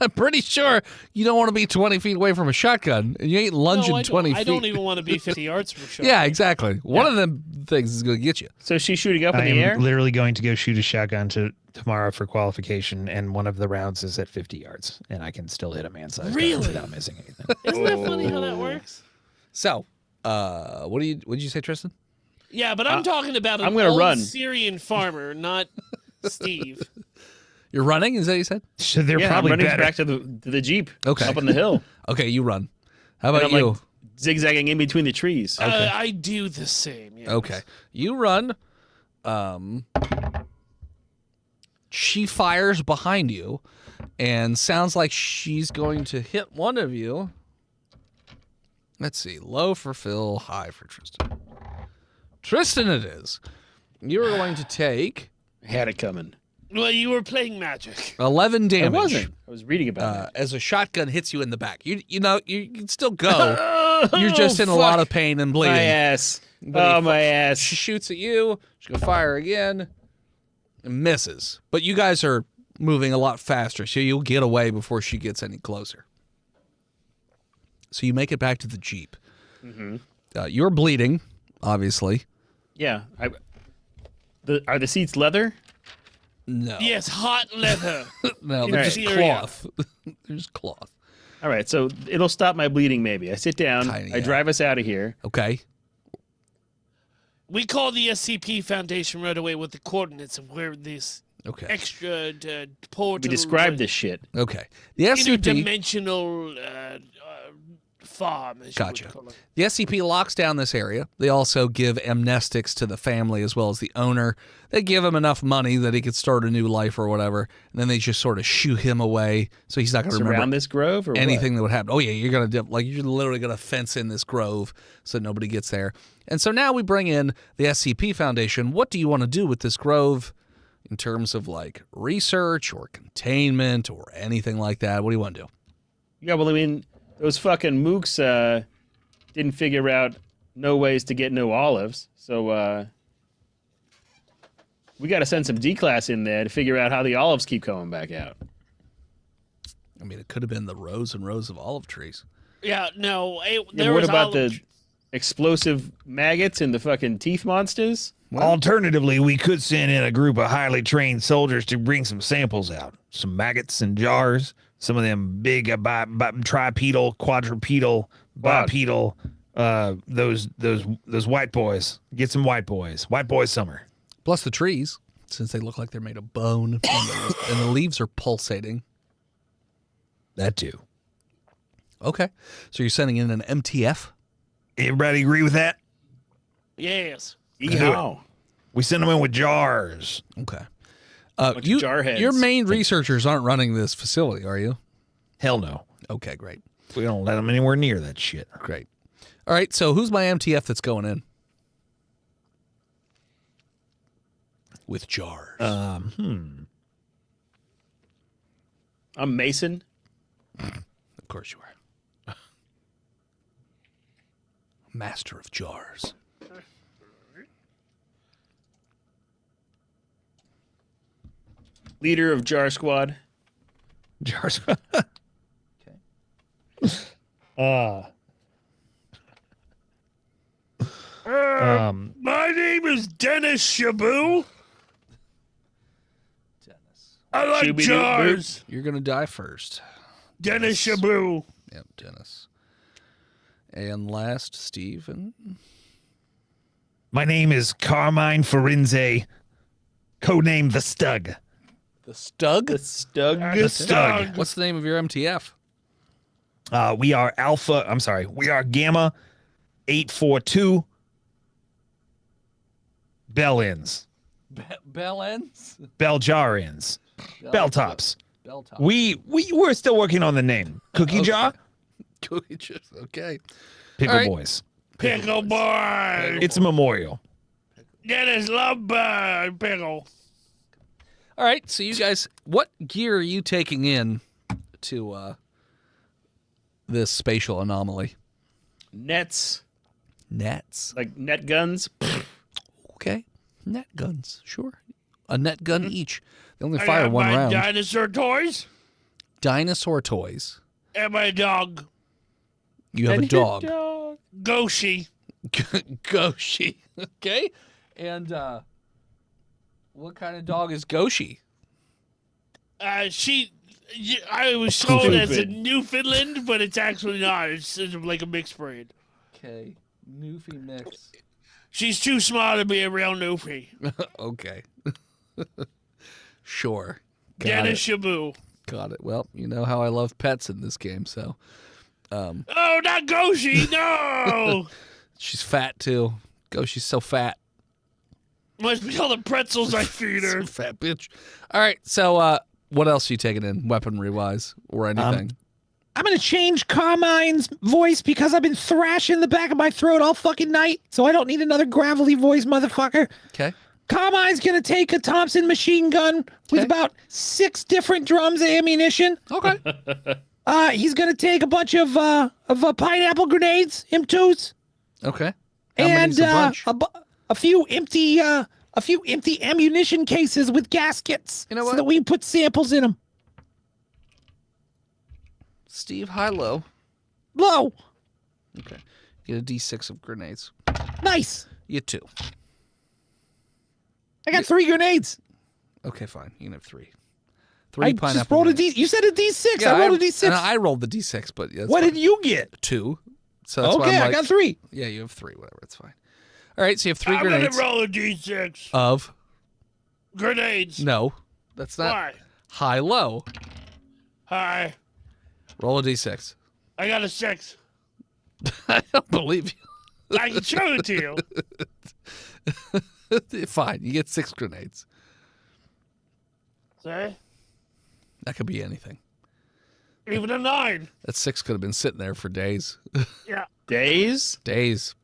I'm pretty sure you don't want to be 20 feet away from a shotgun, and you ain't lunging No, I 20 don't. feet. I don't even want to be 50 yards from a shotgun. Yeah, exactly. One of them things is going to get you. So she's shooting up I in the air? am literally going to go shoot a shotgun tomorrow for qualification, and one of the rounds is at 50 yards, and I can still hit a man-sized Really? gun without missing anything. Isn't that funny how that works? So, what did you say, Tristan? Yeah, but I'm talking about an I'm gonna old run. Syrian farmer, not Steve. You're running, is that what you said? So they're Yeah, probably I'm running better. back to the Jeep. Okay. Up on the hill. Okay, you run. How And about I'm you? like zigzagging in between the trees. I do the same. Yes. Okay. You run. She fires behind you and sounds like she's going to hit one of you. Let's see. Low for Phil, high for Tristan. Tristan it is. You are going to take Had it coming. Well, you were playing magic. 11 damage. I wasn't. I was reading about it. As a shotgun hits you in the back. You can still go. You're just in a lot of pain and bleeding. My ass. But my ass. She shoots at you. She's going to fire again. And misses. But you guys are moving a lot faster, so you'll get away before she gets any closer. So you make it back to the Jeep. Mm-hmm. You're bleeding, obviously. Yeah. Are the seats leather? No. Yes, hot leather. No, they're just cloth. They're just cloth. All right, so it'll stop my bleeding maybe. I sit down. Kinda, I drive us out of here. Okay. We call the SCP Foundation right away with the coordinates of where this extra portal. We describe this shit. Okay. The SCP interdimensional farm. As Gotcha. You would call it. The SCP locks down this area. They also give amnestics to the family as well as the owner. They give him enough money that he could start a new life or whatever, and then they just sort of shoo him away, so he's not going to remember Surround this grove or anything that would happen. Oh yeah, you're going to you're literally going to fence in this grove so nobody gets there. And so now we bring in the SCP Foundation. What do you want to do with this grove in terms of like research or containment or anything like that? What do you want to do? Yeah, well, I mean, those fucking mooks didn't figure out no ways to get no olives, so we got to send some D-class in there to figure out how the olives keep coming back out. I mean, it could have been the rows and rows of olive trees. Yeah, no. What about the explosive maggots and the fucking teeth monsters? Well, alternatively, we could send in a group of highly trained soldiers to bring some samples out. Some maggots in jars. Some of them big tripedal, quadrupedal, bipedal. Those white boys. Get some white boys. White boy summer. Plus the trees, since they look like they're made of bone, and the leaves are pulsating. That too. Okay, so you're sending in an MTF? Everybody agree with that? Yes. Yeehaw. We send them in with jars. Okay. Jarheads. Your main researchers aren't running this facility, are you? Hell no. Okay, great. We don't let them anywhere near that shit. Great. All right, so who's my MTF that's going in? With jars. I'm Mason. Of course you are. Master of jars. Leader of Jar Squad. Jars. My name is Dennis Shabu. Dennis. I like Shooby-doo-boo. jars. You're going to die first. Dennis Shabu. Yep, Dennis. And last, Stephen. My name is Carmine Forense, codename The Stug. The Stug? The Stug. The Stug. What's the name of your MTF? We are we are Gamma 842 Bell-ins. Bell-ends? Bell-jar-ins. Bell-tops. Bell-tops. We're still working on the name. Cookie Jar? Cookie Jar. Okay. Pickle All right. Boys. Pickle boy. It's a memorial. Dennis love pickle. All right, so you guys, what gear are you taking in to this spatial anomaly? Nets. Nets. Like net guns. Okay. Net guns, sure. A net gun each. They only I fire got one my round. dinosaur toys Dinosaur toys. and my dog, You have a dog. Goshi. Goshi. Okay. And what kind of dog is Goshi? I was told as a Stupid. Newfoundland, but it's actually not. It's like a mixed breed. Okay. Newfie mix. She's too small to be a real Newfie. Okay. Sure. Got Dennis it. Shabu. Got it. Well, you know how I love pets in this game, so. Oh, not Goshi! No. She's fat too. She's so fat. Must be all the pretzels I feed her. Fat bitch. All right. So, what else are you taking in, weaponry wise, or anything? I'm going to change Carmine's voice because I've been thrashing the back of my throat all fucking night. So I don't need another gravelly voice, motherfucker. Okay. Carmine's going to take a Thompson machine gun with about 6 different drums of ammunition. Okay. He's going to take a bunch of pineapple grenades, M2s. Okay. And a few empty ammunition cases with gaskets. You know so what? that we can put samples in them. Steve, high, low. Low. Okay. Get a D6 of grenades. Nice. You get 2. I got 3 grenades. Okay, fine. You can have 3. I pineapple just rolled grenades. You said a D6. Yeah, I rolled a D6. And I rolled the D6, but yeah, What did you get? 2. So that's why Okay, I'm I like, got 3. Yeah, you have 3. Whatever, it's fine. All right, so you have 3 I'm grenades. gonna roll a D6. Of? Grenades. No, that's not. Why? High, low. Hi. Roll a D6. I got a 6. I don't believe I can show it to you. Fine, you get 6 grenades. See? That could be anything. Even a 9. That 6 could have been sitting there for days. Yeah. Days? Days.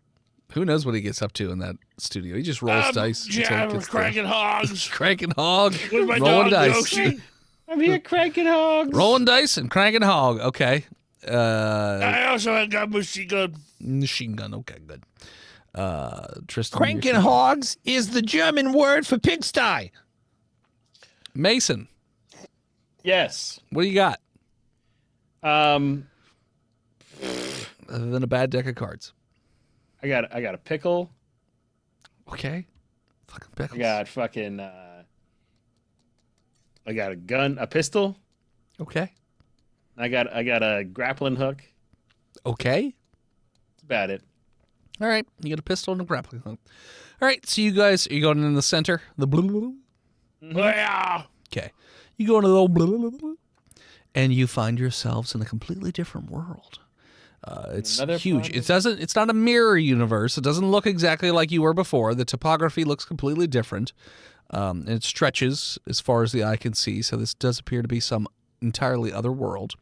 Who knows what he gets up to in that studio? He just rolls dice. Yeah, until it we're gets there. cracking hogs. Cranking hog. With my Rolling dog, dice. Yoshi. I'm here cranking hogs. Rolling dice and cranking hog. Okay. I also have got machine gun. Machine gun. Okay, good. Tristan. Cranking hogs is the German word for pigsty. Mason, Yes. what do you got Um, other than a bad deck of cards? I got a pickle. Okay. Fucking pickles. I got fucking. I got a gun, a pistol. Okay. I got a grappling hook. Okay. That's about it. All right. You got a pistol and a grappling hook. All right. So you guys, are you going in the center? The blue. Yeah. Okay. You go into the blue, and you find yourselves in a completely different world. It's Another huge. planet? It's not a mirror universe. It doesn't look exactly like you were before. The topography looks completely different. And it stretches as far as the eye can see. So this does appear to be some entirely other world.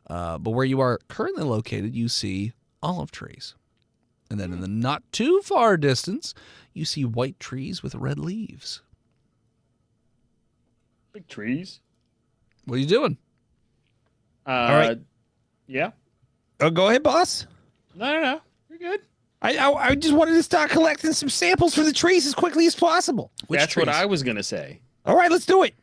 But where you are currently located, you see olive trees. And then in the not too far distance, you see white trees with red leaves. Big trees. What are you doing? All right. Yeah. Go ahead, boss. No. You're good. I just wanted to start collecting some samples for the trees as quickly as possible. Which That's trees? what I was gonna say. All right, let's do it.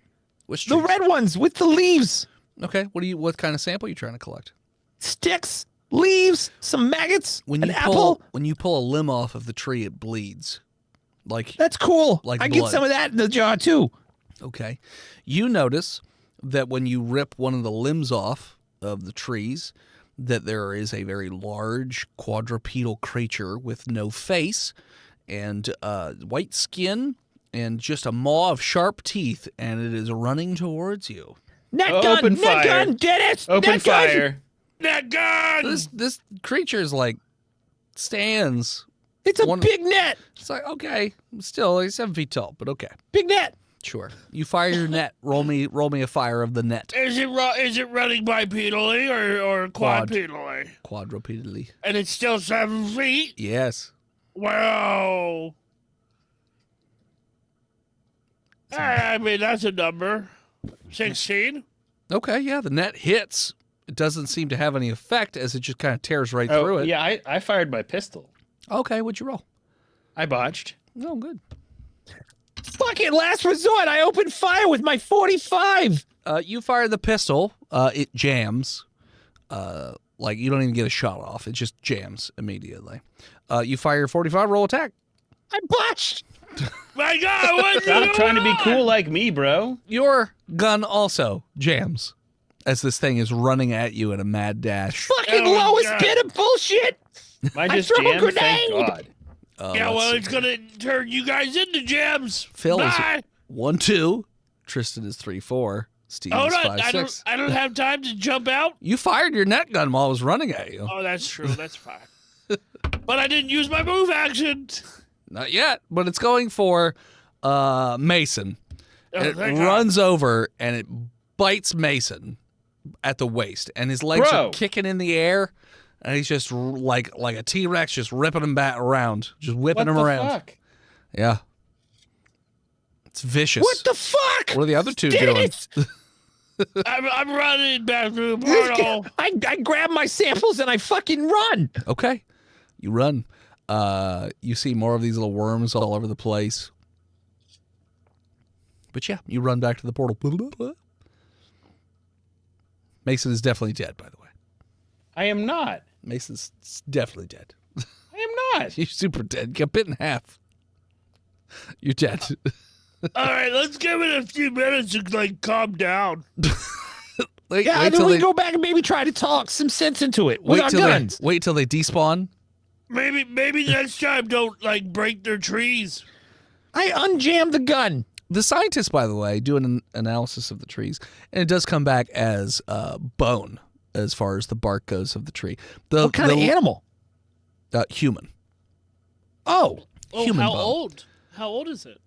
Which The trees? red ones with the leaves. Okay. What kind of sample are you trying to collect? Sticks, leaves, some maggots, When an you apple. pull a limb off of the tree, it bleeds. Like That's cool. Like I get blood. some of that in the jar too. okay, you notice that when you rip one of the limbs off of the trees, that there is a very large quadrupedal creature with no face and white skin and just a maw of sharp teeth, and it is running towards you. Net Open gun, net fire. gun, Dennis. Open net gun. fire. That gun. This creature is like stands. It's a One- big net. It's like okay, still he's 7 feet tall, but okay, Big net. sure. You fire your net. Roll me a fire of the net. Is it running bipedally or quadrupedally? Quadrupedally. And it's still 7 feet? Yes. Wow. I mean, that's a number. 16? Okay, yeah, the net hits. It doesn't seem to have any effect as it just kind of tears right through it. Yeah, I fired my pistol. Okay, what'd you roll? I botched. Oh, good. Fucking last resort. I opened fire with my 45. You fire the pistol. It jams. Like you don't even get a shot off. It just jams immediately. You fire your 45. Roll attack. I botched. My God, what Stop trying to be cool like me, bro. Your gun also jams as this thing is running at you in a mad dash. Fucking Oh, lowest God. bid of bullshit. Mine I just threw a jammed. Thank grenade. God. Yeah, let's well, see it's going to turn you guys into gems. Phil is Bye. 1-2. Tristan is 3-4. Steve Oh, is no, 5'6". I don't have time to jump out. You fired your net gun while I was running at you. Oh, that's true. That's fine. But I didn't use my move action. Not yet, but it's going for Mason. Oh, It thank God. runs over and it bites Mason at the waist, and his legs Bro. are kicking in the air, and he's just like a T-Rex, just ripping him back around, just whipping him around. Fuck? Yeah, it's vicious. What the fuck? What are the other two Did doing? it? I'm running back to the This portal. guy- I grab my samples and I fucking run. Okay, you run. You see more of these little worms all over the place. But yeah, you run back to the portal. Mason is definitely dead, by the way. I am not. Mason's definitely dead. I am not. You're super dead. You got bit in half. You're dead. All right, let's give it a few minutes to like calm down. Wait, Yeah, wait and then till we they, go back and maybe try to talk some sense into it with wait our till guns. they wait till they despawn. Maybe next time don't like break their trees. I unjammed the gun. The scientists, by the way, do an analysis of the trees, and it does come back as bone as far as the bark goes of the tree. What kind of animal? Human. Oh, Oh, Human how bone. old? How old is it?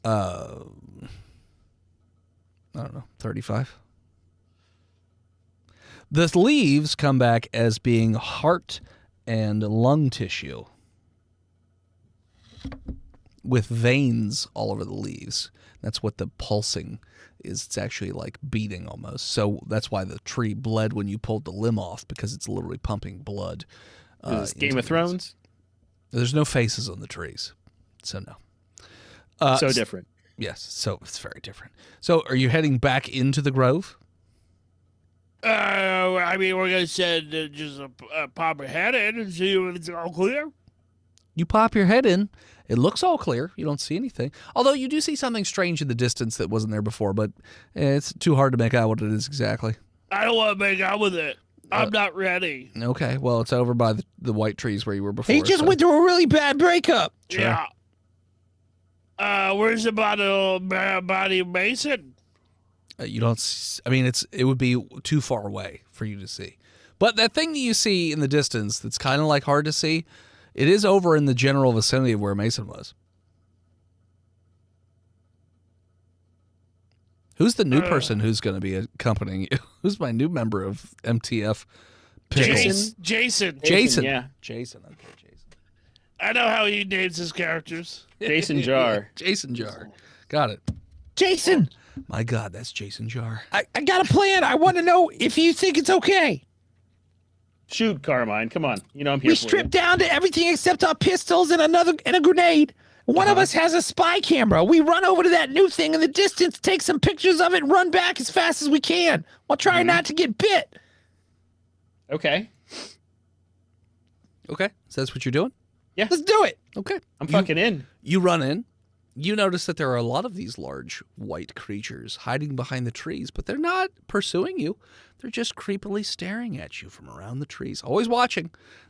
I don't know, 35. The leaves come back as being heart and lung tissue with veins all over the leaves. That's what the pulsing is. It's actually like beating almost. So that's why the tree bled when you pulled the limb off, because it's literally pumping blood. Is this Game into of the Thrones? veins. There's no faces on the trees, so no. So different. Yes, so it's very different. So are you heading back into the grove? I mean, we're gonna send just pop our head in and see if it's all clear. You pop your head in. It looks all clear. You don't see anything. Although you do see something strange in the distance that wasn't there before, but it's too hard to make out what it is exactly. I don't want to make out with it. I'm not ready. Okay, well, it's over by the white trees where you were before. he just so- went through a really bad breakup. Sure. Yeah. Where's the body of Mason? You don't. I mean, it would be too far away for you to see. But that thing that you see in the distance, that's kind of like hard to see, it is over in the general vicinity of where Mason was. Who's the new person who's going to be accompanying you? Who's my new member of MTF? Pickles? Jason. Jason. Yeah. Jason. Okay, Jason. I know how he names his characters. Jason Jar. Jason Jar. Got it. Jason, My God, that's Jason Jar. I got a plan. I want to know if you think it's okay. Shoot, Carmine. Come on. You know I'm here We for strip down to everything except our pistols and a grenade. One of us has a spy camera. We run over to that new thing in the distance, take some pictures of it, and run back as fast as we can while trying not to get bit. you. Okay. Okay, so that's what you're doing? Let's do it. Okay. I'm fucking in. You run in. You notice that there are a lot of these large white creatures hiding behind the trees, but they're not pursuing you. They're just creepily staring at you from around the trees, always watching.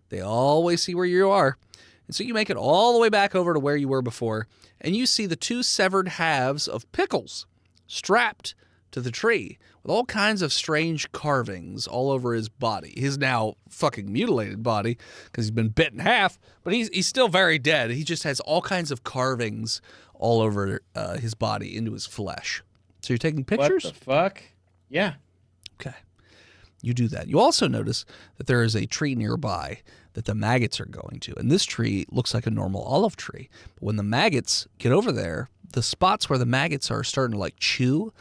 They always see where you are. And so you make it all the way back over to where you were before, and you see the two severed halves of Pickles strapped to the tree with all kinds of strange carvings all over his body. His now fucking mutilated body, because he's been bit in half, but he's still very dead. He just has all kinds of carvings all over his body into his flesh. So you're taking pictures? What the fuck? Yeah. Okay. You do that. You also notice that there is a tree nearby that the maggots are going to. And this tree looks like a normal olive tree. But when the maggots get over there, the spots where the maggots are starting to like chew,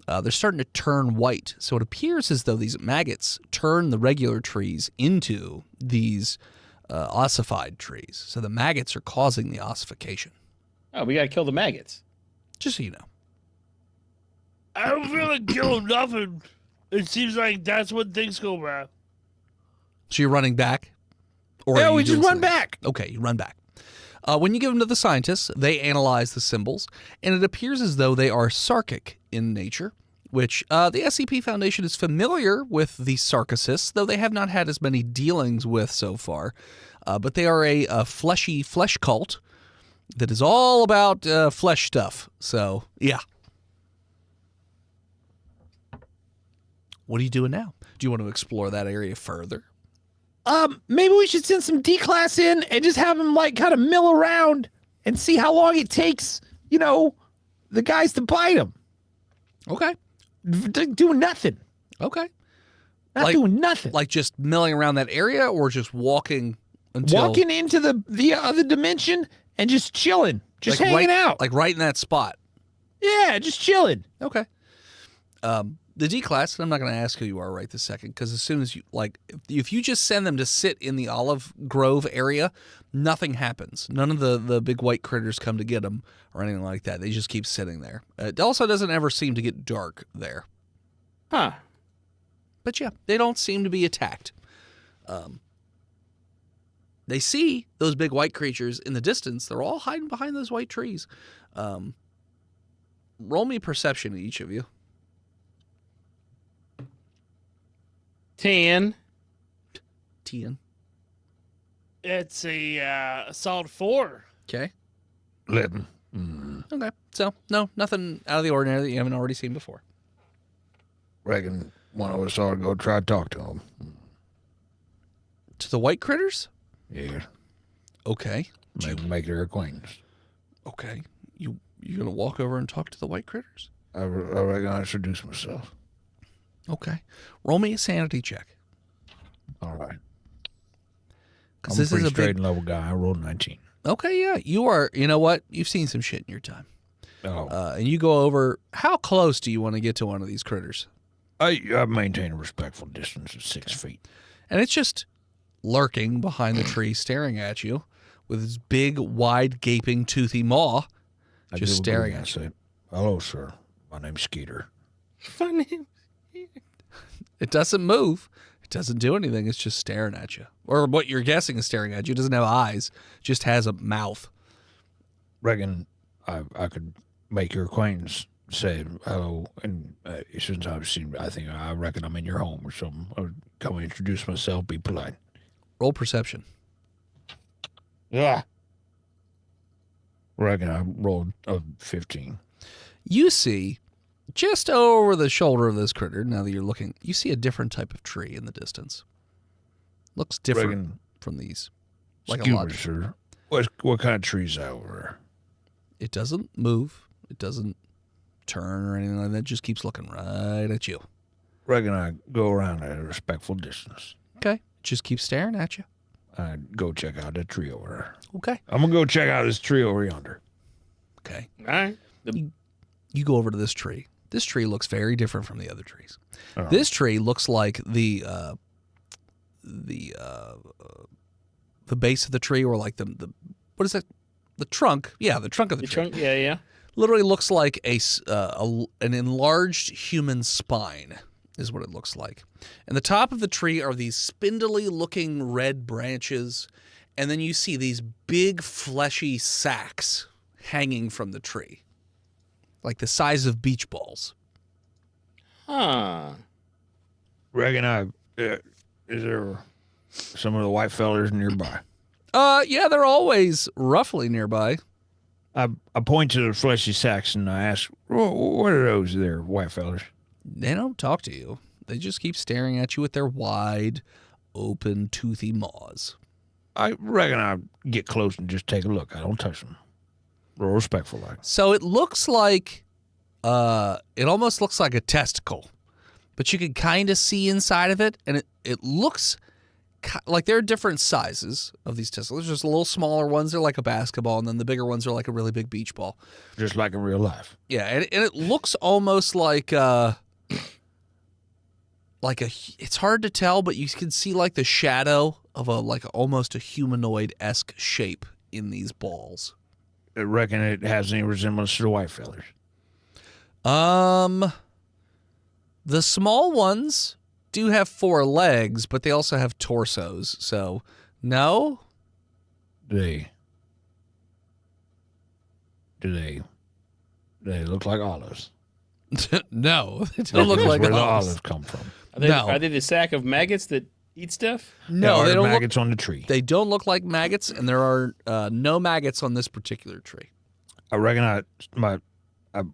they're starting to turn white. So it appears as though these maggots turn the regular trees into these ossified trees. So the maggots are causing the ossification. Oh, we got to kill the maggots. Just so you know. I don't feel like killing nothing. It seems like that's when things go bad. So you're running back? Or Yeah, are you we just doing run something? back. Okay, you run back. When you give them to the scientists, they analyze the symbols, and it appears as though they are sarkic in nature, which the SCP Foundation is familiar with the sarkicists, though they have not had as many dealings with so far. But they are a fleshy flesh cult that is all about flesh stuff. So, yeah. What are you doing now? Do you want to explore that area further? Maybe we should send some D-class in and just have them like kind of mill around and see how long it takes, the guys to bite them. Okay. Doing nothing. Okay. Not doing nothing. Like just milling around that area or just walking until... Walking into the other dimension and just chilling. Just like hanging out. Like right in that spot. Yeah, just chilling. Okay. The D-class, and I'm not going to ask who you are right this second, because as soon as you, if you just send them to sit in the olive grove area, nothing happens. None of the big white critters come to get them or anything like that. They just keep sitting there. It also doesn't ever seem to get dark there. Huh. But yeah, they don't seem to be attacked. They see those big white creatures in the distance. They're all hiding behind those white trees. Roll me perception, each of you. 10. It's a solid 4. Okay. 11. Okay. So, no, nothing out of the ordinary that you haven't already seen before. Reckon one of us ought to go try to talk to them. To the white critters? Yeah. Okay. Maybe make their acquaintance. Okay. You're going to walk over and talk to the white critters? I reckon I introduce myself. Okay. Roll me a sanity check. All right. Because I'm this a pretty is a straight big... and level guy. I rolled 19. Okay, yeah. You are, you know what? You've seen some shit in your time. Oh. And you go over, how close do you want to get to one of these critters? I maintain a respectful distance of 6 feet. And it's just lurking behind the tree, staring at you with its big, wide, gaping, toothy maw, just staring at you. I say, hello, sir. My name's Skeeter. My name. It doesn't move. It doesn't do anything. It's just staring at you. Or what you're guessing is staring at you. It doesn't have eyes. Just has a mouth. Reckon I could make your acquaintance, say hello, and since I've seen, I reckon I'm in your home or something. I'll come and introduce myself, be polite. Roll perception. Yeah. Reckon I rolled a 15. You see, just over the shoulder of this critter, now that you're looking, you see a different type of tree in the distance. Looks different Reckon, from these. Like excuse a lot. me, sir. What kind of trees out over there? It doesn't move. It doesn't turn or anything like that. It just keeps looking right at you. Reckon I go around at a respectful distance. Okay. It just keeps staring at you. I go check out that tree over there. Okay. I'm gonna go check out this tree over yonder. Okay. All right. You go over to this tree. This tree looks very different from the other trees. Oh. This tree looks like the base of the tree, or like the what is it? The trunk. Yeah, the trunk of the tree. Trunk. Yeah. Literally looks like an enlarged human spine is what it looks like. And the top of the tree are these spindly looking red branches, and then you see these big fleshy sacs hanging from the tree, like the size of beach balls. Huh. Reckon is there some of the white fellers nearby? Yeah, they're always roughly nearby. I point to the fleshy sacks and I ask, what are those there, white fellers? They don't talk to you. They just keep staring at you with their wide, open, toothy maws. I reckon I get close and just take a look. I don't touch them. Real respectful like. So it looks like, it almost looks like a testicle, but you can kind of see inside of it, and it looks like there are different sizes of these testicles. There's just little smaller ones. They're like a basketball, and then the bigger ones are like a really big beach ball. Just like in real life. Yeah, and it looks almost like it's hard to tell, but you can see like the shadow of almost a humanoid-esque shape in these balls. I reckon it has any resemblance to the white fellers. The small ones do have 4 legs, but they also have torsos. So, no. Do they look like olives? No, they don't look like where the olives. olives come from. Are they the sack of maggots that eat stuff? No, they don't maggots on the tree. They don't look like maggots, and there are no maggots on this particular tree. I reckon I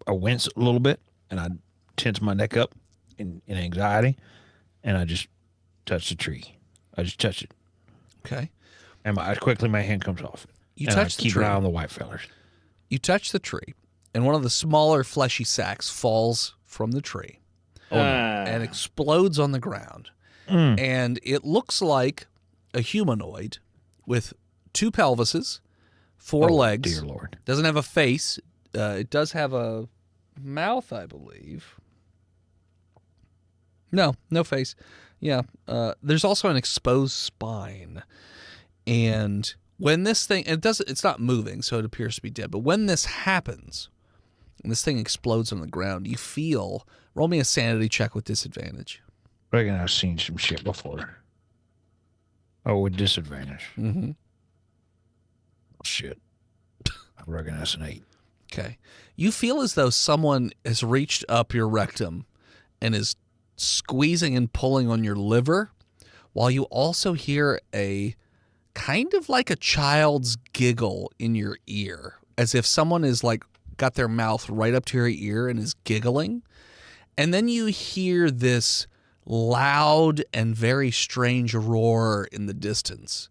wince a little bit and I tense my neck up in anxiety, and I just touch the tree. I just touch it, Okay. and my hand comes off. You And touch I the keep tree. an eye on the white fellers. You touch the tree, and one of the smaller fleshy sacks falls from the tree and explodes on the ground. And it looks like a humanoid with 2 pelvises, 4 legs. Dear Lord. Doesn't have a face. It does have a mouth, I believe. No face. Yeah. There's also an exposed spine. And when this thing, it's not moving, so it appears to be dead. But when this happens, and this thing explodes on the ground, you feel. Roll me a sanity check with disadvantage. I reckon I've seen some shit before. Oh, with disadvantage. Mm-hmm. Shit. I reckon that's an 8. Okay. You feel as though someone has reached up your rectum and is squeezing and pulling on your liver, while you also hear a kind of like a child's giggle in your ear, as if someone is like got their mouth right up to your ear and is giggling. And then you hear this loud and very strange roar in the distance.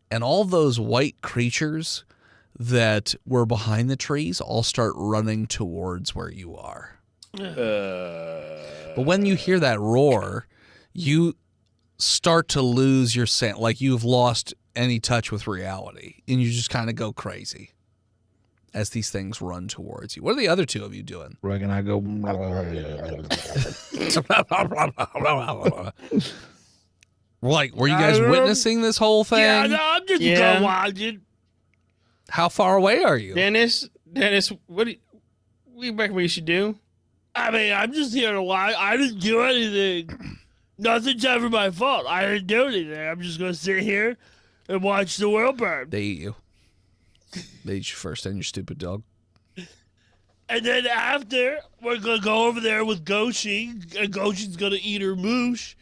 And all those white creatures that were behind the trees all start running towards where you are. But when you hear that roar, you start to lose your sense, like you've lost any touch with reality, and you just kind of go crazy as these things run towards you. What are the other 2 of you doing? Reckon I go. Like, were you guys witnessing this whole thing? Yeah, no, I'm just going watching. How far away are you? Dennis, what do you reckon we should do? I mean, I'm just here to watch. I didn't do anything. Nothing's ever my fault. I didn't do anything. I'm just going to sit here and watch the world burn. They eat you. They eat you first and your stupid dog. And then after, we're going to go over there with Goshi, and Goshi's going to eat her moosh.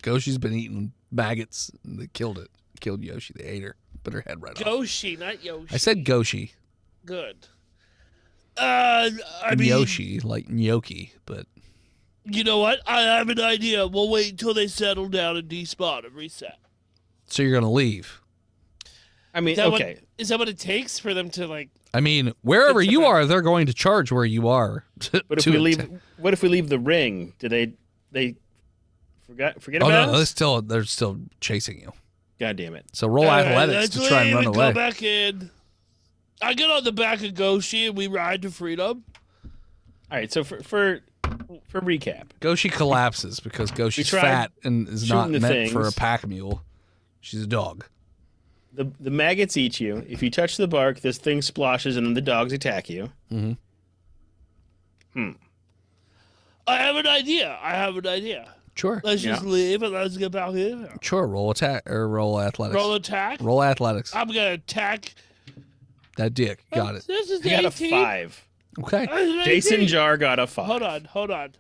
Goshi's been eating maggots. And they killed it. Killed Yoshi. They ate her. Put her head right off. Goshi, not Yoshi. I said Goshi. Good. I mean, Yoshi, like gnocchi, but... You know what? I have an idea. We'll wait until they settle down and despawn and reset. So you're going to leave? I mean, Is that what it takes for them to, like... I mean, wherever you are, they're going to charge where you are. But if we leave, what if we leave the ring? Do they forget Oh about no, us? they're still chasing you. God damn it! So roll athletics to try and run away. Go back in. I get on the back of Goshi and we ride to freedom. All right. So for recap, Goshi collapses because Goshi's tried fat and is not shooting the meant for a things. pack mule. She's a dog. the maggots eat you. If you touch the bark, this thing splashes and then the dogs attack you. I have an idea. Sure. Let's just leave and let's get back in. Sure. Roll attack or roll athletics. Roll attack. Roll athletics. I'm gonna attack. That dick. Got it. This is I got a 18. 5. Okay. This is Jason 18. Jar got a 5. Hold on.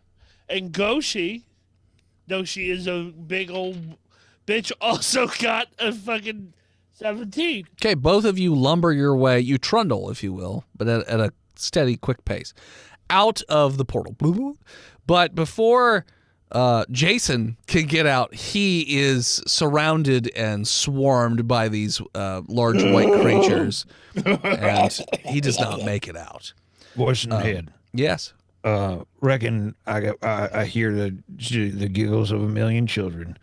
And Goshi, though she is a big old bitch, also got a fucking 17. Okay, both of you lumber your way, you trundle, if you will, but at a steady, quick pace, out of the portal. But before Jason can get out, he is surrounded and swarmed by these large white creatures, and he does not make it out. Voice in the head. Yes. Reckon I hear the giggles of a million children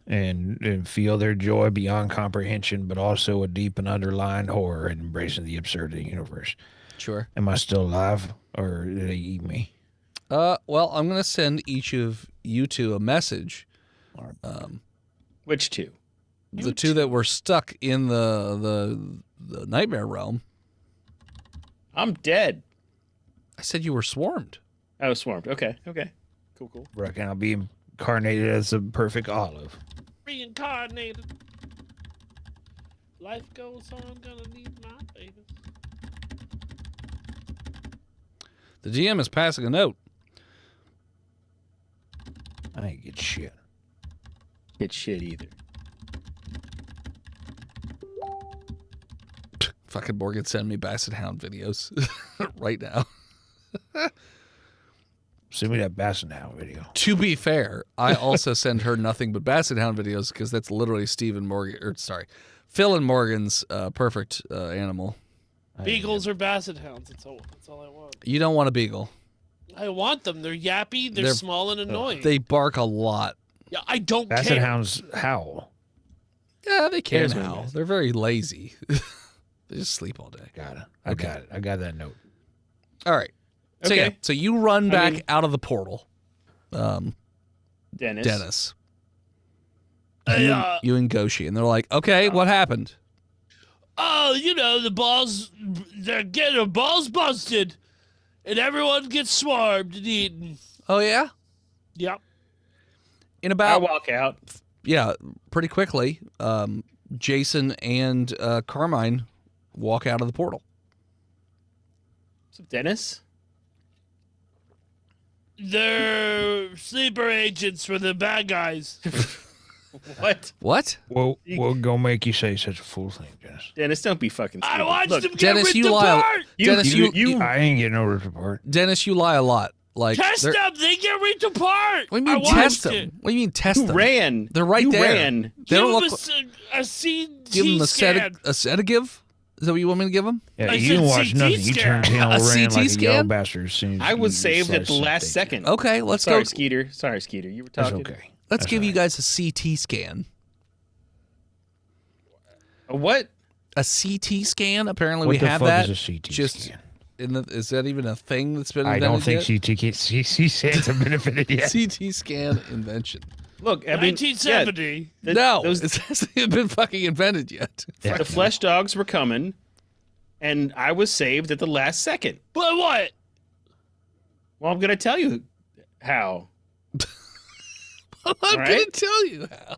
and feel their joy beyond comprehension, but also a deep and underlying horror at embracing the absurdity of the universe. Sure. Am I still alive, or did they eat me? Well, I'm going to send each of you two a message. Which 2? The 2 that were stuck in the nightmare realm. I'm dead. I said you were swarmed. I was swarmed. Okay. Cool. Reckon I'll be incarnated as a perfect olive. Reincarnated. Life goes on, gonna need my babies. The GM is passing a note. I ain't get shit. Get shit either. Fucking Morgan, send me Basset Hound videos right now. Send me that Basset Hound video. To be fair, I also send her nothing but Basset Hound videos because that's literally Phil and Morgan's perfect animal. Beagles or basset hounds. That's all I want. You don't want a beagle. I want them. They're yappy. They're small and annoying. They bark a lot. Yeah, I don't Basset care. Hounds howl. Yeah, they can Here's what howl. it is. They're very lazy. They just sleep all day. Got it. I got it. I got that note. All right. So Okay. yeah, so you run back out of the portal, Dennis. You and Goshi, and they're like, "Okay, what happened?" Oh, the balls, they're getting their balls busted, and everyone gets swarmed and eaten. Oh yeah. Yep. In I about walk out. pretty quickly, Jason and Carmine walk out of the portal. What's up, Dennis? They're sleeper agents for the bad guys. What? What? What gonna make you say such a fool thing, Dennis? Dennis, don't be fucking stupid. I watched Look, them get Dennis, ripped you lie. apart. Dennis, you I ain't getting no ripped apart. Dennis, you lie a lot. Like Test they're- them. They get ripped apart. What do you mean I test watched them? it. What do you mean test who them? ran? They're right Who there. ran? They Give don't them look. a CT Give them scan. a sedative. Is that what you want me to give them? Yeah, I you said didn't watch CT nothing. You scan. turned tail A and ran CT like a scan? yellow bastard as soon as I you was saved at the started last thinking. second. Okay, let's Sorry, go. Skeeter. Sorry, Skeeter. You were That's talking. okay. Let's That's give you all guys a CT scan. A what? A CT scan. Apparently, What we the have fuck that. is a CT just scan? is that even a thing that's been I invented don't think CT scans have been invented yet. CT scan invention. Look, I mean, 1970. yeah, No, those, it hasn't even been fucking invented yet. Yeah. the flesh dogs were coming, and I was saved at the last second. But what? Well, I'm gonna tell you how. I'm All gonna right. tell you how.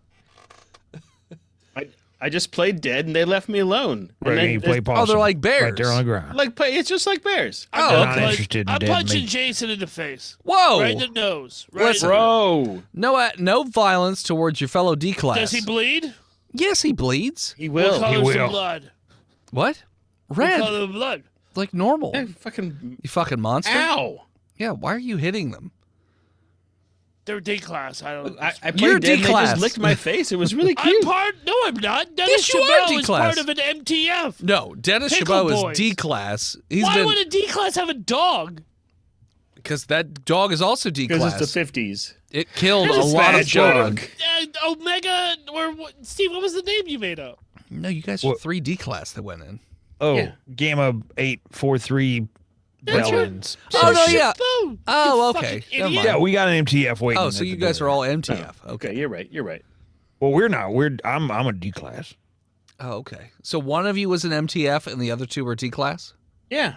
I just played dead, and they left me alone. Right, and you play it's possum. they're like bears. Right there on the ground. like it's just like bears. Oh, I'm not okay. interested in I'm dead punching meat. Jason in the face. Whoa! Right in the nose. Right Listen. Bro, No violence towards your fellow D class. Does he bleed? Yes, he bleeds. he What will. color's will. the blood? What? What Red, color of blood? like normal. Yeah, fucking You fucking monster. ow! Yeah, why are you hitting them? They're D class. I don't know. I You're played dead, and they D-class. just licked my face. It was really I'm cute. part. No, I'm not. Dennis Yes, you are Chabot is D-class. part of an MTF. No, Dennis Pickle Chabot boys. is D class. He's Why been would a D class have a dog? because that dog is also D Because class. it's the 50s. It killed It's a a lot of bad children. dog. Omega or what, Steve? What was the name you made up? No, you guys are What? 3 D class that went in. Oh, Yeah. Gamma 843 That's right. Bellins. Oh, no, yeah. Boom. Oh, You okay. fucking Never idiot. mind. Yeah, we got an MTF waiting. Oh, at so the you guys door. are all MTF. Okay, Okay. you're right. You're right. Well, we're not. I'm a D class. Oh, okay. So one of you was an MTF and the other 2 were D class? Yeah.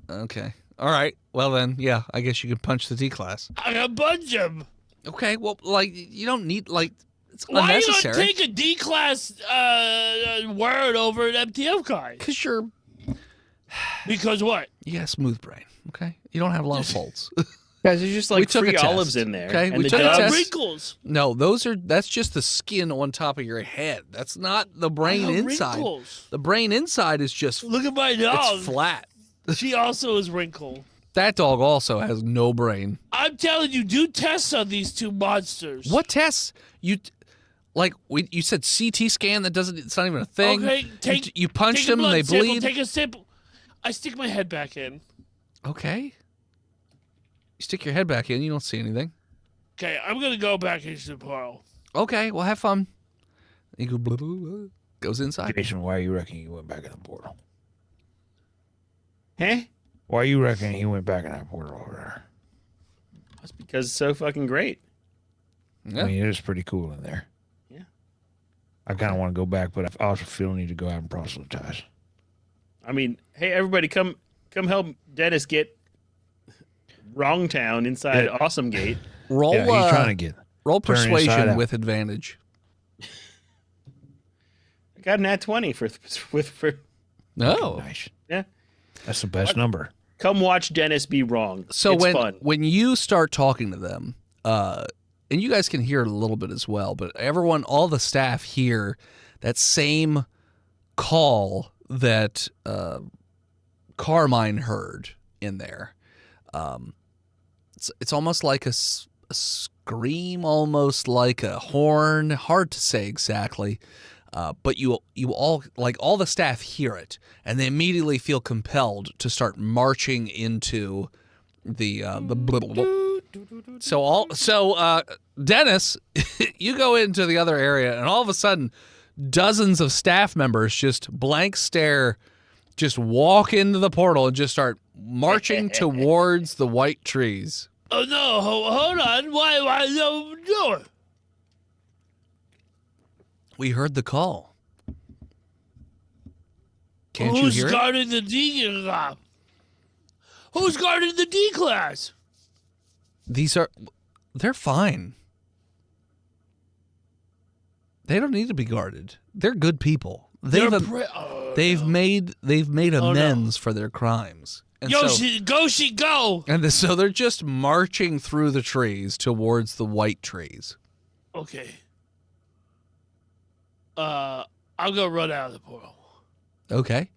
Okay. All right. Well then, yeah, I guess you can punch the D class. I got bunch him. Okay. Well, like you don't need it's Why you unnecessary. gonna take a D class word over an MTF guy? Because Because what? you got a smooth brain. Okay. You don't have a lot of faults. Guys, there's just We like took a free test, olives in there. okay? And We the took a I got test. wrinkles. No, that's just the skin on top of your head. That's not the brain I got inside. wrinkles. The brain inside is just Look at my dog. it's flat. She also is wrinkled. That dog also has no brain. I'm telling you, do tests on these two monsters. What tests you you said CT scan that doesn't it's not even a thing. Okay, you punched take a them and they blood sample, bleed. Take a sample. I stick my head back in. Okay. You stick your head back in, you don't see anything. Okay, I'm gonna go back into the portal. Okay, well have fun. You go blah, blah, blah, goes inside. Jason, why you reckon you went back in the portal? Huh? Why you reckon he went back in that portal over there? That's because it's so fucking great. Yeah. I mean, it is pretty cool in there. Yeah. I kind of want to go back, but I also feel the need to go out and proselytize. I mean, hey, everybody, come help Dennis get Wrong Town inside Yeah. Awesome Gate. Roll Yeah, he's trying to get. roll turn inside persuasion out. with advantage. I got an at 20 for No. Nice. yeah. That's the best number. Come watch Dennis be wrong. So it's fun. when you start talking to them, and you guys can hear it a little bit as well, but all the staff hear that same call that Carmine heard in there. It's almost like a scream, almost like a horn. Hard to say exactly. But you all, like all the staff hear it, and they immediately feel compelled to start marching into the blah, blah, blah. So Dennis, you go into the other area, and all of a sudden, dozens of staff members just blank stare, just walk into the portal and just start marching towards the white trees. Oh no! Hold on! Why no door? We heard the call. Can't you Who's hear it? guarding the D class? Who's guarding the D class? They're fine. They don't need to be guarded. They're good people. They've made amends for their crimes. And Yoshi, go! And so they're just marching through the trees towards the white trees. Okay. I'll go run out of the portal. Okay.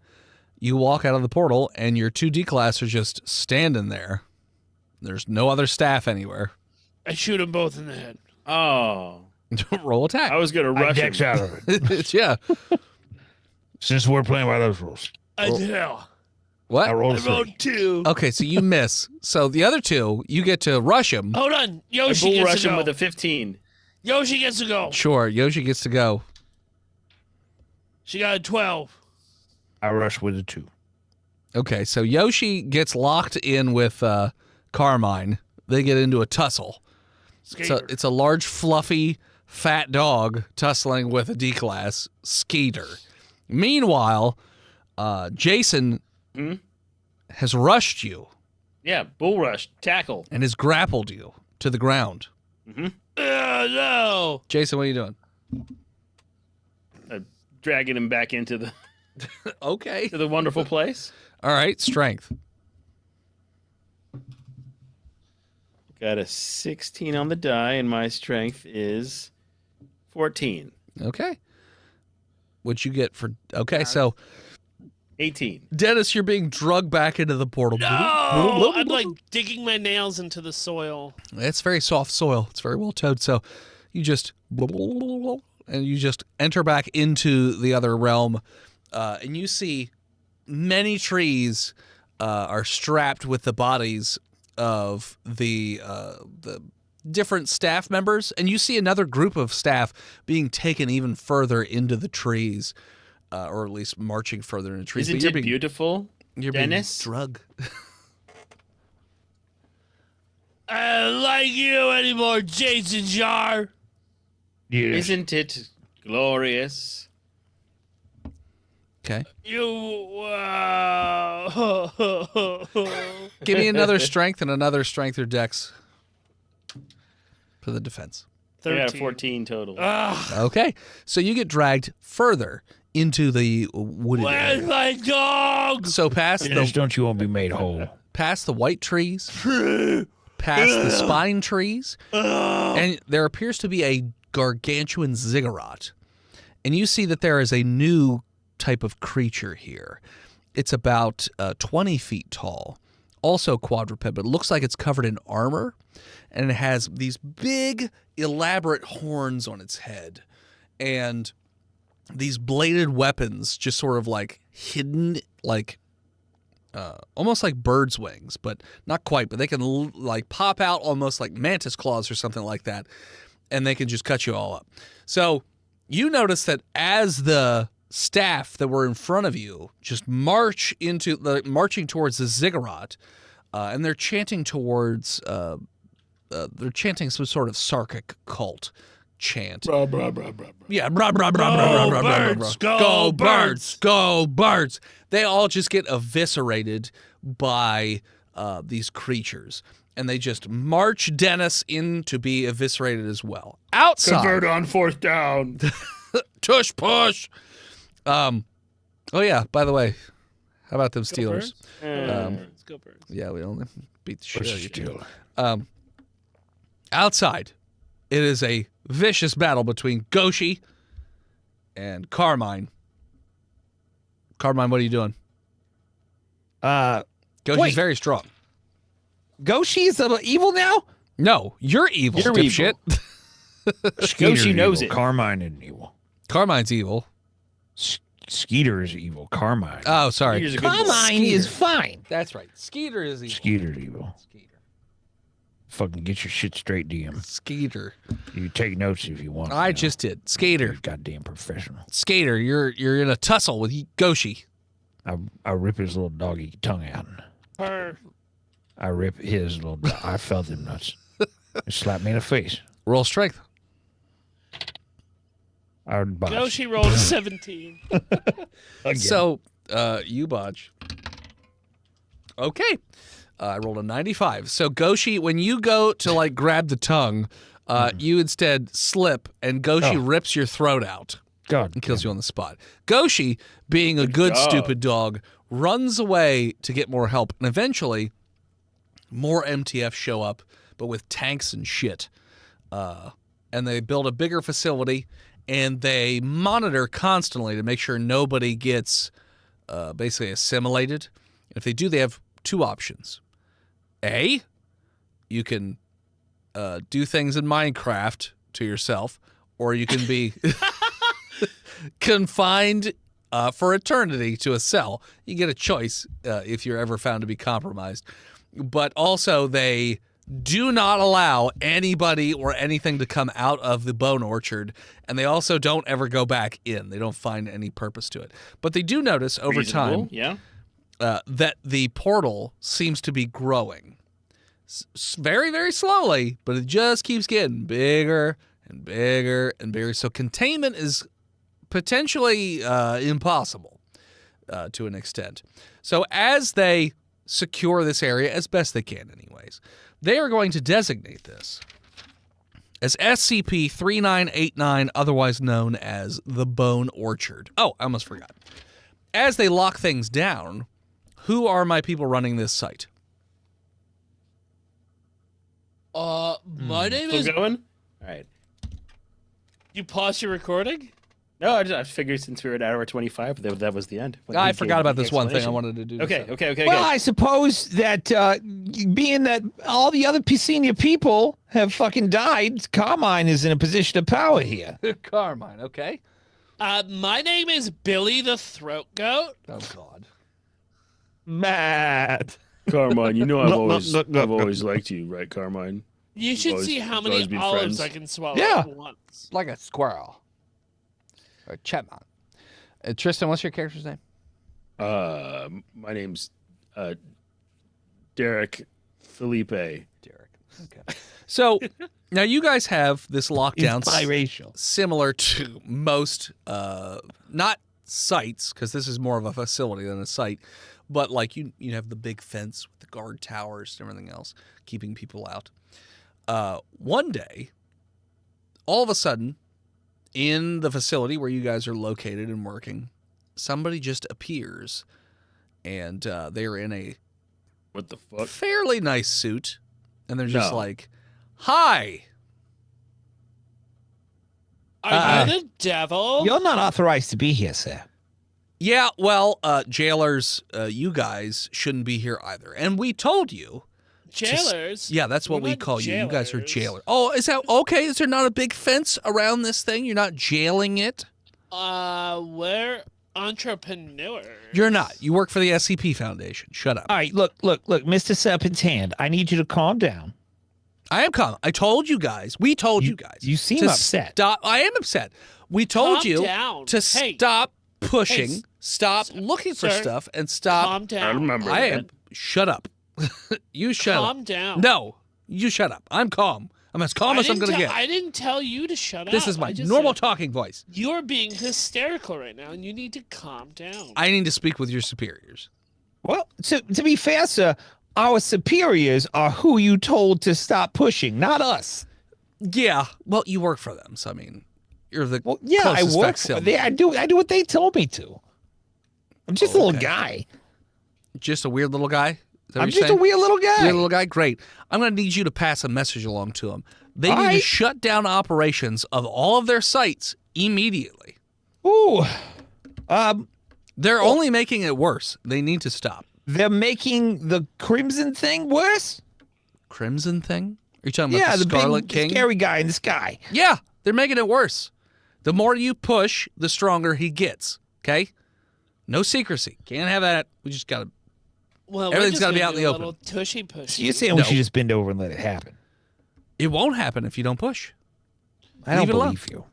You walk out of the portal, and your 2D class are just standing there. There's no other staff anywhere. I shoot them both in the head. Oh. Roll attack. I was going to rush Dex him. out of it. Yeah. Since we're playing by those rules. I did. What? I I rolled a rolled 3. 2. Okay, so you miss. So the other 2, you get to rush him. Hold on. I Yoshi bull gets rush to him go. with a 15. Yoshi gets to go. Sure, Yoshi gets to go. She got a 12. I rushed with a 2. Okay, so Yoshi gets locked in with Carmine. They get into a tussle. So it's a large, fluffy, fat dog tussling with a D-class Skeeter. Meanwhile, Jason has rushed you Yeah, bull rush, tackle. and has grappled you to the ground. No. Jason, what are you doing? Dragging him back into the Okay. to the wonderful place. All right, strength. Got a 16 on the die, and my strength is 14. Okay. What'd you get for... Okay, so 18. Dennis, you're being drugged back into the portal. No. I'm like digging my nails into the soil. It's very soft soil. It's very well towed. So you just... And you just enter back into the other realm. And you see many trees are strapped with the bodies of the different staff members. And you see another group of staff being taken even further into the trees. Or at least marching further into trees. Isn't it beautiful, You're Dennis? being drugged. I don't like you anymore, Jason Jar. Yes. Isn't it glorious? Okay. You. Give me another strength and another strength or dex for the defense. I got a 13. 14 total. Okay. So you get dragged further into the wooded Where's area. my dog? So past Dennis, the don't you want to be made whole? past the white trees, past the spine trees, and there appears to be a gargantuan ziggurat. And you see that there is a new type of creature here. It's about 20 feet tall, also quadruped, but it looks like it's covered in armor, and it has these big, elaborate horns on its head, and these bladed weapons just sort of like hidden, like almost like bird's wings, but not quite, but they can like pop out almost like mantis claws or something like that, and they can just cut you all up. So you notice that as the staff that were in front of you just marching towards the ziggurat, and they're chanting towards they're chanting some sort of Sarkic cult chant. Blah, blah, blah, blah, blah. Yeah, blah, blah, blah, blah, blah, blah, blah, blah. Go birds, go birds. They all just get eviscerated by these creatures, and they just march Dennis in to be eviscerated as well. Outside, Convert on 4th down. tush push. Oh yeah. By the way, how about them Steelers? Let's go birds. Yeah, we only beat the shit out of you. Steeler. Outside, it is a vicious battle between Goshi and Carmine. Carmine, what are you doing? Wait. Goshi's very strong. Goshi's evil now? No, you're evil, You're dipshit. Goshi knows it. Carmine isn't evil. Carmine's evil. Skeeter is evil. Carmine. Oh, sorry. Skeeter's a good boy. Carmine is fine. That's right. Skeeter is evil. Skeeter's evil. Skeeter. Fucking get your shit straight, DM. Skeeter. You take notes if you want. I just did. Skater. You're goddamn professional. Skater, you're in a tussle with Goshi. I rip his little doggy tongue out. Her. I rip his little. I felt him nuts. He slapped me in the face. Roll strength. I botched. No, she rolled a 17. Again. So, you botch. Okay. I rolled a 95. So, Goshi, when you go to, like, grab the tongue, you instead slip, and Goshi rips your throat out God and kills you on the spot. Goshi, being a good job. stupid dog, runs away to get more help, and eventually, more MTF show up, but with tanks and shit. And they build a bigger facility, and they monitor constantly to make sure nobody gets basically assimilated. If they do, they have two options. A, you can do things in Minecraft to yourself, or you can be confined for eternity to a cell. You get a choice if you're ever found to be compromised. But also, they do not allow anybody or anything to come out of the bone orchard, and they also don't ever go back in. They don't find any purpose to it. But they do notice over Reasonable, time yeah. that the portal seems to be growing. Very, very slowly, but it just keeps getting bigger and bigger and bigger. So containment is potentially impossible to an extent. So as they secure this area, as best they can anyways, they are going to designate this as SCP-3989, otherwise known as the Bone Orchard. Oh, I almost forgot. As they lock things down, who are my people running this site? My name is. Still going? All right. You pause your recording? No, I figured since we were at hour 25, that was the end. I forgot about this one thing I wanted to do. Okay. Well, I suppose that being that all the other senior people have fucking died, Carmine is in a position of power here. Carmine, okay. My name is Billy the Throat Goat. Oh, God. Matt. Carmine, you know Look. I've always liked you, right, Carmine? You should Always- see how always many been olives friends. I can swallow Yeah. at once. Like a squirrel. Or a chipmunk. Tristan, what's your character's name? My name's Derek Felipe. Derek. Okay. So, now you guys have this lockdown It's biracial. similar to most, not sites, because this is more of a facility than a site, but like you have the big fence with the guard towers and everything else, keeping people out. One day, all of a sudden, in the facility where you guys are located and working, somebody just appears, and they are in a What the fuck? fairly nice suit, and they're just No. like, "Hi." Are you the devil? You're not authorized to be here, sir. Yeah, well, jailers, you guys shouldn't be here either, and we told you. Jailers? Yeah, that's what We're we not call you. You guys are jailers. jailers. Oh, is that okay? Is there not a big fence around this thing? You're not jailing it? We're entrepreneurs. You're not. You work for the SCP Foundation. Shut up. All right, look, Mr. Serpent's Hand, I need you to calm down. I am calm. I told you guys. We told you guys. You seem to upset. Stop. I am upset. We told Calm you down. to Hey. stop pushing, Hey, stop looking for sir, stuff, and stop. Calm I down. remember. I that. am. Shut up. You shut up. Calm down. No, you shut up. I'm calm. I'm as calm as I'm going to get. I didn't tell you to shut up. This is my I just normal said, talking voice. You're being hysterical right now, and you need to calm down. I need to speak with your superiors. Well, to be fair, sir, our superiors are who you told to stop pushing, not us. Yeah, well, you work for them, so I mean, you're the Well, yeah, I closest work. facsimile. I do what they told me to. I'm just a little Okay. guy. Just a weird little guy. Is that what I'm you're just a saying? weird little guy. Weird little guy. Great. I'm going to need you to pass a message along to them. They All need to right. shut down operations of all of their sites immediately. Ooh, They're only making it worse. They need to stop. they're making the Crimson thing worse. Crimson thing? Are you talking about the Scarlet King? The scary guy in the sky. Yeah, they're making it worse. The more you push, the stronger he gets. Okay? No secrecy. Can't have that. We just got to. Well, everything's got to be out in the open. Little tushy pushy. So you're saying we should just bend over and let it happen? It won't happen if you don't push. I don't believe you.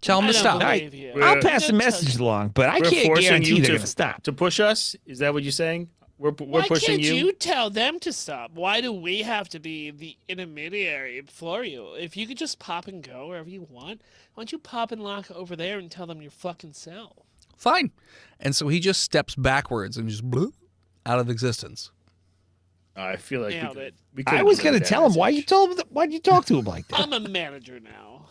Tell them to stop. I'll pass the message along, but I can't guarantee they're going to stop. To push us? Is that what you're saying? We're pushing you? Why can't you tell them to stop? Why do we have to be the intermediary for you? If you could just pop and go wherever you want, why don't you pop and lock over there and tell them your fucking self? Fine. And so he just steps backwards and just bloop, out of existence. I feel like we I was going to tell him. Why'd you talk to him like that? I'm a manager now.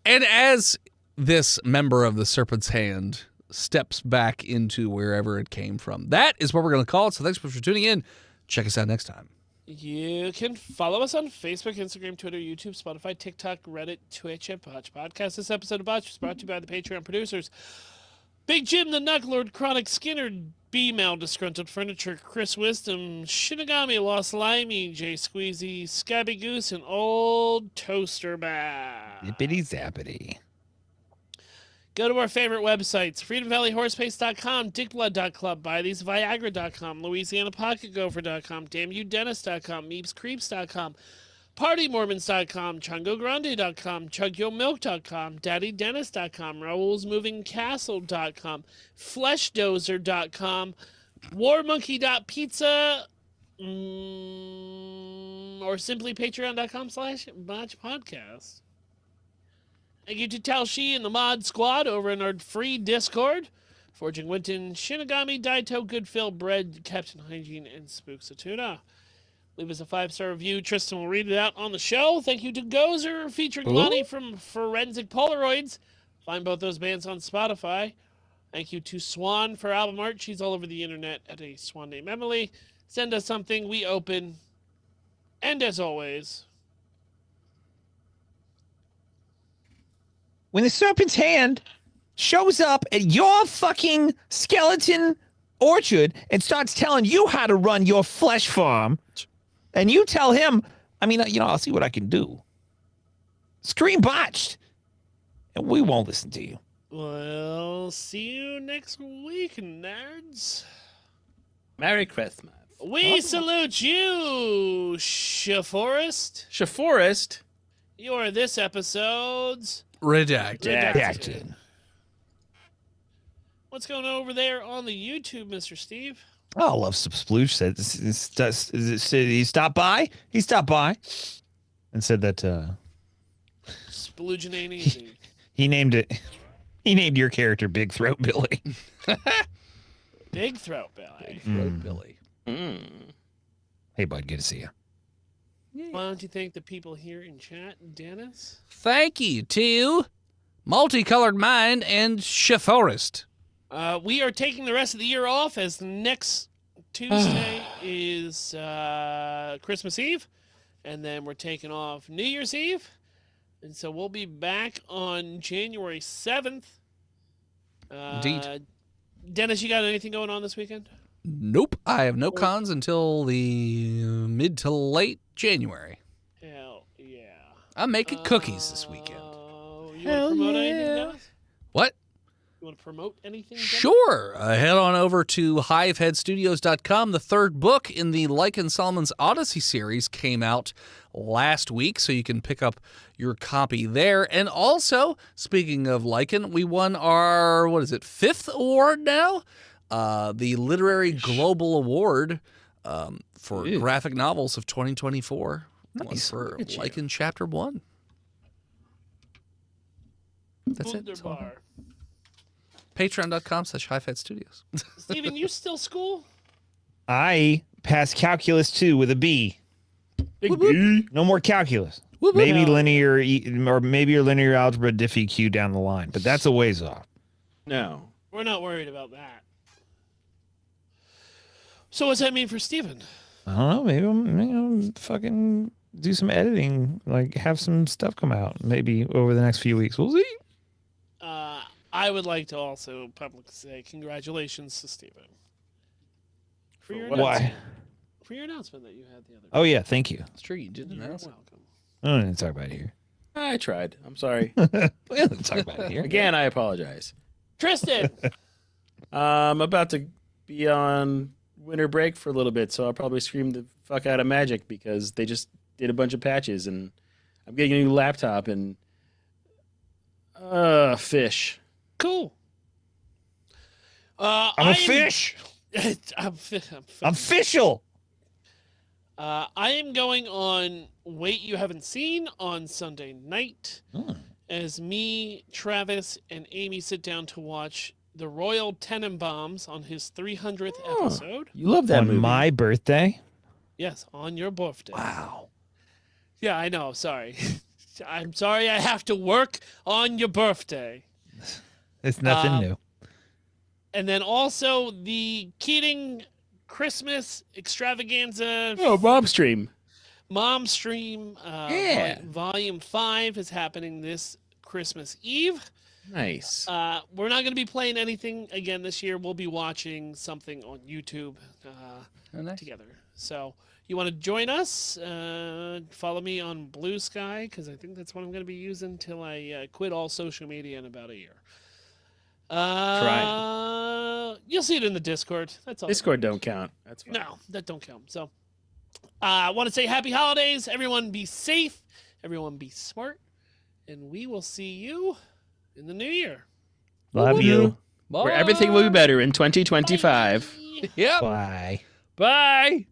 And as this member of the Serpent's Hand steps back into wherever it came from, that is what we're going to call it. So thanks for tuning in. Check us out next time. You can follow us on Facebook, Instagram, Twitter, YouTube, Spotify, TikTok, Reddit, Twitch, and Botched Podcast. This episode of Botched was brought to you by the Patreon producers: Big Jim, the Knucklord, Chronic Skinner, B-Mal, Disgruntled Furniture, Chris Wisdom, Shinigami, Lost Limey, Jay Squeezy, Scabby Goose, and Old Toaster Bat. Zippity zappity. Go to our favorite websites: FreedomValleyHorsepace.com, DickBlood.club, BuyTheseViagra.com, LouisianaPocketGopher.com, DamnYouDentist.com, MeepsCreeps.com, PartyMormons.com, ChungoGrande.com, ChugYoMilk.com, DaddyDentist.com, RaoulsMovingCastle.com, FleshDozer.com, WarMonkey.pizza, or simply Patreon.com/BotchPodcast. Thank you to Talshi and the Mod Squad over in our free Discord. Forging Winton, Shinigami, Daito, Goodfill, Bread, Captain Hygiene, and Spooks Atuna. Leave us a 5-star review. Tristan will read it out on the show. Thank you to Gozer, featuring Lonnie from Forensic Polaroids. Find both those bands on Spotify. Thank you to Swan for album art. She's all over the internet at a swan named Emily. Send us something, we open. And as always, when the Serpent's Hand shows up at your fucking skeleton orchard and starts telling you how to run your flesh farm, and you tell him, I'll see what I can do. Scream Botched, and we won't listen to you. Well, see you next week, nerds. Merry Christmas. We salute you, Shaforest. Shaforest? You are this episode's Redacted. What's going on over there on the YouTube, Mr. Steve? Oh, Love some Sploosh said he stopped by. He stopped by and said that Sploogin' ain't easy. He named it. He named your character Big Throat Billy. Big Throat Billy. Big Throat Billy. Hey, bud, good to see you. Why don't you thank the people here in chat, Dennis? Thank you to Multicolored Mind and Shaforest. We are taking the rest of the year off, as next Tuesday is Christmas Eve, and then we're taking off New Year's Eve, and so we'll be back on January 7th. Indeed. Dennis, you got anything going on this weekend? Nope. I have no cons until the mid to late January. Hell yeah. I'm making cookies this weekend. You want to promote anything, Dennis? What? You want to promote anything, Dennis? Sure. Head on over to hiveheadstudios.com. The third book in the Lycan Solomon's Odyssey series came out last week, so you can pick up your copy there. And also, speaking of Lycan, we won our, 5th award now? The Literary Global Award for graphic novels of 2024. Nice. One for Lycan Chapter 1. That's it. That's all. Patreon.com/HiveHeadStudios. Steven, you still school? I passed calculus 2 with a B. Big B. No more calculus. Maybe linear, or maybe your linear algebra diffie Q down the line, but that's a ways off. No. We're not worried about that. So what's that mean for Steven? I don't know. Maybe I'm fucking do some editing, like have some stuff come out maybe over the next few weeks. We'll see. I would like to also publicly say congratulations to Steven. For for your announcement that you had the other day. Oh yeah, thank you. It's true. You did You're announce it. welcome. I don't need to talk about it here. I tried. I'm sorry. We don't need to talk about it here. Again, I apologize. Tristan! I'm about to be on winter break for a little bit, so I'll probably scream the fuck out of Magic because they just did a bunch of patches, and I'm getting a new laptop and fish. Cool. I'm a fish. I'm Official. I am going on Wait You Haven't Seen on Sunday night as me, Travis, and Amy sit down to watch the Royal Tenenbaums on his 300th episode. You love that On movie. my birthday. Yes, on your birthday. Wow. Yeah, I know. Sorry. I'm sorry I have to work on your birthday. It's nothing new. And then also the Keating Christmas extravaganza Mom stream. Mom Stream Yeah. Volume 5 is happening this Christmas Eve. Nice. We're not going to be playing anything again this year. We'll be watching something on YouTube together. So you want to join us? Follow me on Blue Sky because I think that's what I'm going to be using until I quit all social media in about a year. You'll see it in the Discord. That's all. Discord don't count. That's fine. No, that don't count. So I want to say happy holidays. Everyone be safe. Everyone be smart. And we will see you in the new year. Love you. Where everything will be better in 2025. Bye. Yep. Bye. Bye.